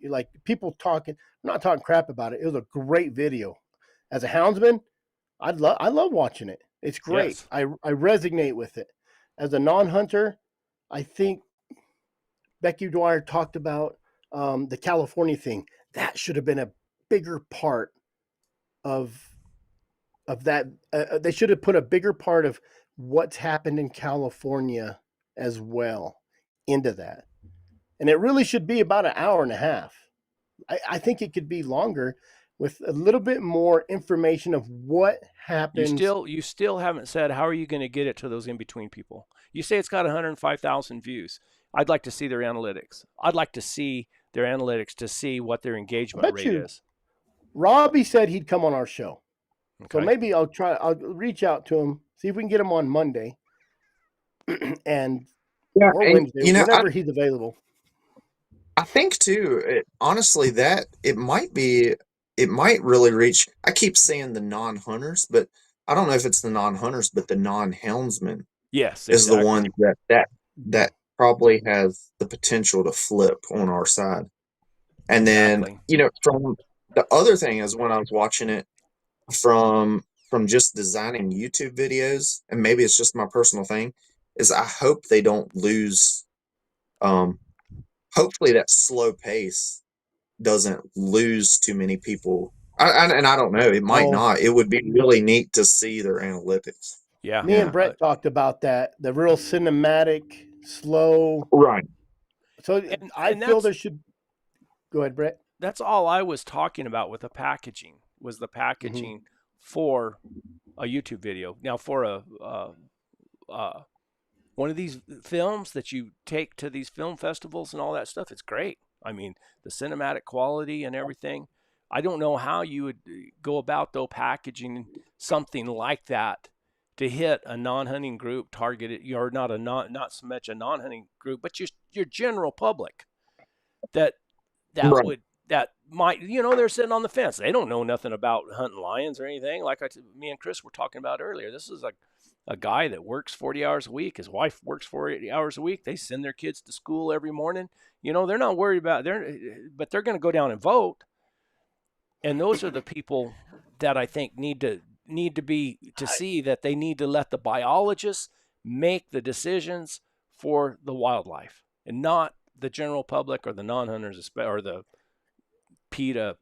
S2: Like people talking, I'm not talking crap about it. It was a great video. As a houndsman, I love watching it. It's great.
S1: Yes.
S2: I resonate with it. As a non-hunter, I think Becky Dwyer talked about the California thing. That should have been a bigger part of that. They should have put a bigger part of what's happened in California as well into that. And it really should be about an hour and a half. I think it could be longer with a little bit more information of what happens.
S1: You still haven't said how are you going to get it to those in between people. You say it's got 105,000 views. I'd like to see their analytics. I'd like to see their analytics to see what their engagement rate is.
S2: Robbie said he'd come on our show.
S1: Okay.
S2: So maybe I'll reach out to him, see if we can get him on Monday and
S4: Yeah.
S2: or
S4: And,
S2: Wednesday, whenever he's available.
S4: I think too, honestly, that it might really reach. I keep saying the non-hunters, but I don't know if it's the non-hunters, but the non-houndsmen
S1: Yes,
S4: is the
S1: exactly.
S4: one that probably has the potential to flip on our side. And
S1: Exactly.
S4: then, from the other thing is when I was watching it from just designing YouTube videos, and maybe it's just my personal thing, is I hope they don't lose. Hopefully that slow pace doesn't lose too many people. And I don't know, it might
S2: No.
S4: not. It would be really neat to see their analytics.
S1: Yeah.
S2: Me and Brett talked about that. The real cinematic, slow.
S4: Right.
S2: So I feel
S1: that's
S2: there should. Go ahead, Brett.
S1: that's all I was talking about with the packaging was the packaging for a YouTube video. Now for a one of these films that you take to these film festivals and all that stuff, it's great. I mean, the cinematic quality and everything. I don't know how you would go about though packaging something like that to hit a non-hunting group targeted. You're not so much a non-hunting group, but your general public that
S4: Right.
S1: that might they're sitting on the fence. They don't know nothing about hunting lions or anything. Like me and Chris were talking about earlier. This is a guy that works 40 hours a week. His wife works 40 hours a week. They send their kids to school every morning. They're not worried about but they're going to go down and vote. And those are the people that I think need to see that they need to let the biologists make the decisions for the wildlife and not the general public or the non-hunters or the PETA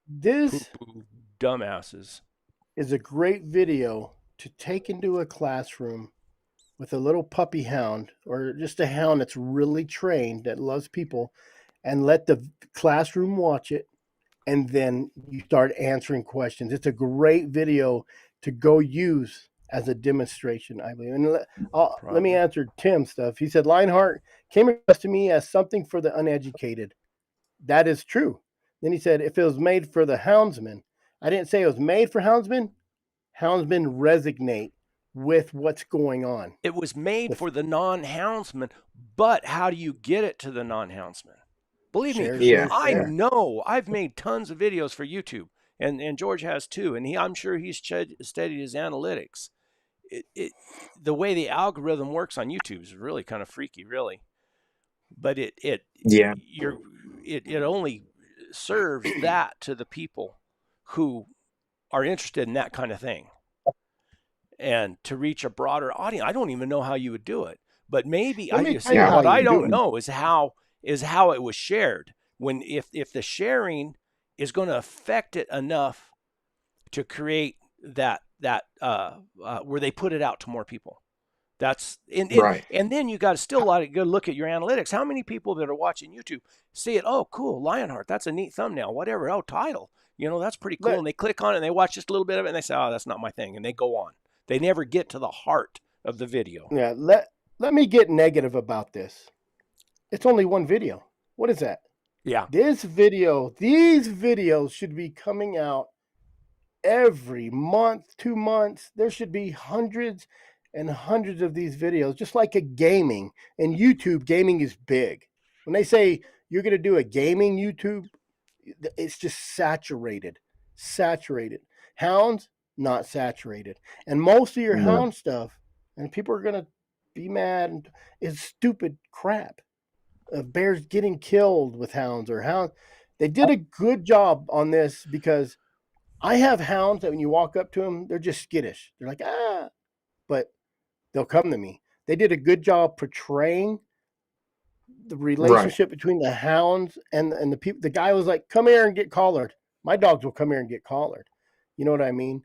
S2: This
S1: poo-poo dumbasses.
S2: is a great video to take into a classroom with a little puppy hound or just a hound that's really trained that loves people, and let the classroom watch it, and then you start answering questions. It's a great video to go use as a demonstration, I believe. And let me answer Tim's stuff. He said Lionheart came across to me as something for the uneducated. That is true. Then he said if it was made for the houndsman, I didn't say it was made for houndsmen. Houndsmen resonate with what's going on.
S1: It was made for the non-houndsman, but how do you get it to the non-houndsman? Believe me,
S4: Yeah.
S1: I know I've made tons of videos for YouTube, and George has too, and I'm sure he's studied his analytics. The way the algorithm works on YouTube is really kind of freaky, really. But it only serves that to the people who are interested in that kind of thing, and to reach a broader audience. I don't even know how you would do it, but maybe what I don't know is how it was shared. If the sharing is going to affect it enough to create that where they put it out to more people. That's
S4: Right.
S1: and then you got to still a good look at your analytics. How many people that are watching YouTube see it? Oh, cool, Lionheart. That's a neat thumbnail. Whatever. Oh, title. That's pretty cool.
S2: Let,
S1: And they click on it and they watch just a little bit of it and they say, oh, that's not my thing. And they go on. They never get to the heart of the video.
S2: yeah, let me get negative about this. It's only one video. What is that?
S1: Yeah.
S2: These videos should be coming out every month, 2 months. There should be hundreds and hundreds of these videos, just like a gaming. And YouTube, gaming is big. When they say you're going to do a gaming YouTube, it's just saturated. Hounds, not saturated. And most of your
S4: No.
S2: hound stuff, and people are going to be mad, is stupid crap. Bears getting killed with hounds or hounds. They did a good job on this because I have hounds that when you walk up to them, they're just skittish. They're like, but they'll come to me. They did a good job portraying the relationship between the hounds and the people. The guy was like, come here and get collared. My dogs will come here and get collared. You know what I mean?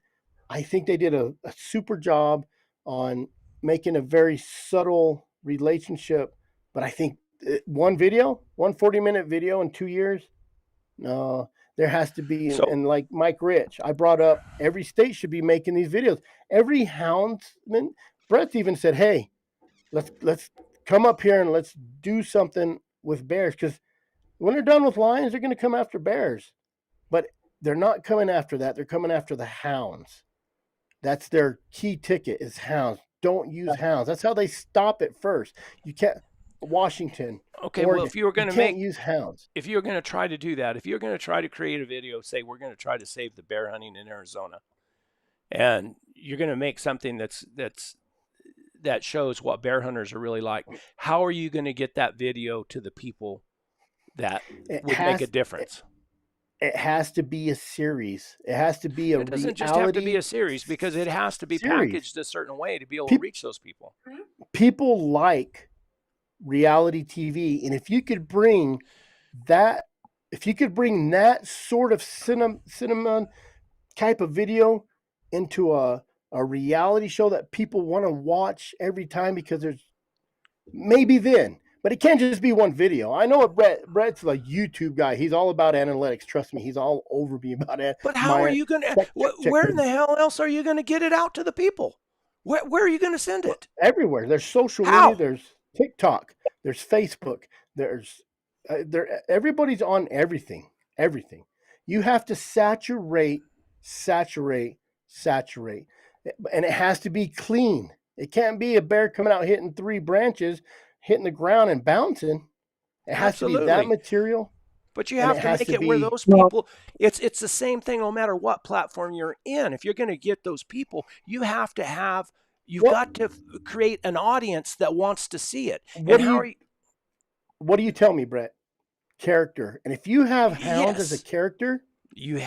S2: I think they did a super job on making a very subtle relationship, but I think one 40-minute video in 2 years, no, there has to be.
S1: So-
S2: and like Mike Rich, I brought up, every state should be making these videos. Every houndsman, Brett even said, hey, let's come up here and let's do something with bears, because when they're done with lions, they're going to come after bears. But they're not coming after that. They're coming after the hounds. That's their key ticket, is hounds. Don't use hounds. That's how they stop it first. You can't. Washington.
S1: Okay,
S2: Oregon,
S1: well, if you were going to
S2: can't use hounds.
S1: if you're going to try to do that, if you're going to try to create a video, say we're going to try to save the bear hunting in Arizona, and you're going to make something that shows what bear hunters are really like, how are you going to get that video to the people that would make a difference?
S2: It has to be a series. It has to be a
S1: It doesn't just have to be a series, because it has to be packaged a certain way to be able to reach those people.
S2: People like reality TV, and if you could bring that sort of cinema type of video into a reality show that people want to watch every time, because there's maybe then, but it can't just be one video. I know Brett's a YouTube guy. He's all about analytics. Trust me, he's all over me about it.
S1: But how are you going to, where in the hell else are you going to get it out to the people? Where are you going to send it?
S2: Everywhere. There's social
S1: How?
S2: media. There's TikTok. There's Facebook. There's everybody's on everything. You have to saturate, and it has to be clean. It can't be a bear coming out hitting 3 branches, hitting the ground and bouncing. It has to be that material.
S1: But you have to make it where those people, it's the same thing no matter what platform you're in. If you're going to get those people, you have to have, you've got to create an audience that wants to see it.
S2: What do you tell me, Brett? Character. And if you have hounds as a character, and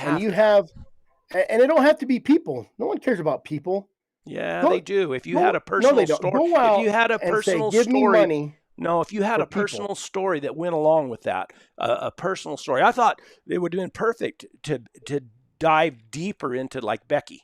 S2: it don't have to be people. No one cares about people.
S1: Yeah, they do. If you had a personal story,
S2: if you had a personal story, give me money.
S1: No, if you had a personal story that went along with that, a personal story. I thought they would have been perfect to dive deeper into, like Becky.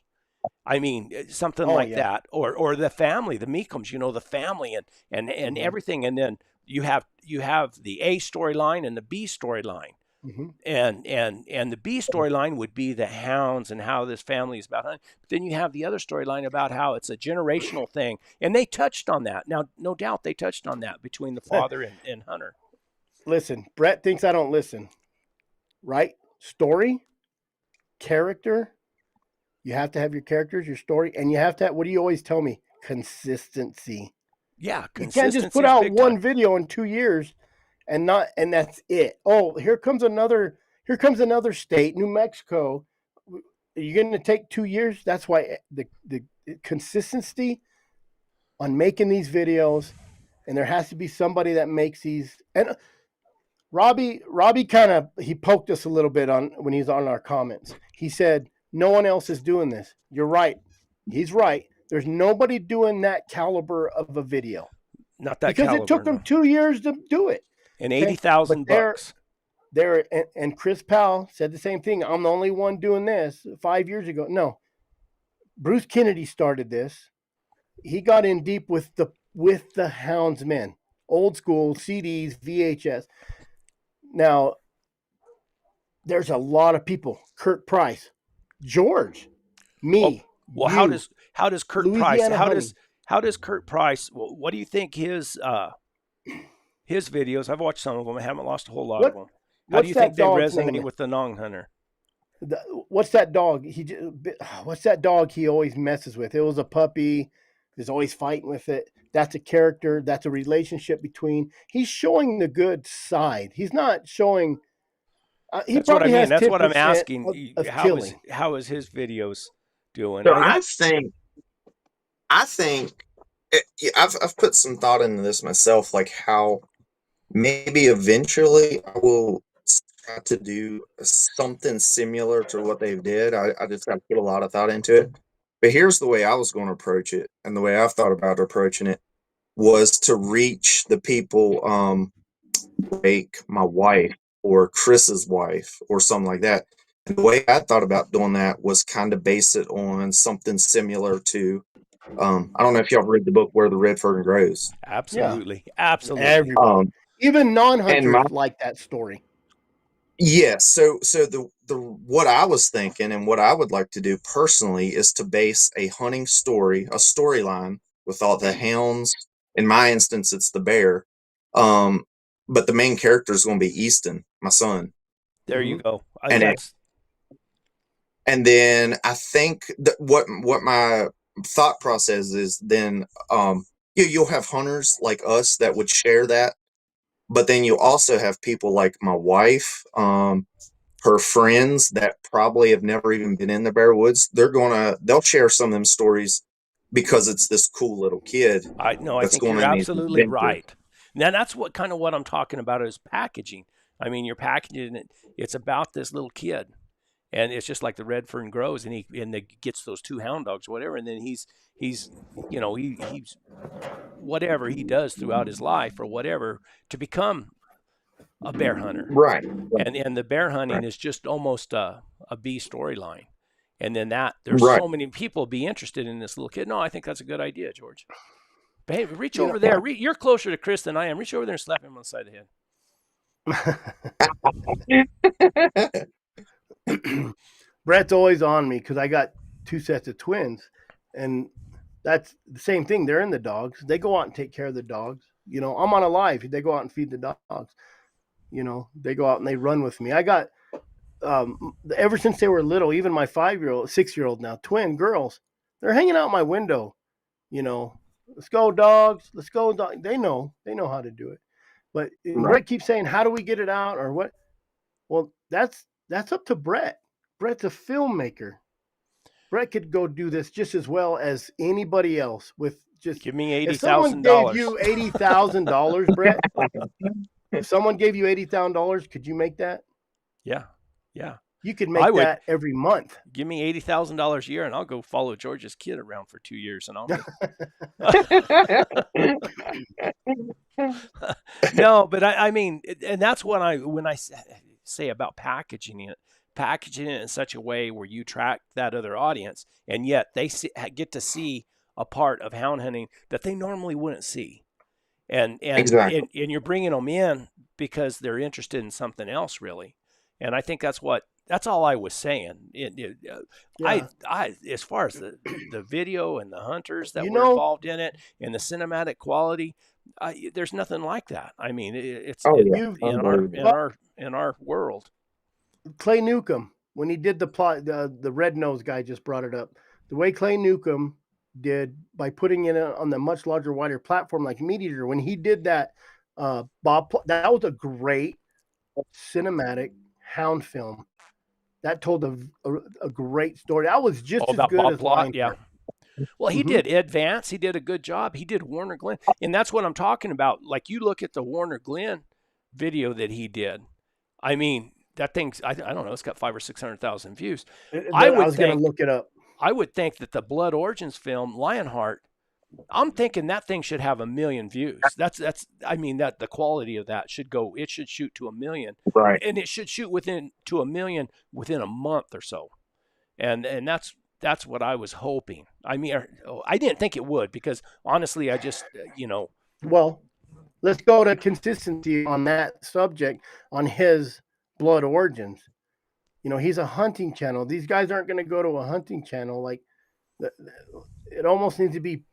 S1: I mean, something like that, or the family, the Meekums, the family and everything, and then you have the A storyline and the B storyline.
S2: Mm-hmm.
S1: And the B storyline would be the hounds and how this family is about hunting. But then you have the other storyline about how it's a generational thing, and they touched on that. Now, no doubt they touched on that between the father and Hunter.
S2: Listen, Brett thinks I don't listen. Right? Story, character. You have to have your characters, your story, and you have to have, what do you always tell me? Consistency.
S1: Yeah,
S2: you can't just put out one video in 2 years and that's it. Oh, here comes another state, New Mexico. You're going to take 2 years. That's why the consistency on making these videos, and there has to be somebody that makes these. And Robbie he poked us a little bit on when he's on our comments. He said no one else is doing this. You're right. He's right. There's nobody doing that caliber of a video.
S1: Not that
S2: because
S1: caliber,
S2: it took them 2 years to do it.
S1: And $80,000.
S2: And Chris Powell said the same thing. I'm the only one doing this 5 years ago. No, Bruce Kennedy started this. he got in deep with the houndsmen, old school CDs, VHS. Now there's a lot of people. Kurt Price, George,
S1: Oh,
S2: me,
S1: well,
S2: you,
S1: how does Kurt Price
S2: Louisiana Honey.
S1: how does Kurt Price? What do you think his videos? I've watched some of them. I haven't lost a whole lot of
S2: What
S1: them. How do
S2: what's
S1: you think
S2: that
S1: they
S2: dog's name?
S1: resonate with the Nong hunter?
S2: What's that dog? What's that dog he always messes with? It was a puppy. He's always fighting with it. That's a character. That's a relationship between. He's showing the good side. He's not showing. He
S1: That's what I
S2: probably
S1: mean.
S2: has
S1: That's what I'm
S2: 10%
S1: asking.
S2: of killing.
S1: How is his videos doing?
S4: So I think I've put some thought into this myself, like how maybe eventually I will try to do something similar to what they did. I just got to put a lot of thought into it. But here's the way I was going to approach it, and the way I've thought about approaching it was to reach the people, like my wife or Chris's wife or something like that. And the way I thought about doing that was kind of base it on something similar to, I don't know if y'all read the book Where the Red Fern Grows.
S2: Yeah,
S1: Absolutely, absolutely.
S2: everybody, even
S4: And my
S2: non-hunters, like that story.
S4: Yeah, so the what I was thinking and what I would like to do personally is to base a hunting story, a storyline with all the hounds. In my instance, it's the bear. Um, but the main character is going to be Easton, my son,
S1: There you
S2: Hmm.
S1: go.
S4: and
S1: That's
S4: and then I think that what my thought process is, then you'll have hunters like us that would share that, but then you also have people like my wife, her friends that probably have never even been in the bear woods. They'll share some of them stories because it's this cool little kid
S1: I no, I
S4: that's
S1: think
S4: going
S1: you're
S4: on these
S1: absolutely
S4: adventures.
S1: right. Now that's what I'm talking about is packaging. I mean, you're packaging it. It's about this little kid, and it's just like the red fern grows, and he gets those two hound dogs, whatever, and then he's he's whatever he does throughout his life or whatever to become a bear hunter,
S4: Right,
S1: and the bear
S4: right,
S1: hunting is just almost a B storyline, and then that there's
S4: right.
S1: so many people be interested in this little kid. No, I think that's a good idea, George. Hey, reach
S2: You
S1: over there. You're closer to Chris than I am. Reach over there and slap him on the side of the
S2: know, Brett's always on me because I got two sets of twins, and that's the same thing. They're in the dogs. They go out and take care of the dogs. I'm on a live. They go out and feed the dogs. They go out and they run with me. I got ever since they were little, even my 5-year-old, 6-year-old now, twin girls, they're hanging out my window. You know, let's go dogs, let's go dog. They know how to do it. But
S4: Right.
S2: Brett keeps saying, "How do we get it out?" or what? Well, that's up to Brett. Brett's a filmmaker. Brett could go do this just as well as anybody else with just
S1: Give me eighty
S2: if someone
S1: thousand
S2: gave
S1: dollars.
S2: you $80,000, Brett, if someone gave you $80,000, could you make that?
S1: Yeah, yeah.
S2: You could
S1: I
S2: make
S1: would
S2: that every month.
S1: give me $80,000 a year, and I'll go follow George's kid around for 2 years, and I'll get. No, but I mean, and that's what when I say about packaging it in such a way where you track that other audience, and yet they get to see a part of hound hunting that they normally wouldn't see, and and
S4: Exactly.
S1: and, and you're bringing them in because they're interested in something else, really, and I think that's all I was saying.
S2: Yeah.
S1: As far as the video and the hunters that
S2: You
S1: were
S2: know,
S1: involved in it and the cinematic quality, there's nothing like that. I mean,
S4: Oh
S1: it
S4: yeah,
S2: you
S4: unbelievable.
S1: in our world.
S2: Clay Newcomb, when he did the plot, the red nose guy just brought it up. The way Clay Newcomb did by putting it on the much larger, wider platform like Meat Eater, when he did that, that was a great cinematic hound film. That told a great story. That was
S1: Oh,
S2: just as
S1: about
S2: good
S1: Bob
S2: as
S1: Plot, yeah.
S2: Lionheart.
S1: Well, he
S2: Hmm.
S1: did Ed Vance. He did a good job. He did Warner Glenn, and that's what I'm talking about. Like you look at the Warner Glenn video that he did. I mean, that thing's I don't know. It's got 500,000 or 600,000 views. I
S2: I
S1: would
S2: was going to
S1: think
S2: look it up.
S1: I would think that the Blood Origins film Lionheart. I'm thinking that thing should have 1 million views. That's I mean that the quality of that should go. It should shoot to 1 million,
S4: Right.
S1: and it should shoot within to 1 million within a month or so. And that's that's what I was hoping. I mean, I didn't think it would, because honestly, I just,
S2: Well, let's go to consistency on that subject, on his blood origins. He's a hunting channel. These guys aren't going to go to a hunting channel. Like, it almost needs to be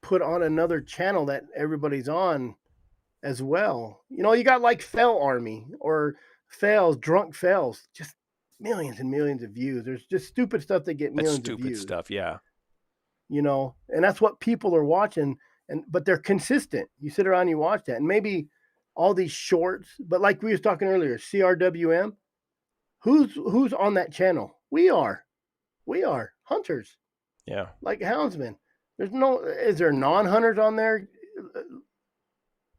S2: put on another channel that everybody's on as well. You got like Fell Army or Fails, Drunk Fails, just millions and millions of views. There's just stupid stuff that get
S1: that's
S2: millions of
S1: stupid
S2: views.
S1: stuff. Yeah.
S2: And that's what people are watching. But they're consistent. You sit around, you watch that, and maybe all these shorts. But like we was talking earlier, CRWM. Who's on that channel? We are hunters.
S1: Yeah.
S2: Like houndsmen. Is there non-hunters on there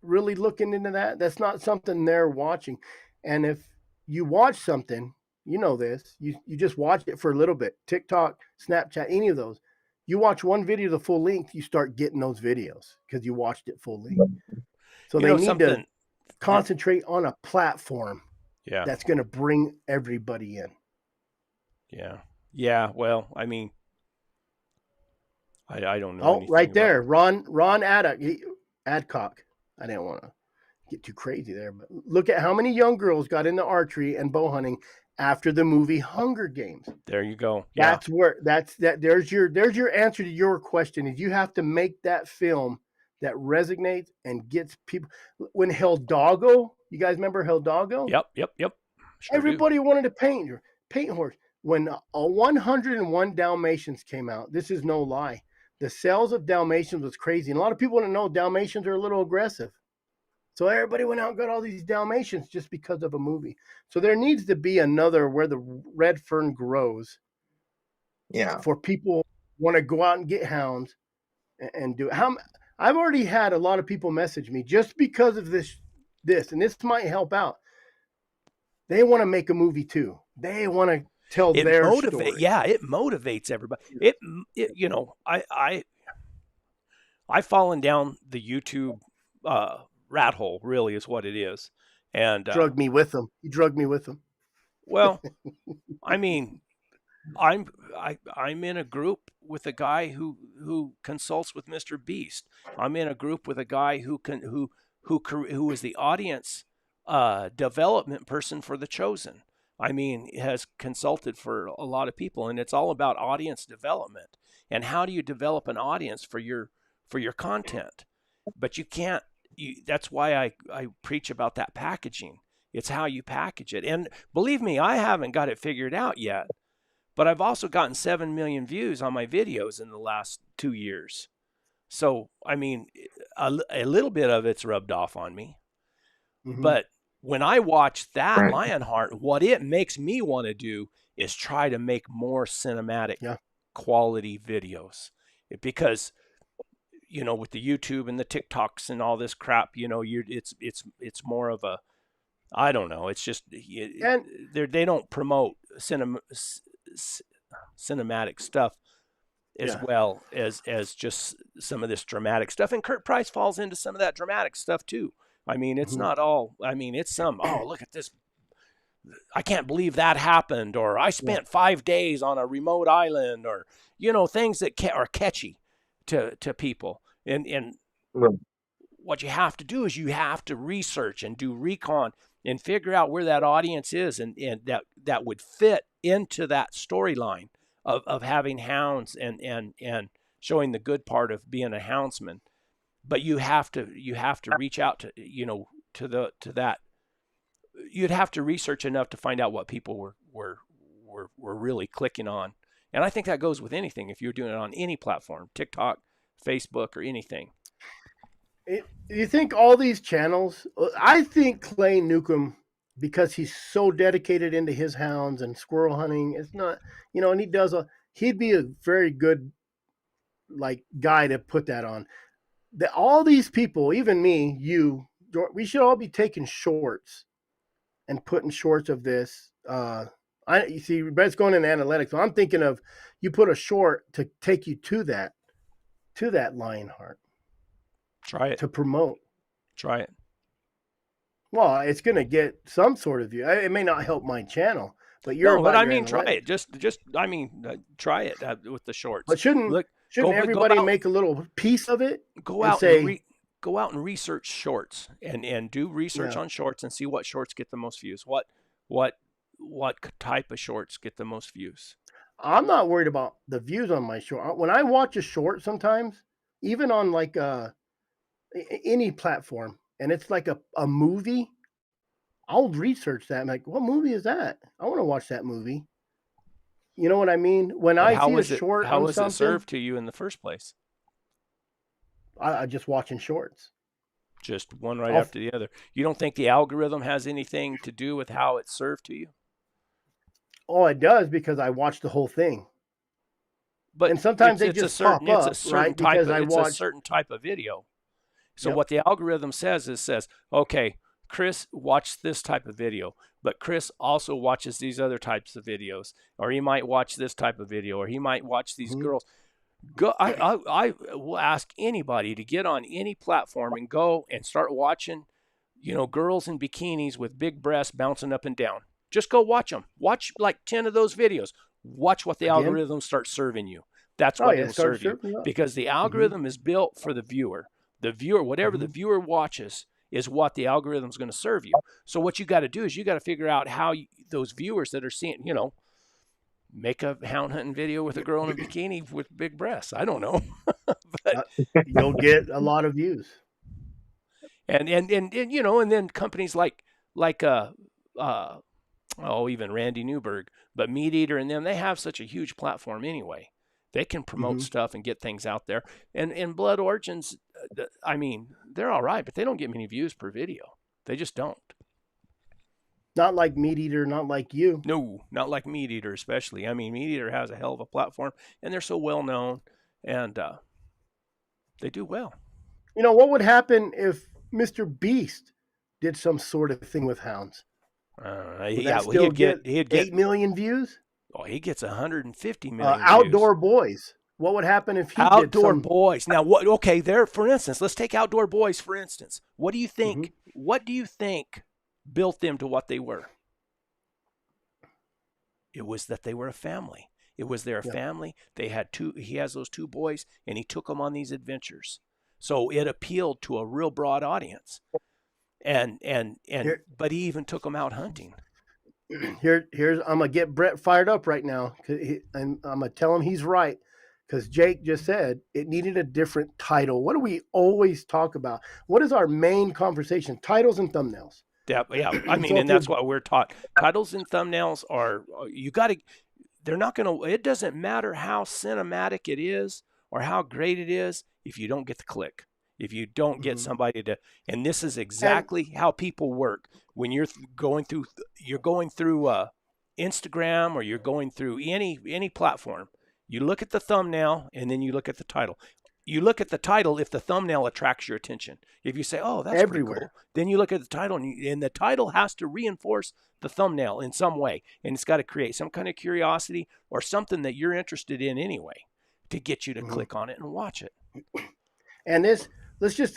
S2: really looking into that? That's not something they're watching. And if you watch something, this, you just watch it for a little bit. TikTok, Snapchat, any of those. You watch one video the full length, you start getting those videos because you watched it full length. So they need to concentrate on a platform that's going to bring everybody in.
S1: Yeah. Yeah. Well, I mean, I don't know.
S2: Oh, right there. Ron Adcock. I didn't want to get too crazy there, but look at how many young girls got into archery and bow hunting after the movie Hunger Games.
S1: There you go. Yeah.
S2: There's your answer to your question. Is you have to make that film that resonates and gets people. When Hidalgo, you guys remember Hidalgo?
S1: Yep. Sure
S2: Everybody wanted to paint horse. When a 101 Dalmatians came out, this is no lie, the sales of Dalmatians was crazy. And a lot of people want to know Dalmatians are a little aggressive. So everybody went out and got all these Dalmatians just because of a movie. So there needs to be another Where the Red Fern Grows.
S4: Yeah.
S2: For people who want to go out and get hounds and do it. I've already had a lot of people message me just because of this, and this might help out. They want to make a movie too. They want to tell their story.
S1: Yeah, it motivates everybody. I've fallen down the YouTube rat hole, really, is what it is. And
S2: drug me with them. You drug me with them.
S1: Well, I mean, I'm in a group with a guy who consults with Mr. Beast. I'm in a group with a guy who is the audience development person for The Chosen. I mean, has consulted for a lot of people, and it's all about audience development. And how do you develop an audience for your content? But you can't. That's why I preach about that packaging. It's how you package it. And believe me, I haven't got it figured out yet. But I've also gotten 7 million views on my videos in the last 2 years. So, I mean, a little bit of it's rubbed off on me. Mm-hmm. But when I watch that Lionheart, what it makes me want to do is try to make more cinematic quality videos. Because, with the YouTube and the TikToks and all this crap, it's more of a, I don't know. It's just, they don't promote cinematic stuff as well as just some of this dramatic stuff. And Kurt Price falls into some of that dramatic stuff too. I mean, it's not all, it's some, look at this. I can't believe that happened. Or I spent 5 days on a remote island, or, things that are catchy to people. And what you have to do is you have to research and do recon and figure out where that audience is, and that would fit into that storyline of having hounds and showing the good part of being a houndsman. But you have to reach out to that. You'd have to research enough to find out what people were really clicking on. And I think that goes with anything. If you're doing it on any platform, TikTok, Facebook, or anything.
S2: You think all these channels, I think Clay Newcomb, because he's so dedicated into his hounds and squirrel hunting, it's not, and he'd be a very good guy to put that on. All these people, even me, we should all be taking shorts and putting shorts of this. You see, Brett's going into analytics. So I'm thinking of, you put a short to take you to that Lionheart.
S1: Try it.
S2: To promote.
S1: Try it.
S2: Well, it's going to get some sort of view. It may not help my channel, But you're
S1: No, but
S2: about
S1: I
S2: your
S1: mean, try
S2: analytics.
S1: it. Just I mean, try it with the shorts.
S2: But shouldn't
S1: Look,
S2: everybody
S1: out,
S2: make a little piece of it
S1: go
S2: and
S1: out and
S2: say,
S1: go out and research shorts and do research
S2: yeah,
S1: on shorts and see what shorts get the most views. What type of shorts get the most views?
S2: I'm not worried about the views on my short. When I watch a short sometimes, even on like any platform, and it's like a movie, I'll research that. I'm like, what movie is that? I want to watch that movie. You know what I mean? When
S1: But
S2: I see a short
S1: how
S2: on
S1: is it
S2: something,
S1: served to you in the first place?
S2: I just watching shorts.
S1: Just one right
S2: I'll,
S1: after the other. You don't think the algorithm has anything to do with how it's served to you?
S2: oh, it does because I watch the whole thing.
S1: But
S2: And sometimes they just pop up, right? Because I
S1: it's a
S2: watched.
S1: certain type of video. So
S2: Yep.
S1: what the algorithm says, okay, Chris watched this type of video, but Chris also watches these other types of videos, or he might watch this type of video, or he might watch these
S2: Mhm.
S1: girls. I will ask anybody to get on any platform and go and start watching, girls in bikinis with big breasts bouncing up and down. Just go watch them. Watch like 10 of those videos. Watch what the
S2: Again?
S1: algorithm starts serving you. That's
S2: Oh
S1: what
S2: yeah,
S1: it'll
S2: start
S1: serve you,
S2: surfing up.
S1: because the
S2: Mhm.
S1: algorithm is built for the viewer. The viewer, whatever the
S2: Mhm.
S1: viewer watches, is what the algorithm is going to serve you. So what you got to do is you got to figure out how those viewers that are seeing, make a hound hunting video with a girl in a bikini with big breasts. I don't know, but
S2: You'll get a lot of views.
S1: and and then companies like even Randy Newberg, but Meat Eater and them, they have such a huge platform anyway. They can promote
S2: Mhm.
S1: stuff and get things out there. And Blood Origins, I mean, they're all right, but they don't get many views per video. They just don't.
S2: Not like Meat Eater, not like you.
S1: No, not like Meat Eater, especially. I mean, Meat Eater has a hell of a platform, and they're so well known, and they do well.
S2: You know what would happen if Mr. Beast did some sort of thing with hounds? Would
S1: Yeah,
S2: that
S1: well,
S2: still get
S1: he'd get
S2: 8 million views?
S1: oh, he gets 150 million views.
S2: Outdoor Boys. What would happen if he did
S1: Outdoor
S2: some?
S1: Boys. Now, what? Okay, there. For instance, let's take Outdoor Boys. For instance, what do you think?
S2: Mhm.
S1: What do you think built them to what they were? It was that they were a family. It was their
S2: Yeah.
S1: family. They had two. He has those two boys, and he took them on these adventures. So it appealed to a real broad audience. And
S2: Here-
S1: but he even took them out hunting.
S2: Here's I'm gonna get Brett fired up right now, and I'm gonna tell him he's right, because Jake just said it needed a different title. What do we always talk about? What is our main conversation? Titles and thumbnails.
S1: Yeah. I mean,
S2: So
S1: and that's what we're taught. Titles and thumbnails are you got to. They're not going to. It doesn't matter how cinematic it is or how great it is if you don't get the click. If you don't get
S2: Mhm.
S1: somebody to, and this is exactly how people work when going through Instagram, or you're going through any platform. You look at the thumbnail and then you look at the title. You look at the title if the thumbnail attracts your attention. If you say, "Oh, that's pretty
S2: Everywhere.
S1: cool," then you look at the title, and the title has to reinforce the thumbnail in some way, and it's got to create some kind of curiosity or something that you're interested in anyway to get you to
S2: Mhm.
S1: click on it and watch it.
S2: And this this
S1: And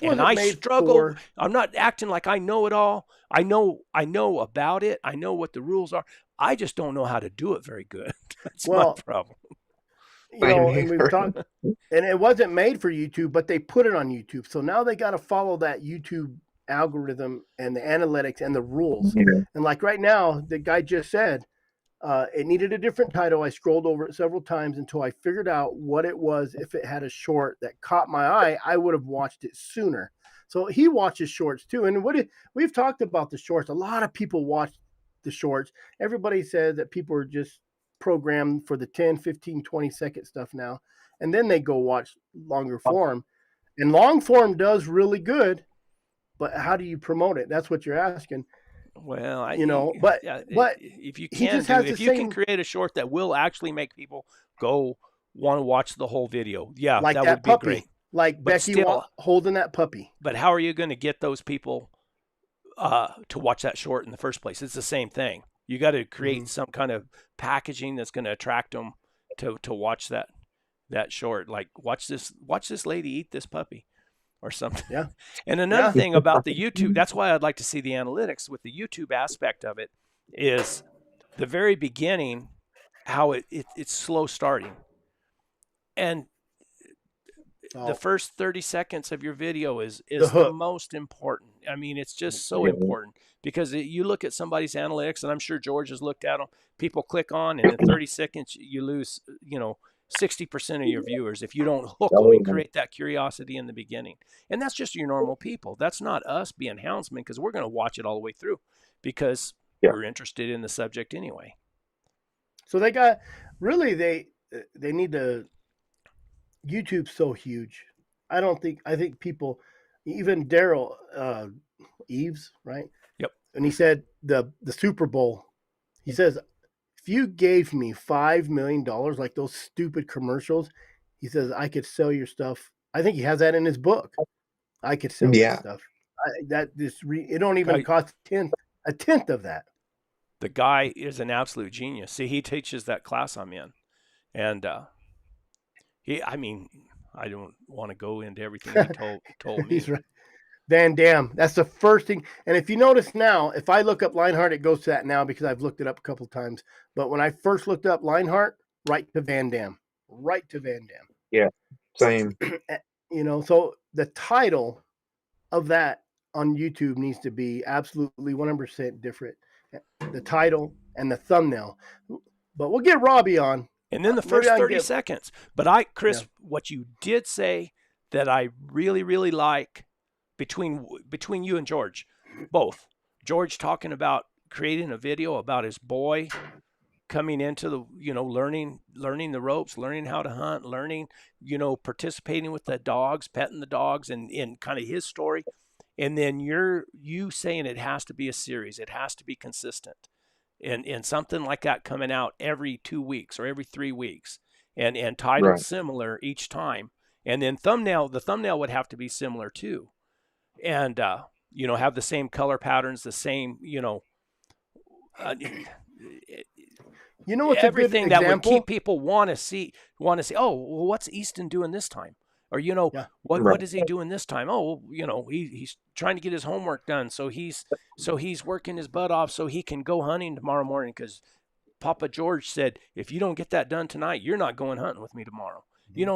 S2: wasn't
S1: I
S2: made
S1: struggle.
S2: for.
S1: I'm not acting like I know it all. I know about it. I know what the rules are. I just don't know how to do it very good. That's
S2: Well,
S1: my problem.
S2: And we've talked, and it wasn't made for YouTube, but they put it on YouTube. So now they got to follow that YouTube algorithm and the analytics and the rules.
S4: Yeah.
S2: And like right now, the guy just said it needed a different title. I scrolled over it several times until I figured out what it was. If it had a short that caught my eye, I would have watched it sooner. So he watches shorts too. And we've talked about the shorts. A lot of people watch the shorts. Everybody says that people are just programmed for the 10, 15, 20-second stuff now. And then they go watch longer form. And long form does really good. But how do you promote it? That's what you're asking.
S1: Well,
S2: But
S1: if you
S2: he
S1: can
S2: just has the
S1: if you can
S2: same,
S1: create a short that will actually make people go want to watch the whole video, yeah,
S2: like
S1: that
S2: that
S1: would be
S2: puppy,
S1: great.
S2: like
S1: But
S2: Becky
S1: still,
S2: holding that puppy.
S1: but how are you going to get those people to watch that short in the first place? It's the same thing. You got to create some kind of packaging that's going to attract them to watch that short. Like watch this lady eat this puppy or something.
S2: Yeah.
S1: And another thing about the YouTube, that's why I'd like to see the analytics with the YouTube aspect of it, is the very beginning, how it's slow starting. And the
S2: Oh,
S1: first 30 seconds of your video
S2: the
S1: is the
S2: hook.
S1: most important. I mean, it's just so
S4: Yeah.
S1: important because you look at somebody's analytics, and I'm sure George has looked at them. People click on, and in 30 seconds, you lose, 60% of your viewers if you don't hook them and
S4: Oh,
S1: create that curiosity in the beginning. And that's just your normal people. That's not us being houndsmen, because we're going to watch it all the way through because
S4: yeah.
S1: we're interested in the subject anyway.
S2: So they got really they need to. YouTube's so huge. I think people, even Daryl Eves, right?
S1: Yep.
S2: And he said the Super Bowl. He says if you gave me $5 million like those stupid commercials, he says I could sell your stuff. I think he has that in his book. I could sell your
S4: Yeah.
S2: stuff. It don't even
S1: Guy,
S2: cost a tenth of that.
S1: the guy is an absolute genius. See, he teaches that class I'm in, and I mean, I don't want to go into everything he told
S2: He's
S1: me.
S2: right. Van Dam. That's the first thing. And if you notice now, if I look up Lionheart, it goes to that now because I've looked it up a couple of times. But when I first looked up Lionheart, right to Van Dam. Right to Van
S4: Yeah. Same.
S2: Dam. So the title of that on YouTube needs to be absolutely 100% different. The title and the thumbnail. But we'll get Robbie on.
S1: And then the
S2: Maybe
S1: first
S2: I can
S1: 30
S2: get
S1: seconds. But Chris,
S2: yeah.
S1: what you did say that I really, really like between you and George, both. George talking about creating a video about his boy coming into the, learning the ropes, learning how to hunt, learning, participating with the dogs, petting the dogs, and in kind of his story. And then you saying it has to be a series, it has to be consistent, and something like that coming out every 2 weeks or every 3 weeks, and titled
S4: Right.
S1: similar each time. And then the thumbnail would have to be similar too, and have the same color patterns, the same, uh,
S2: What's a good
S1: everything that would keep
S2: example?
S1: people want to see. Oh, well, what's Easton doing this time? Or
S2: Yeah.
S1: what
S4: Right.
S1: is he doing this time? Oh, he's trying to get his homework done, so he's working his butt off so he can go hunting tomorrow morning, because Papa George said if you don't get that done tonight, you're not going hunting with me tomorrow.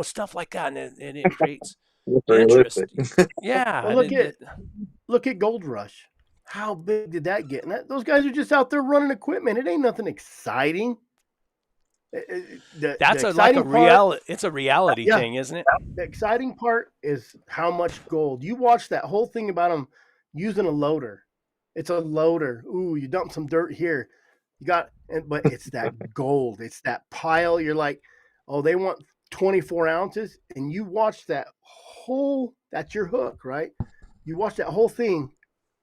S1: Stuff like that, and it creates
S4: That's
S1: interest.
S4: realistic.
S1: Yeah,
S2: Well, look at Gold Rush. How big did that get? And those guys are just out there running equipment. It ain't nothing exciting. The
S1: that's like a
S2: exciting part,
S1: reality. It's a reality
S2: yeah,
S1: thing, isn't it?
S2: the exciting part is how much gold. You watch that whole thing about them using a loader. It's a loader. Ooh, you dump some dirt here. But it's that gold. It's that pile. You're like, oh, they want 24 ounces. And you watch that's your hook, right? You watch that whole thing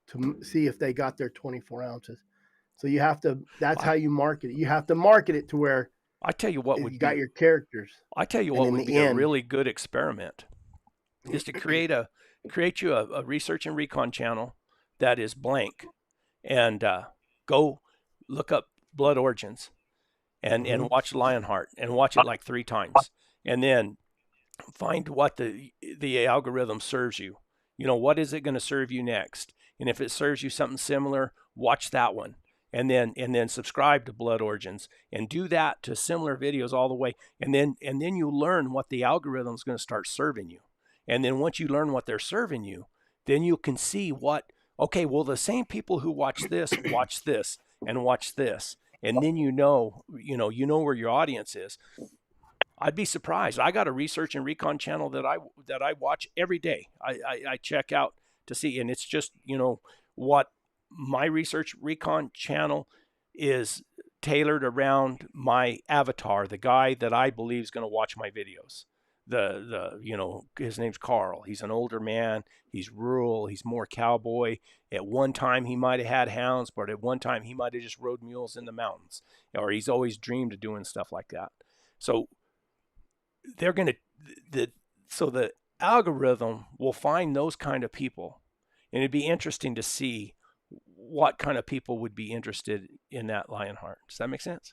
S2: to see if they got their 24 ounces. So that's how you market it. You have to market it to where
S1: I tell you what
S2: you
S1: would
S2: got
S1: be
S2: your characters.
S1: I tell you
S2: And
S1: what
S2: in
S1: would
S2: the
S1: be a
S2: end,
S1: really good experiment is to create you a research and recon channel that is blank, and go look up Blood Origins and watch Lionheart and watch it like 3 times, and then find what the algorithm serves you. What is it going to serve you next? And if it serves you something similar, watch that one. And then subscribe to Blood Origins and do that to similar videos all the way. And then you learn what the algorithm is going to start serving you. And then once you learn what they're serving you, then you can see okay, well, the same people who watch this, and watch this. And then you know where your audience is. I'd be surprised. I got a research and recon channel that I watch every day. I check out to see, and it's just what my research recon channel is tailored around my avatar, the guy that I believe is going to watch my videos. His name's Carl. He's an older man. He's rural. He's more cowboy. At one time he might have had hounds, but at one time he might have just rode mules in the mountains, or he's always dreamed of doing stuff like that. So they're going to the algorithm will find those kind of people, and it'd be interesting to see what kind of people would be interested in that Lionheart. Does that make sense?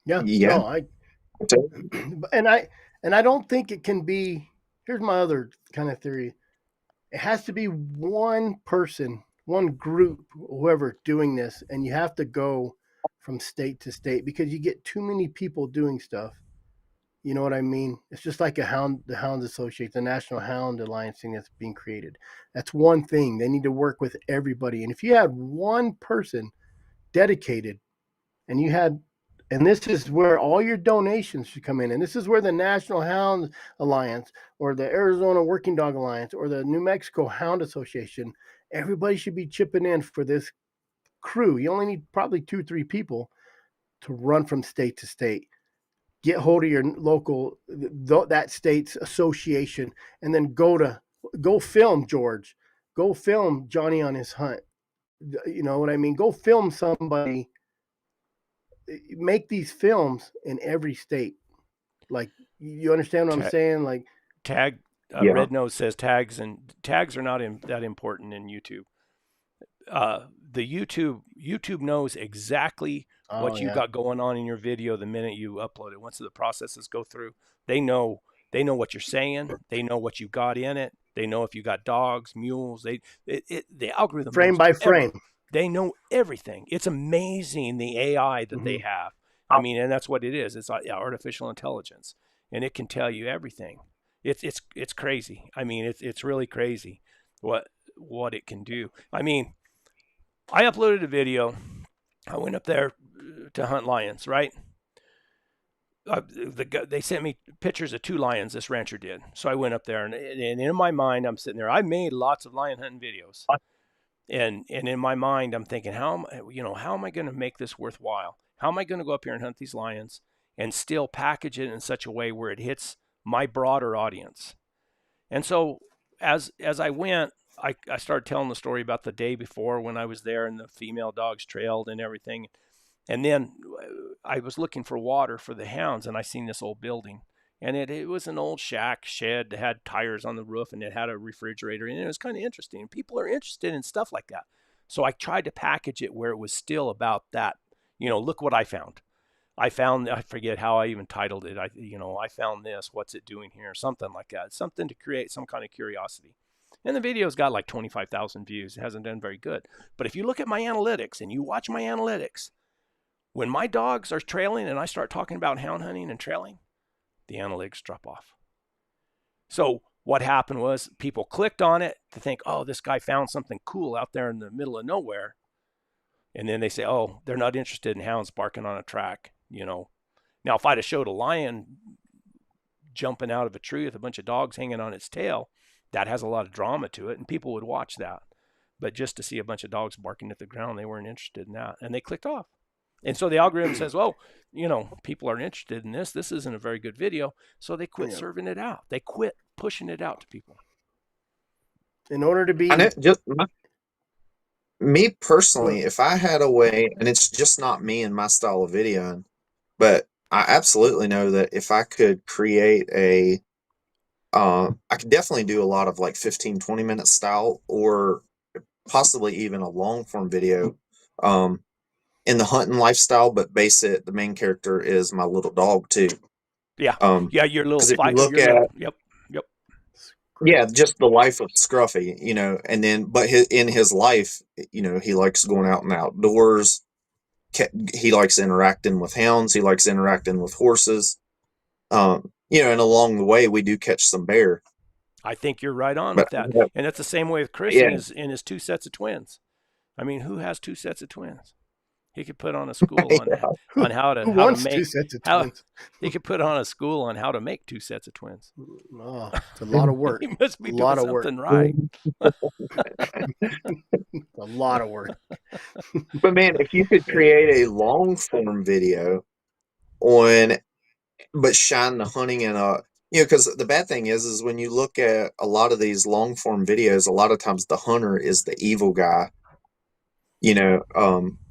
S2: Yeah.
S4: Yeah.
S2: No, and I don't think it can be. Here's my other kind of theory. It has to be one person, one group, whoever doing this, and you have to go from state to state because you get too many people doing stuff. You know what I mean? It's just like the Hounds Association, the National Hound Alliance thing that's being created. That's one thing. They need to work with everybody. And if you had one person dedicated and this is where all your donations should come in. And this is where the National Hound Alliance or the Arizona Working Dog Alliance or the New Mexico Hound Association, everybody should be chipping in for this crew. You only need probably 2-3 people to run from state to state. Get hold of your local, that state's association, and then go film George. Go film Johnny on his hunt. You know what I mean? Go film somebody. Make these films in every state. Like, you understand what I'm saying? Like,
S1: tag
S4: Yeah.
S1: Red Nose says tags are not that important in YouTube. The YouTube knows exactly what you got going on in your video the minute you upload it. Once the processes go through, they know what you're saying. They know what you got in it. They know if you got dogs, mules. The algorithm
S2: frame by frame.
S1: They know everything. It's amazing the AI that they have. I mean, and that's what it is. It's artificial intelligence, and it can tell you everything. It's crazy. I mean, it's really crazy what it can do. I mean, I uploaded a video. I went up there to hunt lions, right? They sent me pictures of 2 lions, this rancher did. So I went up there, and in my mind, I'm sitting there. I made lots of lion hunting videos. And in my mind, I'm thinking, how am I going to make this worthwhile? How am I going to go up here and hunt these lions and still package it in such a way where it hits my broader audience? And so as I went, I started telling the story about the day before when I was there and the female dogs trailed and everything. And then I was looking for water for the hounds, and I seen this old building. And it was an old shack shed that had tires on the roof, and it had a refrigerator, and it was kind of interesting. People are interested in stuff like that. So I tried to package it where it was still about that. Look what I found. I forget how I even titled it. I found this, what's it doing here? Something like that. Something to create some kind of curiosity. And the video's got like 25,000 views. It hasn't done very good. But if you look at my analytics and you watch my analytics, when my dogs are trailing and I start talking about hound hunting and trailing, the analytics drop off. So what happened was people clicked on it to think, oh, this guy found something cool out there in the middle of nowhere. And then they say, oh, they're not interested in hounds barking on a track, Now, if I'd have showed a lion jumping out of a tree with a bunch of dogs hanging on its tail, that has a lot of drama to it, and people would watch that. But just to see a bunch of dogs barking at the ground, they weren't interested in that, and they clicked off. And so the algorithm says, well, people aren't interested in this. This isn't a very good video. So they quit serving it out. They quit pushing it out to people.
S2: In order to be...
S4: I know, me personally, if I had a way, and it's just not me and my style of videoing, but I absolutely know that if I could create I could definitely do a lot of like 15, 20-minute style, or possibly even a long form video in the hunting lifestyle, but the main character is my little dog too.
S1: Yeah. Your little
S4: fight. Yep. Yeah, just the life of Scruffy, and then, but in his life, he likes going out and outdoors. He likes interacting with hounds. He likes interacting with horses. And along the way, we do catch some bear.
S1: I think you're right on with that. And that's the same way with Chris in his 2 sets of twins. I mean, who has 2 sets of twins? He could put on a school on how to make
S2: 2 sets of twins.
S1: He could put on a school on how to make 2 sets of twins.
S2: Oh, it's a lot of work.
S1: He must be doing something right.
S2: A lot of work.
S4: But man, if you could create a long form video but shine the hunting in because the bad thing is when you look at a lot of these long form videos, a lot of times the hunter is the evil guy.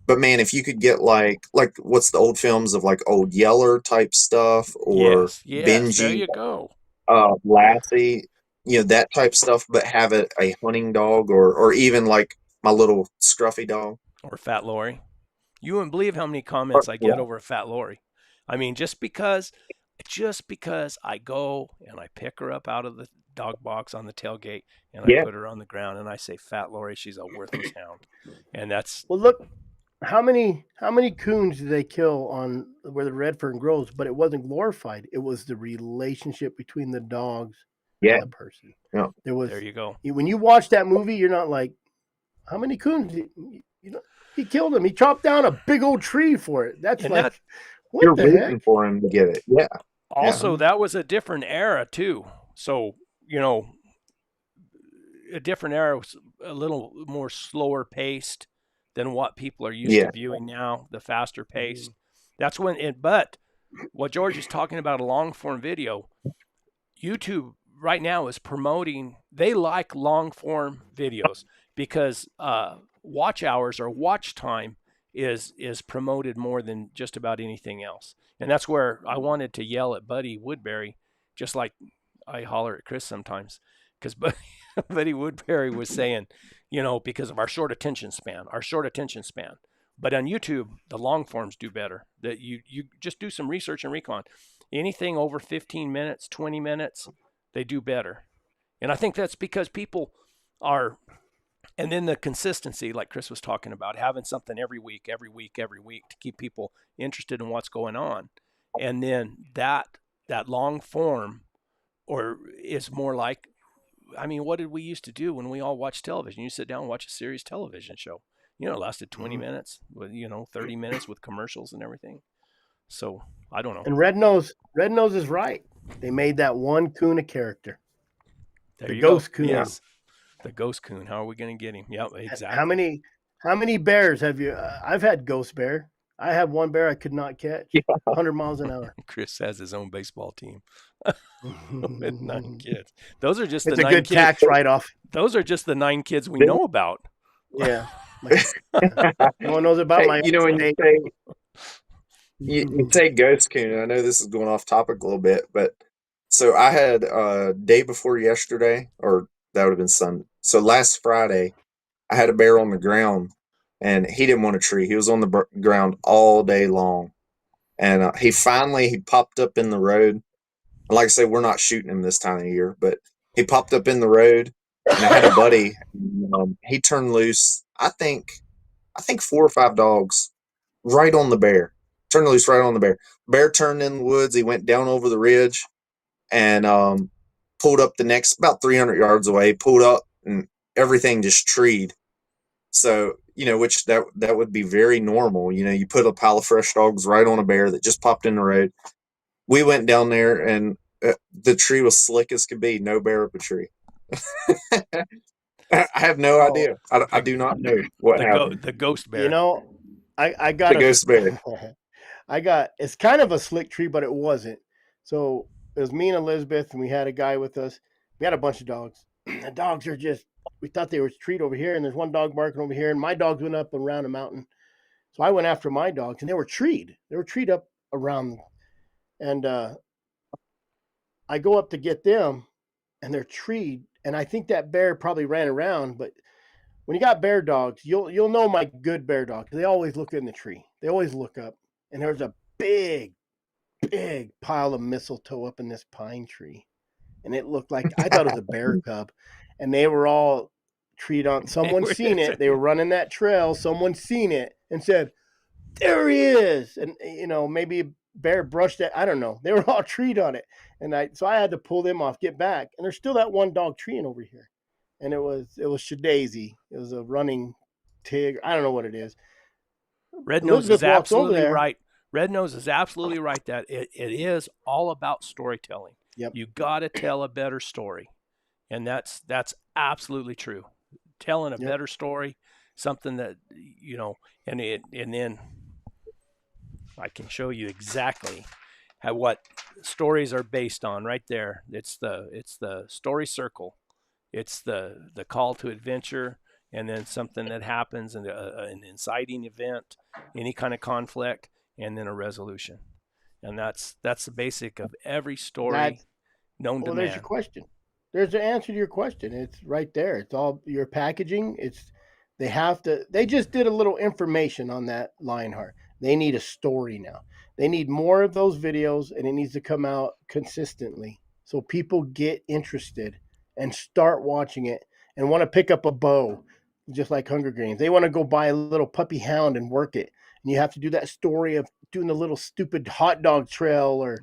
S4: But man, if you could get like what's the old films of like Old Yeller type stuff, or
S1: Benji, there you go,
S4: Lassie, that type stuff, but have it a hunting dog, or even like my little Scruffy dog,
S1: or Fat Lori. You wouldn't believe how many comments I get over a Fat Lori. I mean, just because I go and I pick her up out of the dog box on the tailgate and I put her on the ground and I say, Fat Lori, she's a worthless hound. And that's...
S2: Well, look how many coons did they kill on where the red fern grows? But it wasn't glorified. It was the relationship between the dogs
S4: Yeah.
S2: and the person.
S4: Yeah.
S2: There was
S1: There you go.
S2: when you watch that movie, you're not like, how many coons? He killed him. He chopped down a big old tree for it. That's
S1: And
S2: like,
S1: that
S2: what
S4: You're
S2: the
S4: rooting
S2: heck?
S4: for him to get it. Yeah.
S1: also that was a different era too. So, a different era was a little more slower paced than what people are used
S4: Yeah.
S1: to viewing now, the faster paced. That's when it, but what George is talking about, a long form video, YouTube right now is promoting, they like long form videos because watch hours or watch time is promoted more than just about anything else. And that's where I wanted to yell at Buddy Woodbury, just like I holler at Chris sometimes, because Buddy Woodbury was saying, because of our short attention span. But on YouTube, the long forms do better. That you just do some research and recon. Anything over 15 minutes, 20 minutes, they do better. And I think that's because people are, and then the consistency, like Chris was talking about, having something every week to keep people interested in what's going on. And then that long form or is more like, I mean, what did we used to do when we all watched television? You sit down and watch a series television show. It lasted 20 minutes with, 30 minutes with commercials and everything. So I don't know.
S2: And Red Nose is right. They made that one coon a character.
S1: There
S2: the
S1: you
S2: ghost
S1: go.
S2: coon.
S1: Yes. The ghost coon. How are we going to get him? Yep, exactly.
S2: How many bears have you? I've had ghost bear. I had one bear I could not catch. 100 miles an hour.
S1: Chris has his own baseball team with 9 kids. Those are just
S2: it's
S1: the
S2: a
S1: 9
S2: good
S1: kids.
S2: tax write-off.
S1: Those are just the 9 kids we know about.
S2: Yeah. No one knows about my.
S4: When you say ghost coon, I know this is going off topic a little bit, but so I had day before yesterday, or that would have been Sunday. So last Friday, I had a bear on the ground, and he didn't want a tree. He was on the ground all day long, and he popped up in the road. Like I said, we're not shooting him this time of year, but he popped up in the road, and I had a buddy. He turned loose. I think 4 or 5 dogs right on the bear. Turned loose right on the bear. Bear turned in the woods. He went down over the ridge and pulled up the next about 300 yards away. Pulled up and everything just treed. So which that would be very normal. You put a pile of fresh dogs right on a bear that just popped in the road. We went down there and the tree was slick as could be. No bear up a tree. I have no idea. I do not know what happened.
S1: The ghost bear.
S2: I got
S4: the ghost bear.
S2: It's kind of a slick tree, but it wasn't. So it was me and Elizabeth, and we had a guy with us. We had a bunch of dogs. The dogs are we thought they were treed over here, and there's one dog barking over here, and my dogs went up around a mountain. So I went after my dogs, and they were treed. They were treed up around, and I go up to get them, and they're treed. And I think that bear probably ran around, but when you got bear dogs, you'll know my good bear dogs. They always look in the tree. They always look up. And there's a big pile of mistletoe up in this pine tree. And it looked like, I thought it was a bear cub. And they were all treed on. Someone seen it. They were running that trail. Someone seen it and said, there he is. And, maybe a bear brushed it. I don't know. They were all treed on it. And so I had to pull them off, get back. And there's still that one dog treeing over here. And it was Shadazy. It was a running tig. I don't know what it is.
S1: Red Nose is absolutely right. Red Nose is absolutely right that it is all about storytelling.
S2: Yep.
S1: You got to tell a better story. And that's absolutely true. Telling a better story, something that, and then I can show you exactly what stories are based on right there. It's the story circle. It's the call to adventure, and then something that happens, and an inciting event, any kind of conflict, and then a resolution. And that's the basic of every story known to man.
S2: There's your question. There's the answer to your question. It's right there. It's all your packaging. They just did a little information on that Lionheart. They need a story now. They need more of those videos, and it needs to come out consistently so people get interested and start watching it and want to pick up a bow. just like Hunger Games. They want to go buy a little puppy hound and work it. And you have to do that story of doing the little stupid hot dog trail, or,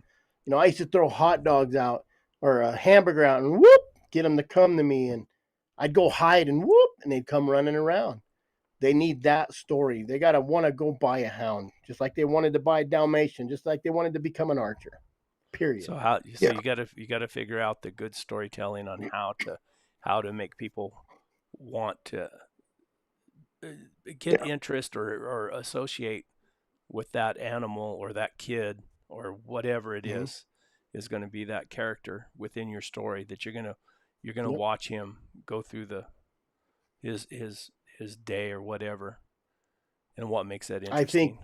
S2: I used to throw hot dogs out or a hamburger out and whoop, get them to come to me. And I'd go hide and whoop, and they'd come running around. They need that story. They got to want to go buy a hound, just like they wanted to buy a Dalmatian, just like they wanted to become an archer. Period.
S1: So
S4: Yeah.
S1: you gotta figure out the good storytelling on how to make people want to get interest or associate with that animal or that kid or whatever it
S2: Mhm.
S1: is going to be that character within your story that you're gonna
S2: Yep.
S1: watch him go through his day or whatever, and what makes that
S2: I think
S1: interesting.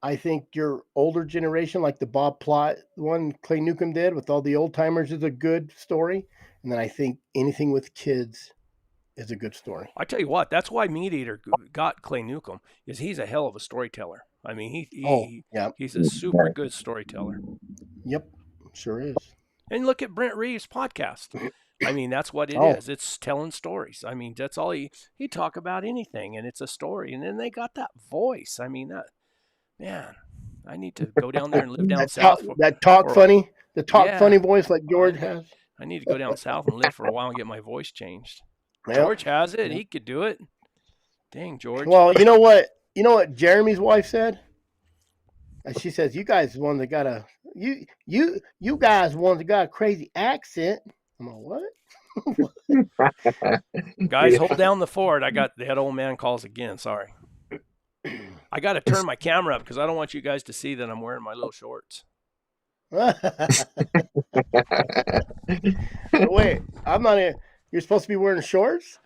S2: I think your older generation, like the Bob Plot one Clay Newcomb did with all the old timers, is a good story. And then I think anything with kids is a good story.
S1: I tell you what, that's why Meat Eater got Clay Newcomb, is he's a hell of a storyteller. I mean,
S2: Oh, yeah.
S1: he's a super good storyteller.
S2: Yep. Sure is.
S1: And look at Brent Reeves' podcast. I mean, that's what it
S2: Oh,
S1: is. It's telling stories. I mean, that's all he talk about anything, and it's a story. And then they got that voice. I mean, that man, I need to go down there and live down south
S2: that talk
S1: for
S2: funny, the talk funny
S1: yeah.
S2: voice like George
S1: I
S2: has.
S1: I need to go down south and live for a while and get my voice changed.
S2: Yep.
S1: George has it.
S2: Yep.
S1: He could do it. Dang, George.
S2: Well, you know what? You know what Jeremy's wife said? And she says, "You guys one that got a you guys one that got a crazy accent." I'm like, what?
S1: Guys,
S4: Yeah.
S1: hold down the fort. I got that old man calls again. Sorry. I got to turn my camera up because I don't want you guys to see that I'm wearing my little shorts.
S2: Wait, I'm not in. You're supposed to be wearing shorts?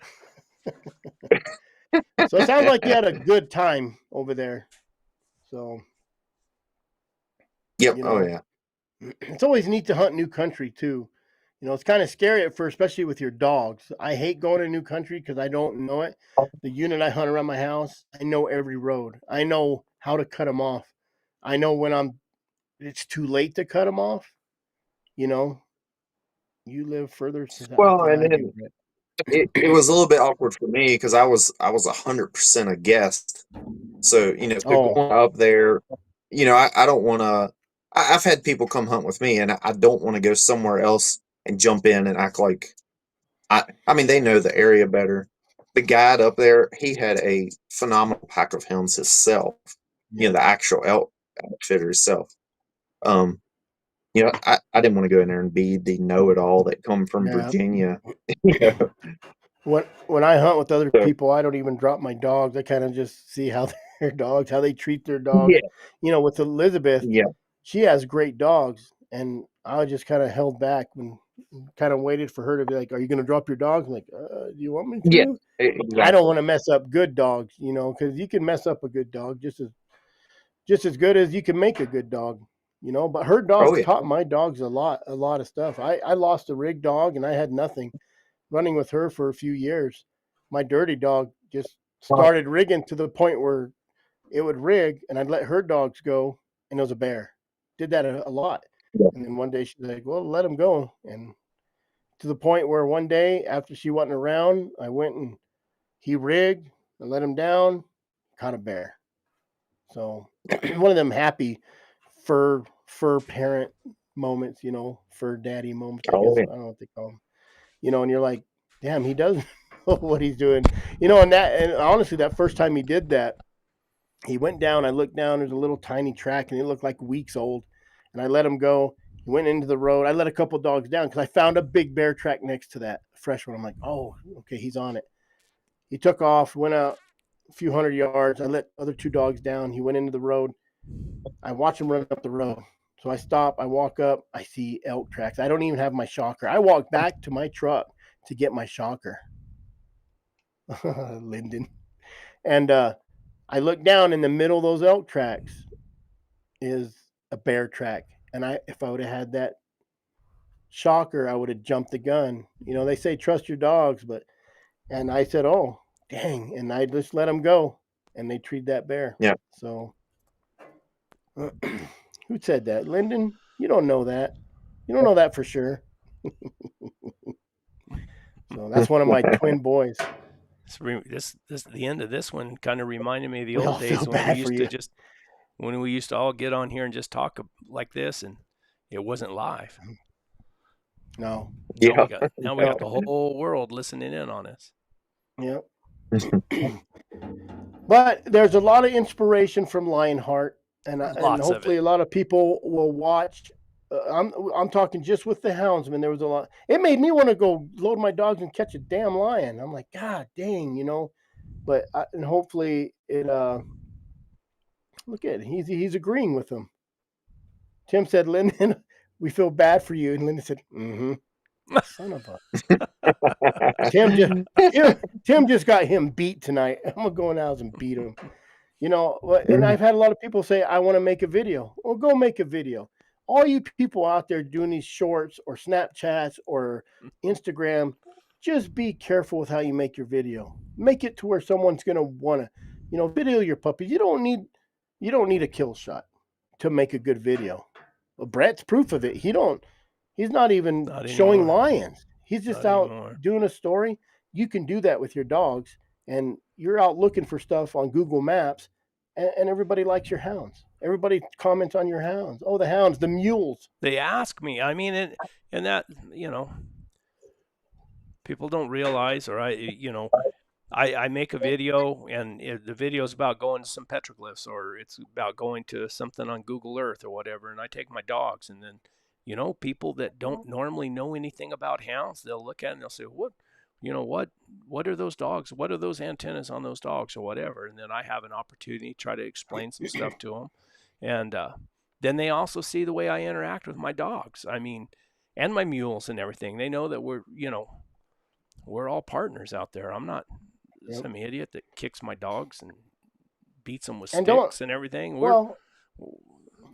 S2: So it sounds like you had a good time over there. So,
S4: Yep.
S2: you
S4: Oh
S2: know,
S4: yeah.
S2: it's always neat to hunt new country too. It's kind of scary at first, especially with your dogs. I hate going to new country because I don't know it. The unit I hunt around my house, I know every road. I know how to cut them off. I know when it's too late to cut them off. You live further south
S4: Well,
S2: than
S4: and
S2: I do,
S4: then it was a little bit awkward for me because I was 100% a guest. So so
S2: Oh,
S4: going up there, I don't want to. I've had people come hunt with me, and I don't want to go somewhere else and jump in and act like I mean, they know the area better. The guide up there, he had a phenomenal pack of hounds himself.
S2: yeah.
S4: The actual elk outfitter himself. Um, I didn't want to go in there and be the know-it-all that come from
S2: Yeah.
S4: Virginia. You know,
S2: When I hunt with other
S4: so
S2: people, I don't even drop my dogs. I kind of just see how how they treat their dogs.
S4: yeah,
S2: With Elizabeth,
S4: yeah,
S2: she has great dogs, and I just kind of held back when kind of waited for her to be like, "Are you going to drop your dogs?" I'm like, "Do you want me
S4: yeah,
S2: to?" I don't
S4: exactly.
S2: want to mess up good dogs, because you can mess up a good dog just as good as you can make a good dog. But her
S4: Oh
S2: dogs
S4: yeah,
S2: taught my dogs a lot of stuff. I lost a rig dog, and I had nothing running with her for a few years. My dirty dog just started rigging to the point where it would rig, and I'd let her dogs go, and it was a bear. Did that a lot.
S4: yeah,
S2: And then one day she's like, "Well, let him go." And to the point where one day after she wasn't around, I went and he rigged, I let him down, caught a bear. So one of them happy fur parent moments, fur daddy moments, I
S4: oh
S2: guess.
S4: yeah.
S2: I don't know what they call them. And you're like, damn, he does know what he's doing. And honestly, that first time he did that, he went down, I looked down, there's a little tiny track and it looked like weeks old. And I let him go. He went into the road. I let a couple dogs down because I found a big bear track next to that fresh one. I'm like, oh, okay, he's on it. He took off, went out a few hundred yards. I let other two dogs down. He went into the road. I watch him run up the road. So I stop, I walk up, I see elk tracks. I don't even have my shocker. I walk back to my truck to get my shocker. Lyndon. And I look down in the middle of those elk tracks is a bear track. And if I would have had that shocker, I would have jumped the gun. They say trust your dogs, and I said, oh, dang. And I just let them go. And they treat that bear.
S4: Yeah.
S2: So who said that? Lyndon? You don't know that. You don't know that for sure. So that's one of my twin boys.
S1: This the end of this one kind of reminded me of the
S2: We all
S1: old days
S2: feel
S1: when we
S2: bad for
S1: used
S2: you.
S1: to just when we used to all get on here and just talk like this, and it wasn't live.
S2: No.
S1: Now
S4: Yeah.
S1: we got the whole world listening in on us.
S2: Yep. But there's a lot of inspiration from Lionheart, and
S1: Lots of
S2: hopefully
S1: it.
S2: a lot of people will watch. I'm talking just with the houndsman. There was a lot. It made me want to go load my dogs and catch a damn lion. I'm like, God dang, you know. But and hopefully it. Look at it. He's agreeing with them. Tim said, Lyndon, we feel bad for you, and Lyndon said, "Mm-hmm." Son of a. Tim just got him beat tonight. I'm gonna go in the house and beat him. You know, and I've had a lot of people say, I want to make a video. Well, go make a video. All you people out there doing these shorts or Snapchats or Instagram, just be careful with how you make your video. Make it to where someone's going to want to, video your puppies. You don't need a kill shot to make a good video. Well, Brett's proof of it. He's not even
S1: Not
S2: showing
S1: anymore.
S2: lions. He's just
S1: Not
S2: out
S1: anymore.
S2: doing a story. You can do that with your dogs, and you're out looking for stuff on Google Maps, and everybody likes your hounds. Everybody comments on your hounds. Oh, the hounds, the mules.
S1: They ask me. I mean, and that people don't realize, or I make a video, and the video is about going to some petroglyphs, or it's about going to something on Google Earth or whatever, and I take my dogs, and then people that don't normally know anything about hounds, they'll look at it and they'll say, what are those dogs? What are those antennas on those dogs or whatever? And then I have an opportunity to try to explain some stuff to them, and then they also see the way I interact with my dogs. I mean, and my mules and everything. They know that we're all partners out there. I'm not some idiot that kicks my dogs and beats them with sticks and everything.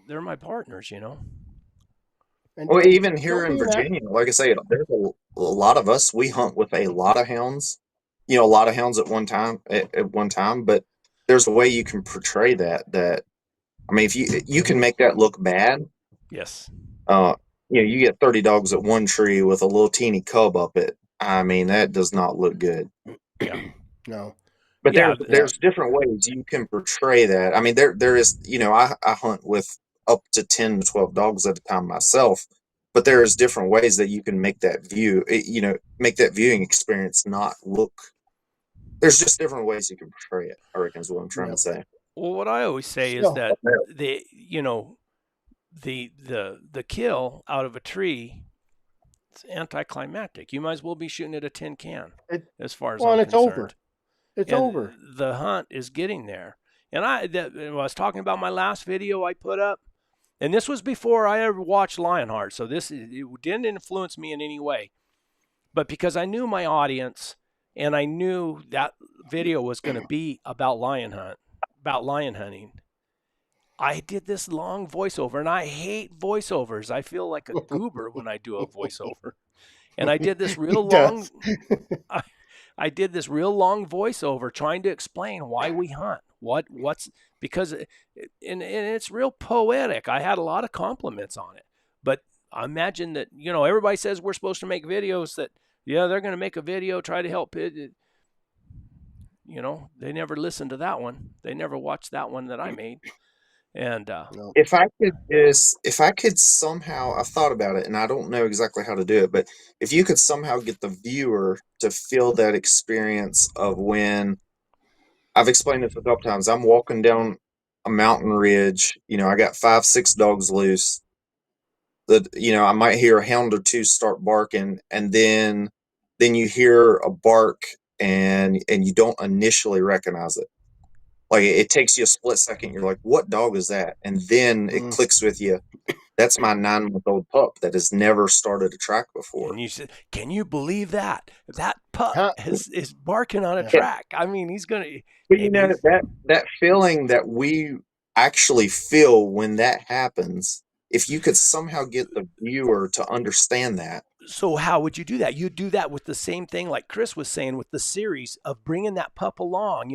S1: They're my partners.
S4: Well, even here in Virginia, like I say, there's a lot of us. We hunt with a lot of hounds. A lot of hounds at one time. At one time, but there's a way you can portray that. I mean, if you can make that look bad.
S1: Yes.
S4: You get 30 dogs at one tree with a little teeny cub up it. I mean, that does not look good.
S1: Yeah.
S2: No.
S4: But there's different ways you can portray that. I mean, there is, I hunt with up to 10 to 12 dogs at a time myself, but there is different ways that you can make that make that viewing experience not look. There's just different ways you can portray it, I reckon is what I'm trying to say.
S1: Well, what I always say is that the kill out of a tree, it's anticlimactic. You might as well be shooting at a tin can as far as I'm concerned.
S2: It's over. It's over.
S1: The hunt is getting there. And I was talking about my last video I put up, and this was before I ever watched Lionheart, so it didn't influence me in any way. But because I knew my audience, and I knew that video was going to be about lion hunting, I did this long voiceover, and I hate voiceovers. I feel like a goober when I do a voiceover. And I did this real long I did this real long voiceover trying to explain why we hunt. Because it's real poetic. I had a lot of compliments on it. But I imagine that, everybody says we're supposed to make videos that, they're going to make a video, try to help it. They never listened to that one. They never watched that one that I made. And
S4: if I could somehow, I've thought about it and I don't know exactly how to do it, but if you could somehow get the viewer to feel that experience of when I've explained this a couple times, I'm walking down a mountain ridge, I got 5-6 dogs loose. I might hear a hound or two start barking, and then you hear a bark and you don't initially recognize it. Like it takes you a split second. You're like, what dog is that? And then it clicks with you. That's my 9-month-old pup that has never started a track before.
S1: And you said, can you believe that? That pup is barking on a track. I mean, he's going to...
S4: But that feeling that we actually feel when that happens, if you could somehow get the viewer to understand that.
S1: So how would you do that? You do that with the same thing like Chris was saying with the series of bringing that pup along,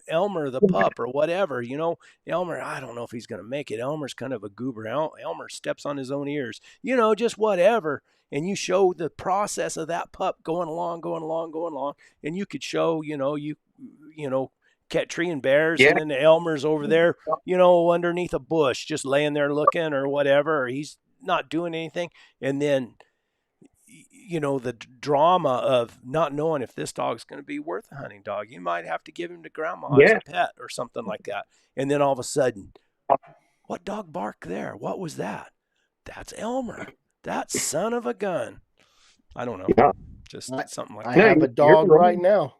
S1: Elmer the pup or whatever, you know, Elmer, I don't know if he's going to make it. Elmer's kind of a goober. Elmer steps on his own ears, you know, just whatever. And you show the process of that pup going along, and you could show, you know, treeing bears,
S4: Yeah.
S1: and then the Elmer's over there, you know, underneath a bush, just laying there looking or whatever, or he's not doing anything, and then, you know, the drama of not knowing if this dog's going to be worth a hunting dog. You might have to give him to grandma as
S4: Yeah.
S1: a pet or something like that. And then all of a sudden, what dog barked there? What was that? That's Elmer. That son of a gun. I don't know.
S4: Yeah.
S1: Just something like
S2: I
S1: that.
S2: have a dog
S4: You're
S2: right now.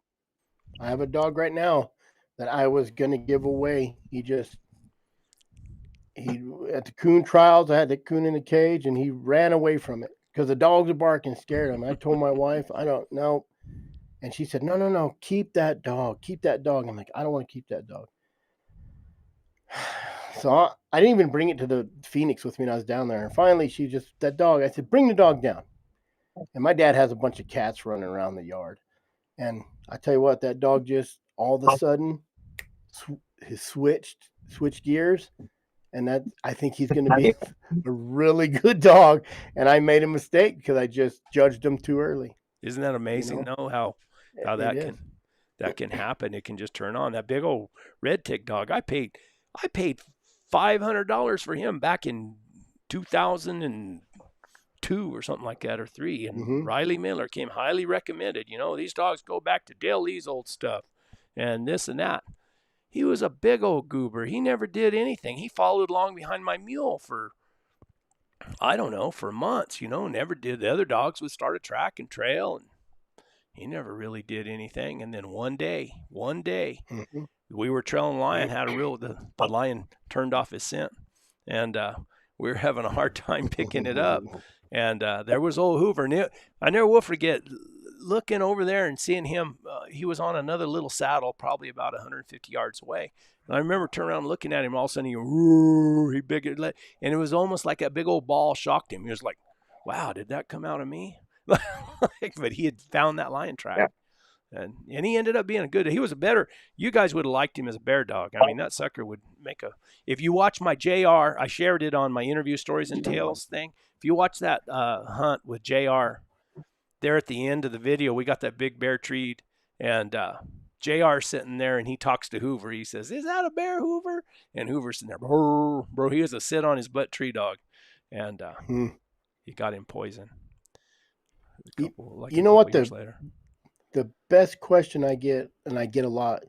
S2: I have a dog right now that I was going to give away. He at the coon trials, I had the coon in the cage, and he ran away from it because the dogs were barking, scared him. I told my wife, I don't know. And she said, no, keep that dog. Keep that dog. I'm like, I don't want to keep that dog. So I didn't even bring it to the Phoenix with me when I was down there. And finally, that dog, I said, bring the dog down. And my dad has a bunch of cats running around the yard. And I tell you what, that dog just all of a sudden switched gears. And that, I think he's going to be a really good dog. And I made a mistake because I just judged him too early.
S1: Isn't that amazing, though, how that can happen? It can just turn on. That big old red tick dog, I paid $500 for him back in 2002 or something like that, or 3. And Riley Miller came highly recommended. You know, these dogs go back to Dale Lee's old stuff and this and that. He was a big old goober. He never did anything. He followed along behind my mule for, I don't know, for months, you know, never did. The other dogs would start a track and trail, and he never really did anything. And then one day, we were trailing lion, the lion turned off his scent, and we were having a hard time picking it up. And there was old Hoover. And I never will forget looking over there and seeing him. He was on another little saddle, probably about 150 yards away. And I remember turning around and looking at him. All of a sudden, he big, and it was almost like a big old ball shocked him. He was like, "Wow, did that come out of me?" But he had found that lion track. Yeah. And he ended up being he was a better, you guys would have liked him as a bear dog. I mean, that sucker would make if you watch my JR, I shared it on my interview stories and tales thing. If you watch that hunt with JR, there at the end of the video, we got that big bear treed, and JR sitting there, and he talks to Hoover. He says, "Is that a bear, Hoover?" And Hoover's sitting there, bro, he was a sit on his butt tree dog. And he got him poison.
S2: You know what, the best question I get, and I get a lot,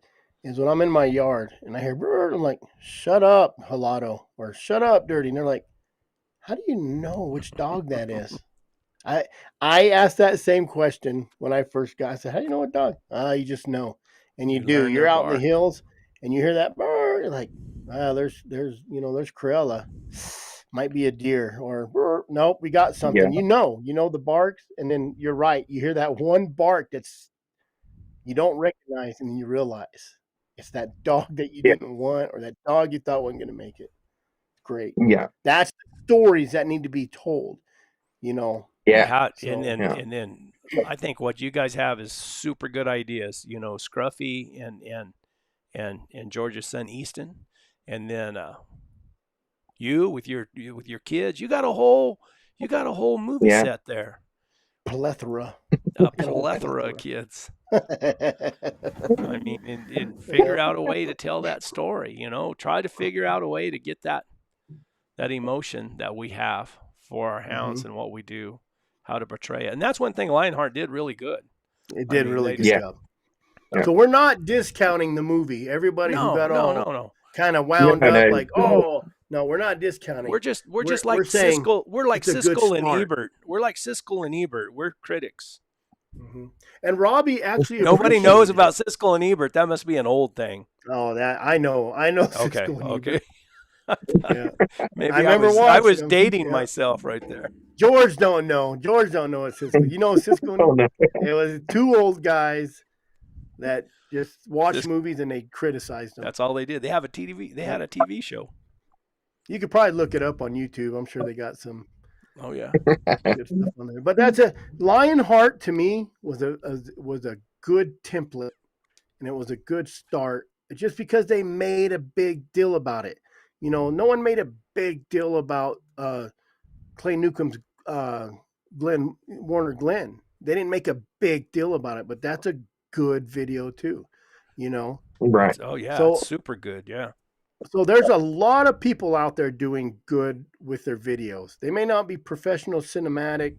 S2: is when I'm in my yard and I hear bird, I'm like, "Shut up, Halado," or "Shut up, Dirty." And they're like, "How do you know which dog that is?" I asked that same question when I first got. I said, "How do you know what dog?" You just know, and you do. You're out in the hills and you hear that bird. You're like, there's Cruella. Might be a deer, or nope, we got something. Yeah. You know the barks, and then you're right. You hear that one bark that's you don't recognize, and then you realize it's that dog that you didn't want, or that dog you thought wasn't going to make it. Great.
S4: Yeah,
S2: that's the stories that need to be told. You know.
S1: Yeah. And then I think what you guys have is super good ideas. You know, Scruffy and George's son Easton, and then you with your kids. You got a whole movie set there.
S2: Plethora.
S1: A plethora of kids. I mean, and figure out a way to tell that story. You know, try to figure out a way to get that emotion that we have for our hounds and what we do, how to portray it. And that's one thing Lionheart did really good.
S2: It did really good job. Yeah. So we're not discounting the movie. Everybody who got all kind of wound up like, oh, no, we're not discounting.
S1: We're just like Siskel. We're like Siskel and Ebert. We're like Siskel and Ebert. We're critics.
S2: Mm-hmm. And Robbie actually
S1: nobody knows about Siskel and Ebert. That must be an old thing.
S2: Oh, that I know. Siskel and Ebert.
S1: Yeah. Maybe I was dating myself right there.
S2: George don't know. George don't know what Siskel. You know Siskel and Ebert? It was two old guys that just watched movies and they criticized them.
S1: That's all they did. They have a TV. They had a TV show.
S2: You could probably look it up on YouTube. I'm sure they got some.
S1: Oh yeah,
S2: good stuff on there. But that's Lionheart to me was a good template, and it was a good start just because they made a big deal about it. You know, no one made a big deal about Clay Newcomb's Warner Glen. They didn't make a big deal about it, but that's a good video too, you know.
S4: Right.
S1: Oh yeah,
S2: So
S1: it's super good. Yeah.
S2: so there's a lot of people out there doing good with their videos. They may not be professional cinematic,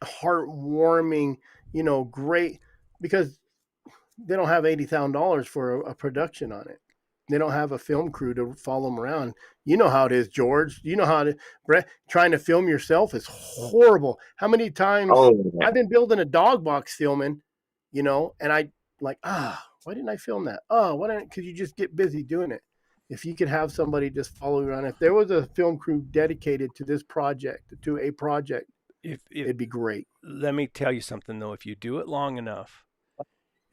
S2: heartwarming, you know, great, because they don't have $80,000 for a production on it. They don't have a film crew to follow them around. You know how it is, George. You know how to trying to film yourself is horrible. How many times
S4: Oh, yeah.
S2: I've been building a dog box filming, you know, and I like, why didn't I film that? Oh, why didn't? Because you just get busy doing it. If you could have somebody just follow you around, if there was a film crew dedicated to this project, to a project,
S1: If
S2: it'd be great.
S1: let me tell you something though, if you do it long enough,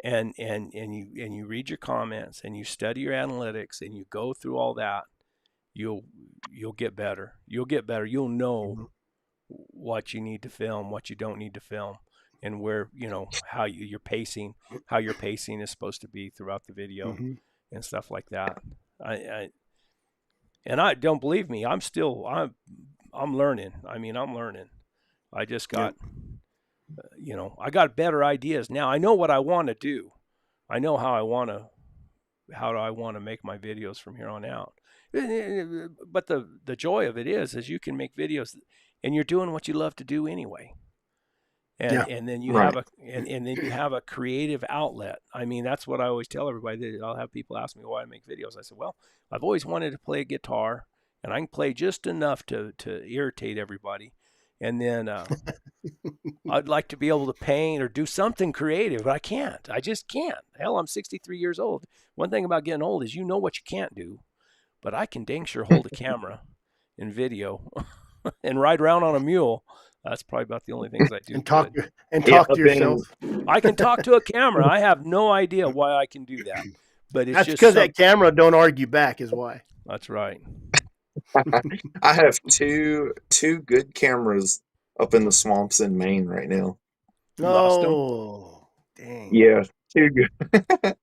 S1: and you read your comments and you study your analytics and you go through all that, you'll get better. You'll get better. You'll know what you need to film, what you don't need to film, and where, you know, how your pacing is supposed to be throughout the video
S2: Mm-hmm.
S1: and stuff like that. I don't believe me. I'm learning. I mean, I'm learning. I just got, you know, I got better ideas now. I know what I want to do. I know how do I want to make my videos from here on out. But the joy of it is you can make videos and you're doing what you love to do anyway. And then you
S4: Right.
S1: have and then you have a creative outlet. I mean, that's what I always tell everybody. I'll have people ask me why I make videos. I said, well, I've always wanted to play guitar, and I can play just enough to irritate everybody. And then I'd like to be able to paint or do something creative, but I can't. I just can't. Hell, I'm 63 years old. One thing about getting old is you know what you can't do, but I can dang sure hold a camera in video and ride around on a mule. That's probably about the only things I do.
S2: And talk
S1: good.
S2: to yourself.
S1: I can talk to a camera. I have no idea why I can do that, but it's
S2: That's
S1: just
S2: because that camera don't argue back, is why.
S1: That's right.
S4: I have two good cameras up in the swamps in Maine right now.
S1: Lost 'em?
S2: No, dang.
S4: Yeah, too good.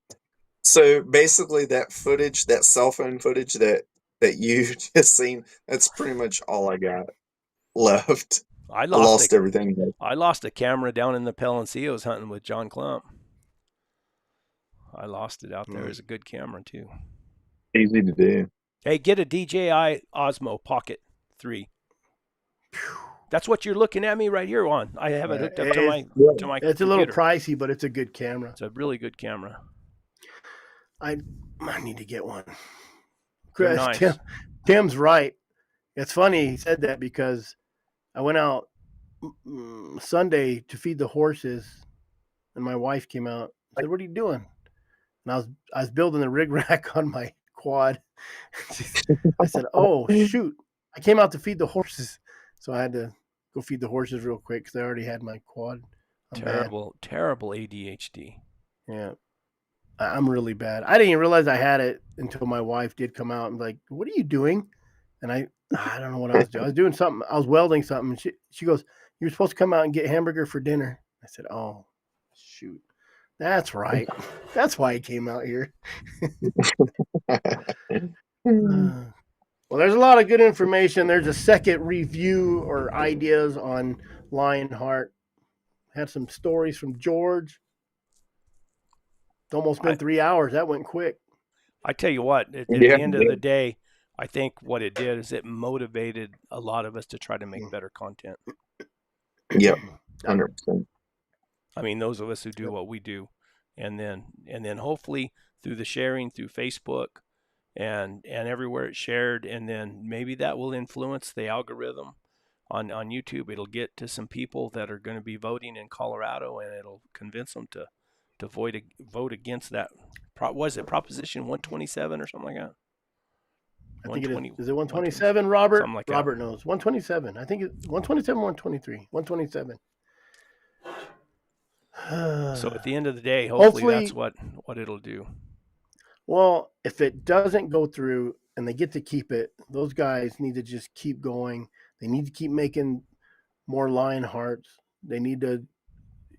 S4: So basically, that footage, that cell phone footage that you just seen, that's pretty much all I got left.
S1: I
S4: I
S1: lost
S4: lost everything.
S1: I lost a camera down in the Palencios hunting with John Clump. I lost it out there. It's a good camera too.
S4: Easy to do.
S1: Hey, get a DJI Osmo Pocket 3. That's what you're looking at me right here on. I have it hooked up to my
S2: It's
S1: computer.
S2: a little pricey, but it's a good camera.
S1: It's a really good camera.
S2: I need to get one.
S1: They're
S2: Chris,
S1: nice.
S2: Tim's right. It's funny he said that because I went out Sunday to feed the horses, and my wife came out and said, "What are you doing?" And I was building the rig rack on my quad. I said, "Oh shoot! I came out to feed the horses, so I had to go feed the horses real quick because I already had my quad."
S1: Terrible ADHD.
S2: Yeah. I'm really bad. I didn't even realize I had it until my wife did come out and like, "What are you doing?" And I don't know what I was doing. I was doing something. I was welding something. And she goes, "You're supposed to come out and get hamburger for dinner." I said, "Oh, shoot. That's right. That's why he came out here." Well, there's a lot of good information. There's a second review or ideas on Lionheart. Had some stories from George. It's almost been 3 hours. That went quick.
S1: I tell you what, at the end of the day, I think what it did is it motivated a lot of us to try to make better content.
S4: Yep, 100%.
S1: I mean, those of us who do what we do, and then hopefully through the sharing through Facebook and everywhere it's shared, and then maybe that will influence the algorithm on YouTube. It'll get to some people that are going to be voting in Colorado, and it'll convince them to vote against that. Was it Proposition 127 or something like that?
S2: I think it is. Is it 127, Robert?
S1: Something like
S2: Robert
S1: that.
S2: knows. 127. I think it's 127, 123. 127.
S1: So at the end of the day, hopefully that's what it'll do.
S2: Well, if it doesn't go through and they get to keep it, those guys need to just keep going. They need to keep making more Lionhearts. They need to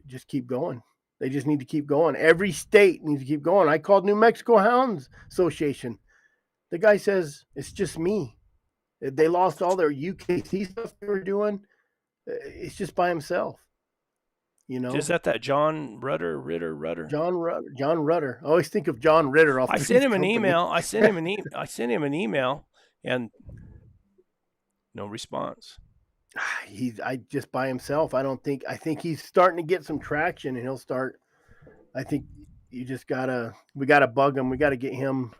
S2: just keep going. They just need to keep going. Every state needs to keep going. I called New Mexico Hounds Association. The guy says, it's just me. They lost all their UKC stuff they were doing. It's just by himself. You know,
S1: Is that John Ritter?
S2: John Rutter. I always think of John Ritter off
S1: I
S2: Three's
S1: sent him an
S2: Company.
S1: email. I sent him an email, and no response.
S2: He's just by himself. I think he's starting to get some traction, and he'll start. I think we gotta bug him. We gotta get him.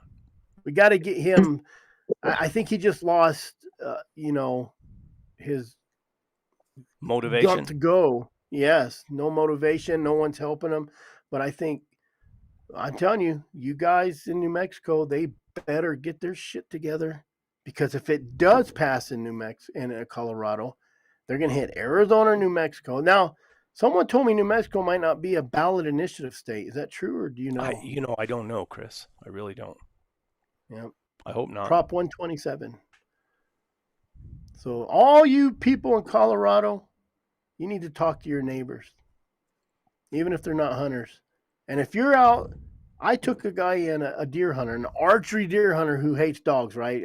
S2: I think he just lost, his
S1: Motivation.
S2: got to go. Yes, no motivation. No one's helping him. But I think I'm telling you, you guys in New Mexico, they better get their shit together, because if it does pass in New Mexico and Colorado, they're going to hit Arizona or New Mexico. Now, someone told me New Mexico might not be a ballot initiative state. Is that true, or do you know?
S1: I don't know, Chris. I really don't.
S2: Yeah.
S1: I hope not.
S2: Prop 127. So all you people in Colorado, you need to talk to your neighbors, even if they're not hunters. And if you're out, I took a guy in, a deer hunter, an archery deer hunter who hates dogs, right?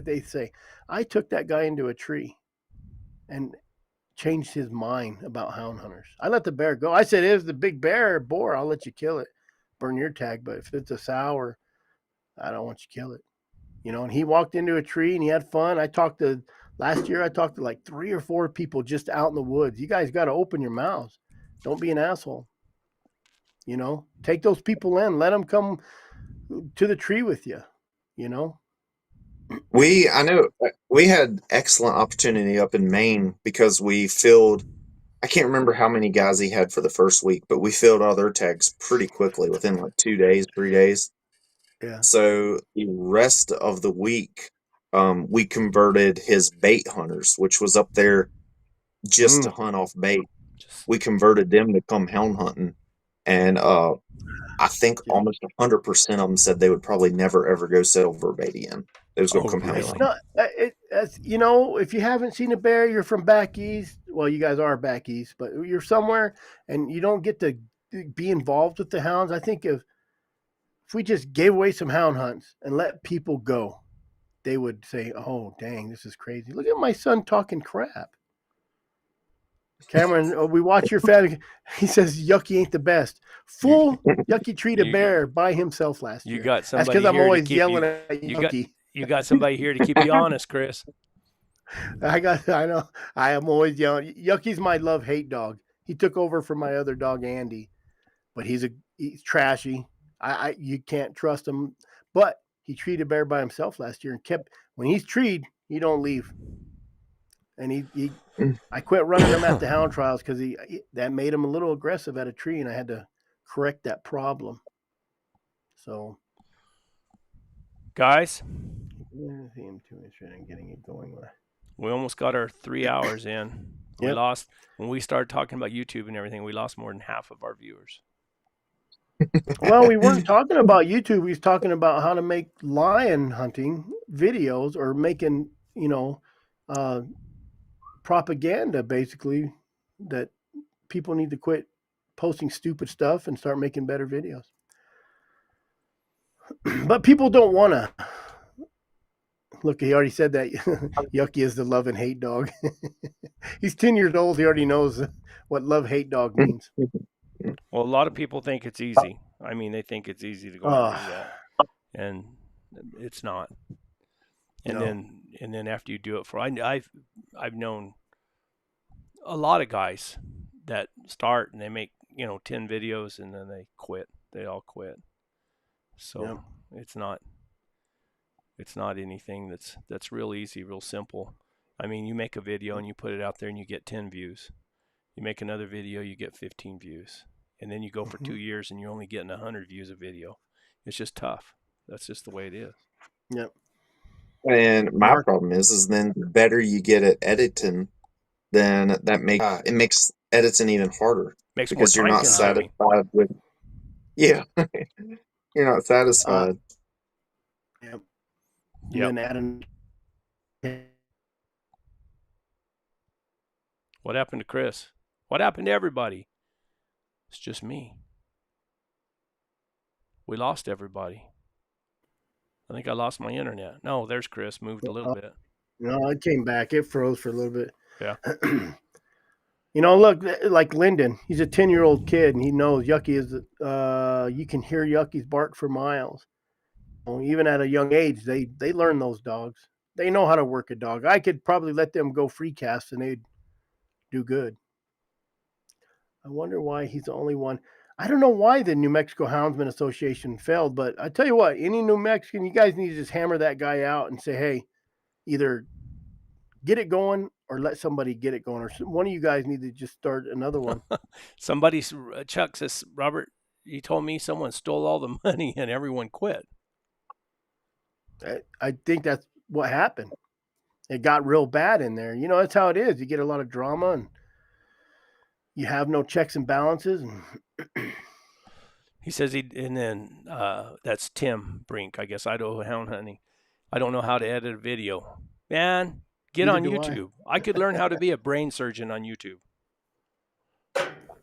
S2: They say, I took that guy into a tree and changed his mind about hound hunters. I let the bear go. I said, if it's the big bear or boar, I'll let you kill it, burn your tag. But if it's a sow, I don't want you to kill it. And he walked into a tree and he had fun. Last year I talked to like 3 or 4 people just out in the woods. You guys got to open your mouths. Don't be an asshole. Take those people in, let them come to the tree with you.
S4: I know we had excellent opportunity up in Maine because we filled, I can't remember how many guys he had for the first week, but we filled all their tags pretty quickly within like 2 days, 3 days.
S2: Yeah.
S4: So the rest of the week, we converted his bait hunters, which was up there just to hunt off bait. We converted them to come hound hunting. And I think almost 100% of them said they would probably never, ever go silver bait again. They was going to come hound
S1: really?
S4: hunting.
S2: If you haven't seen a bear, you're from back east. Well, you guys are back east, but you're somewhere and you don't get to be involved with the hounds. I think if we just gave away some hound hunts and let people go, they would say, oh, dang, this is crazy. Look at my son talking crap. Cameron, we watch your family. He says Yucky ain't the best. Fool, Yucky treated a bear by himself last year.
S1: You got somebody.
S2: That's because I'm
S1: here
S2: always
S1: to keep
S2: yelling at Yucky.
S1: You got somebody here to keep you honest, Chris.
S2: I know. I am always yelling. Yucky's my love-hate dog. He took over from my other dog, Andy, but he's trashy. You can't trust him. But he treated a bear by himself last year and when he's treed, he don't leave. And I quit running him at the hound trials because that made him a little aggressive at a tree, and I had to correct that problem. So,
S1: guys,
S2: I am too interested in getting it going.
S1: We almost got our 3 hours in. We lost, when we started talking about YouTube and everything, we lost more than half of our viewers.
S2: Well, we weren't talking about YouTube. We was talking about how to make lion hunting videos, or making, propaganda, basically, that people need to quit posting stupid stuff and start making better videos. But people don't want to. Look, he already said that Yucky is the love and hate dog. He's 10 years old. He already knows what love-hate dog means.
S1: Well, a lot of people think it's easy. I mean, they think it's easy to go and do that, and it's not. And then after you do it I've known a lot of guys that start and they make 10 videos and then they quit. They all quit. So it's not anything that's real easy, real simple. I mean, you make a video and you put it out there and you get 10 views. You make another video, you get 15 views. And then you go for 2 years and you're only getting 100 views a video. It's just tough. That's just the way it is.
S2: Yep.
S4: And my problem is then the better you get at editing, then that makes editing even harder.
S1: Makes
S4: because
S1: more
S4: you're not satisfied with. Yeah, you're not satisfied.
S2: Yep. And then
S1: What happened to Chris? What happened to everybody? It's just me. We lost everybody. I think I lost my internet. No, there's Chris. Moved a little bit.
S2: No, it came back. It froze for a little bit.
S1: Yeah.
S2: You know, look, like Lyndon, he's a 10-year-old kid, and he knows Yucky is, you can hear Yucky's bark for miles. Even at a young age, they learn those dogs. They know how to work a dog. I could probably let them go free cast, and they'd do good. I wonder why he's the only one. I don't know why the New Mexico Houndsman Association failed, but I tell you what, any New Mexican, you guys need to just hammer that guy out and say, hey, either get it going or let somebody get it going, or one of you guys need to just start another one.
S1: Somebody, Chuck says, Robert, he told me someone stole all the money and everyone quit.
S2: I think that's what happened. It got real bad in there. You know, that's how it is. You get a lot of drama and you have no checks and balances. And
S1: he says and then that's Tim Brink, I guess, Idaho Hound Hunting. I don't know how to edit a video. Man, get on YouTube. I could learn how to be a brain surgeon on YouTube.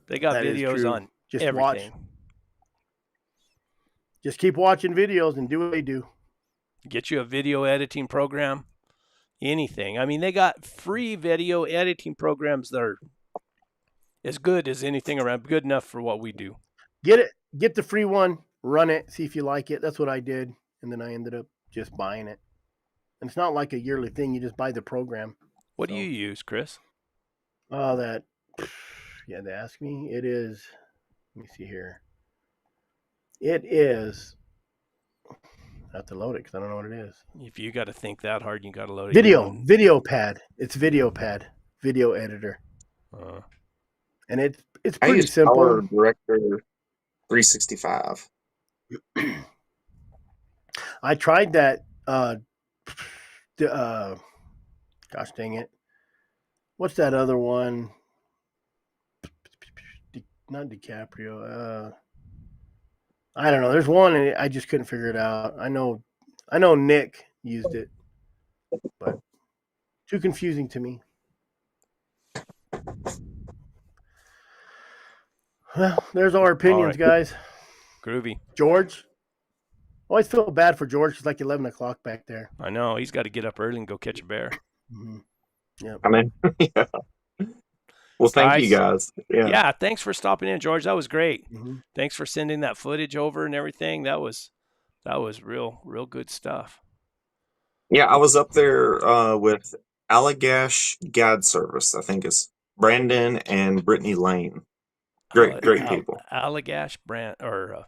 S1: They got
S2: that
S1: videos on
S2: just
S1: everything.
S2: Just keep watching videos and do what they do.
S1: Get you a video editing program, anything. I mean, they got free video editing programs that are as good as anything around, good enough for what we do.
S2: Get the free one, run it, see if you like it. That's what I did, and then I ended up just buying it. And it's not like a yearly thing. You just buy the program.
S1: What do you use, Chris?
S2: Oh, yeah, they ask me. It is, let me see here. It is, I have to load it because I don't know what it is.
S1: If you got to think that hard, you got to load it.
S2: Video pad. It's video pad, video editor. And it's pretty simple.
S4: Power Director 365.
S2: I tried that. Gosh dang it! What's that other one? Not DiCaprio. I don't know. There's one, and I just couldn't figure it out. I know Nick used it, but too confusing to me. Well, there's our opinions, guys.
S1: Groovy.
S2: George. Always feel bad for George. It's like 11 o'clock back there.
S1: I know. He's got to get up early and go catch a bear.
S2: Mm-hmm. Yeah.
S4: I mean, yeah. Well, thank you guys.
S1: Yeah, thanks for stopping in, George. That was great.
S2: Mm-hmm.
S1: Thanks for sending that footage over and everything. That was real good stuff.
S4: Yeah, I was up there with Allagash Guide Service. I think it's Brandon and Brittany Lane. Great people.
S1: Allagash brand or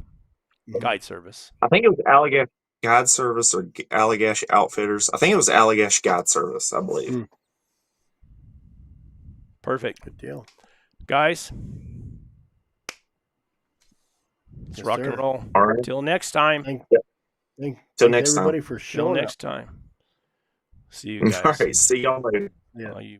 S1: Guide Service.
S4: I think it was Allagash Guide Service or Allagash Outfitters. I think it was Allagash Guide Service, I believe.
S2: Mm.
S1: Perfect.
S2: Good deal.
S1: Guys, let's rock and roll.
S4: All right.
S1: Till next time.
S4: Till next
S2: everybody
S4: time.
S2: for showing
S1: Till next time. See you guys.
S4: All right. See y'all later.
S2: Yeah.
S1: You